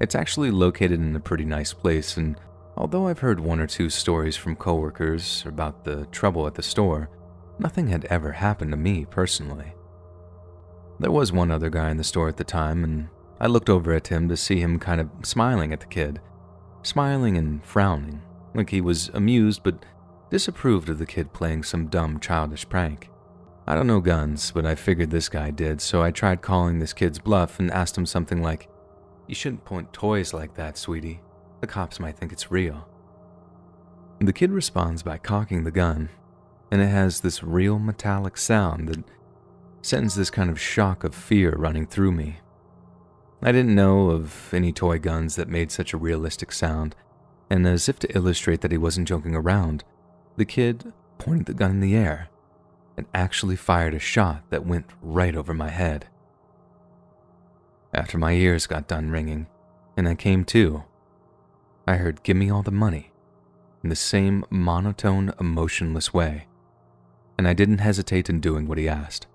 It's actually located in a pretty nice place, and although I've heard 1 or 2 stories from coworkers about the trouble at the store, nothing had ever happened to me personally. There was one other guy in the store at the time, and I looked over at him to see him kind of smiling at the kid. Smiling and frowning, like he was amused but disapproved of the kid playing some dumb childish prank. I don't know guns, but I figured this guy did, so I tried calling this kid's bluff and asked him something like, "You shouldn't point toys like that, sweetie. The cops might think it's real." The kid responds by cocking the gun, and it has this real metallic sound that sends this kind of shock of fear running through me. I didn't know of any toy guns that made such a realistic sound, and as if to illustrate that he wasn't joking around, the kid pointed the gun in the air and actually fired a shot that went right over my head. After my ears got done ringing, and I came to, I heard "Give me all the money" in the same monotone, emotionless way, and I didn't hesitate in doing what he asked.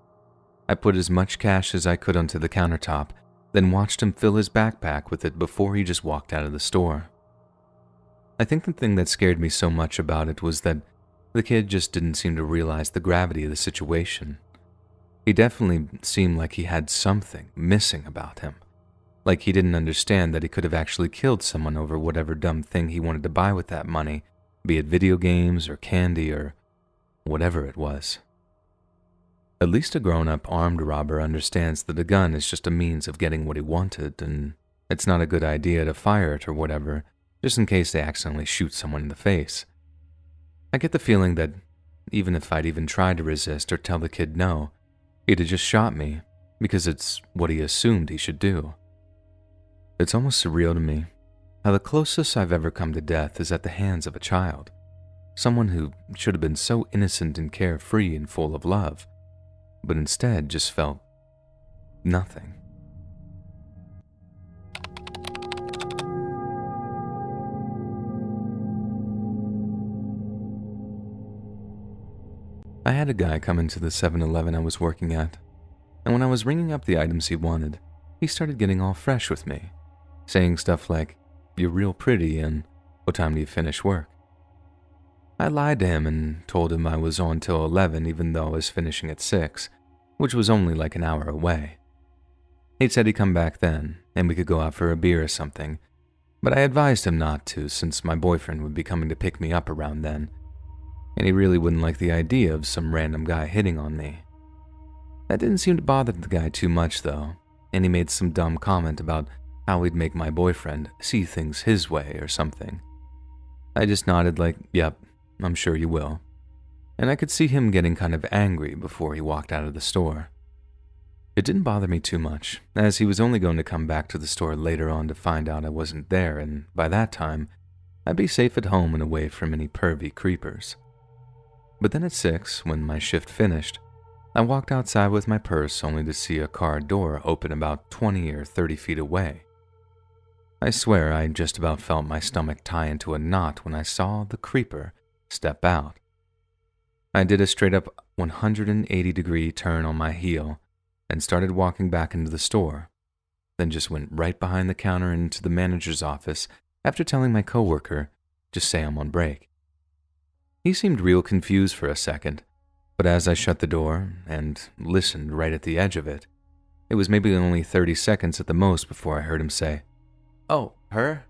I put as much cash as I could onto the countertop, then watched him fill his backpack with it before he just walked out of the store. I think the thing that scared me so much about it was that the kid just didn't seem to realize the gravity of the situation. He definitely seemed like he had something missing about him, like he didn't understand that he could have actually killed someone over whatever dumb thing he wanted to buy with that money, be it video games or candy or whatever it was. At least a grown-up armed robber understands that a gun is just a means of getting what he wanted, and it's not a good idea to fire it or whatever, just in case they accidentally shoot someone in the face. I get the feeling that even if I'd even tried to resist or tell the kid no, he'd have just shot me, because it's what he assumed he should do. It's almost surreal to me how the closest I've ever come to death is at the hands of a child, someone who should have been so innocent and carefree and full of love, but instead just felt nothing. I had a guy come into the 7-Eleven I was working at, and when I was ringing up the items he wanted, he started getting all fresh with me, saying stuff like, "You're real pretty," and "What time do you finish work?" I lied to him and told him I was on till 11 even though I was finishing at 6, which was only like an hour away. He'd said he'd come back then, and we could go out for a beer or something, but I advised him not to since my boyfriend would be coming to pick me up around then, and he really wouldn't like the idea of some random guy hitting on me. That didn't seem to bother the guy too much though, and he made some dumb comment about how he'd make my boyfriend see things his way or something. I just nodded like, "Yep, I'm sure you will," and I could see him getting kind of angry before he walked out of the store. It didn't bother me too much, as he was only going to come back to the store later on to find out I wasn't there, and by that time, I'd be safe at home and away from any pervy creepers. But then at 6, when my shift finished, I walked outside with my purse only to see a car door open about 20 or 30 feet away. I swear I just about felt my stomach tie into a knot when I saw the creeper step out. I did a straight-up 180-degree turn on my heel and started walking back into the store, then just went right behind the counter and into the manager's office after telling my coworker, "Just say I'm on break." He seemed real confused for a second, but as I shut the door and listened right at the edge of it, it was maybe only 30 seconds at the most before I heard him say, "Oh, her?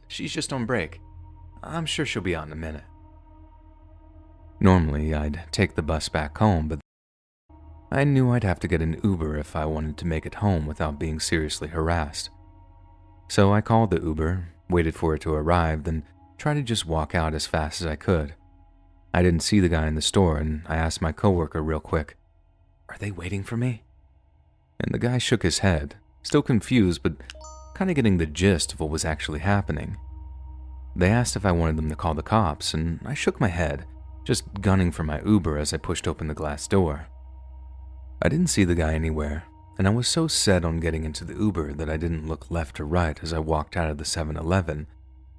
She's just on break. I'm sure she'll be out in a minute." Normally, I'd take the bus back home, but I knew I'd have to get an Uber if I wanted to make it home without being seriously harassed. So I called the Uber, waited for it to arrive, then tried to just walk out as fast as I could. I didn't see the guy in the store, and I asked my coworker real quick, "Are they waiting for me?" And the guy shook his head, still confused but kind of getting the gist of what was actually happening. They asked if I wanted them to call the cops, and I shook my head, just gunning for my Uber as I pushed open the glass door. I didn't see the guy anywhere, and I was so set on getting into the Uber that I didn't look left or right as I walked out of the 7-Eleven,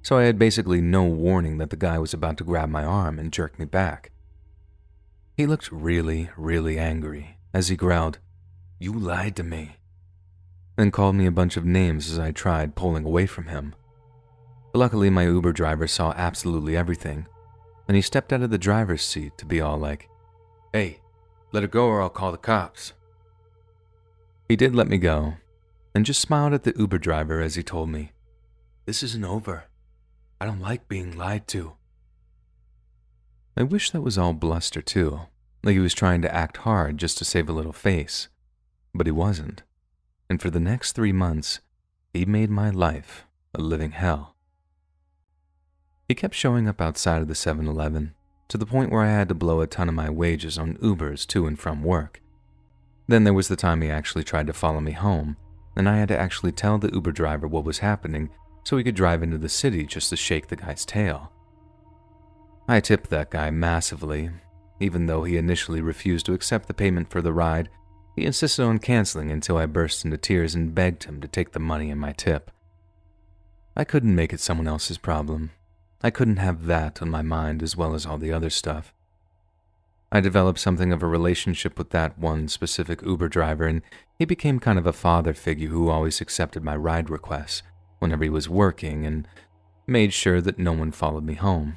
so I had basically no warning that the guy was about to grab my arm and jerk me back. He looked really, really angry as he growled, "You lied to me," then called me a bunch of names as I tried pulling away from him. Luckily, my Uber driver saw absolutely everything, and he stepped out of the driver's seat to be all like, "Hey, let her go or I'll call the cops." He did let me go, and just smiled at the Uber driver as he told me, "This isn't over. I don't like being lied to." I wish that was all bluster too, like he was trying to act hard just to save a little face, but he wasn't. And for the next 3 months, he made my life a living hell. He kept showing up outside of the 7-Eleven, to the point where I had to blow a ton of my wages on Ubers to and from work. Then there was the time he actually tried to follow me home, and I had to actually tell the Uber driver what was happening so he could drive into the city just to shake the guy's tail. I tipped that guy massively. Even though he initially refused to accept the payment for the ride, he insisted on canceling until I burst into tears and begged him to take the money and my tip. I couldn't make it someone else's problem. I couldn't have that on my mind as well as all the other stuff. I developed something of a relationship with that one specific Uber driver, and he became kind of a father figure who always accepted my ride requests whenever he was working and made sure that no one followed me home.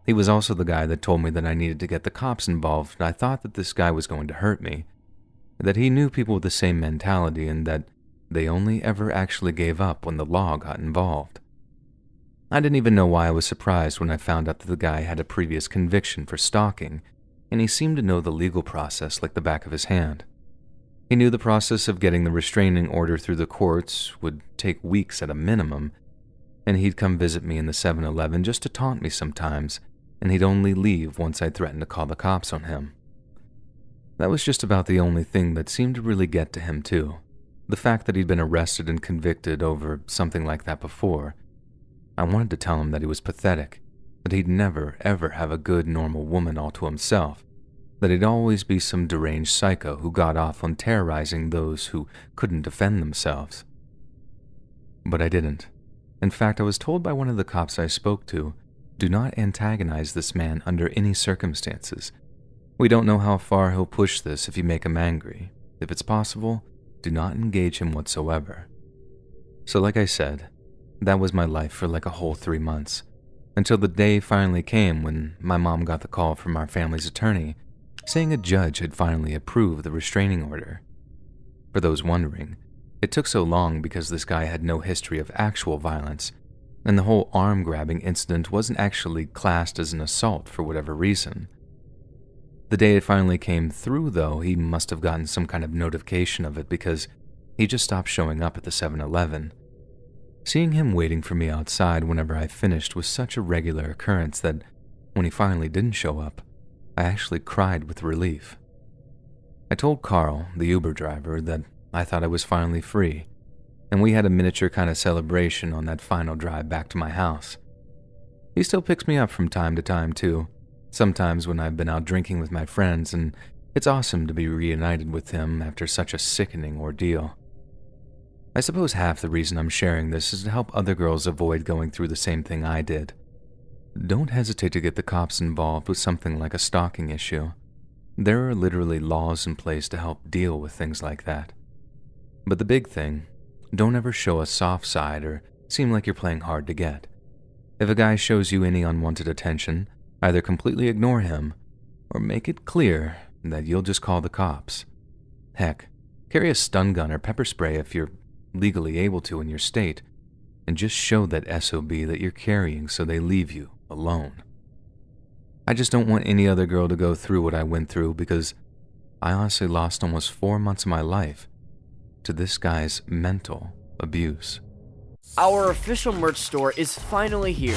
He was also the guy that told me that I needed to get the cops involved, and I thought that this guy was going to hurt me, that he knew people with the same mentality and that they only ever actually gave up when the law got involved. I didn't even know why I was surprised when I found out that the guy had a previous conviction for stalking, and he seemed to know the legal process like the back of his hand. He knew the process of getting the restraining order through the courts would take weeks at a minimum, and he'd come visit me in the 7-Eleven just to taunt me sometimes, and he'd only leave once I threatened to call the cops on him. That was just about the only thing that seemed to really get to him too, the fact that he'd been arrested and convicted over something like that before. I wanted to tell him that he was pathetic, that he'd never, ever have a good, normal woman all to himself, that he'd always be some deranged psycho who got off on terrorizing those who couldn't defend themselves. But I didn't. In fact, I was told by one of the cops I spoke to, "Do not antagonize this man under any circumstances. We don't know how far he'll push this if you make him angry. If it's possible, do not engage him whatsoever." So like I said, that was my life for like a whole 3 months, until the day finally came when my mom got the call from our family's attorney saying a judge had finally approved the restraining order. For those wondering, it took so long because this guy had no history of actual violence, and the whole arm-grabbing incident wasn't actually classed as an assault for whatever reason. The day it finally came through, though, he must have gotten some kind of notification of it because he just stopped showing up at the 7-Eleven. Seeing him waiting for me outside whenever I finished was such a regular occurrence that when he finally didn't show up, I actually cried with relief. I told Carl, the Uber driver, that I thought I was finally free, and we had a miniature kind of celebration on that final drive back to my house. He still picks me up from time to time too, sometimes when I've been out drinking with my friends, and it's awesome to be reunited with him after such a sickening ordeal. I suppose half the reason I'm sharing this is to help other girls avoid going through the same thing I did. Don't hesitate to get the cops involved with something like a stalking issue. There are literally laws in place to help deal with things like that. But the big thing, don't ever show a soft side or seem like you're playing hard to get. If a guy shows you any unwanted attention, either completely ignore him or make it clear that you'll just call the cops. Heck, carry a stun gun or pepper spray if you're legally able to in your state, and just show that SOB that you're carrying so they leave you alone. I just don't want any other girl to go through what I went through because I honestly lost almost 4 months of my life to this guy's mental abuse. Our official merch store is finally here.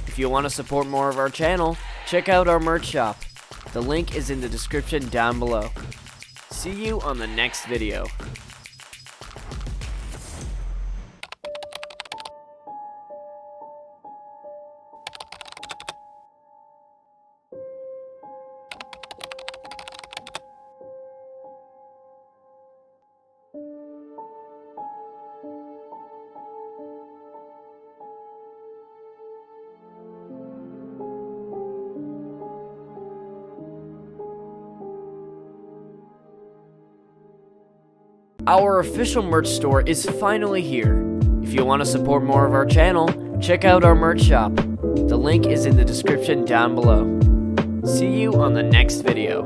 If you want to support more of our channel, check out our merch shop. The link is in the description down below. See you on the next video. Our official merch store is finally here. If you want to support more of our channel, check out our merch shop. The link is in the description down below. See you on the next video.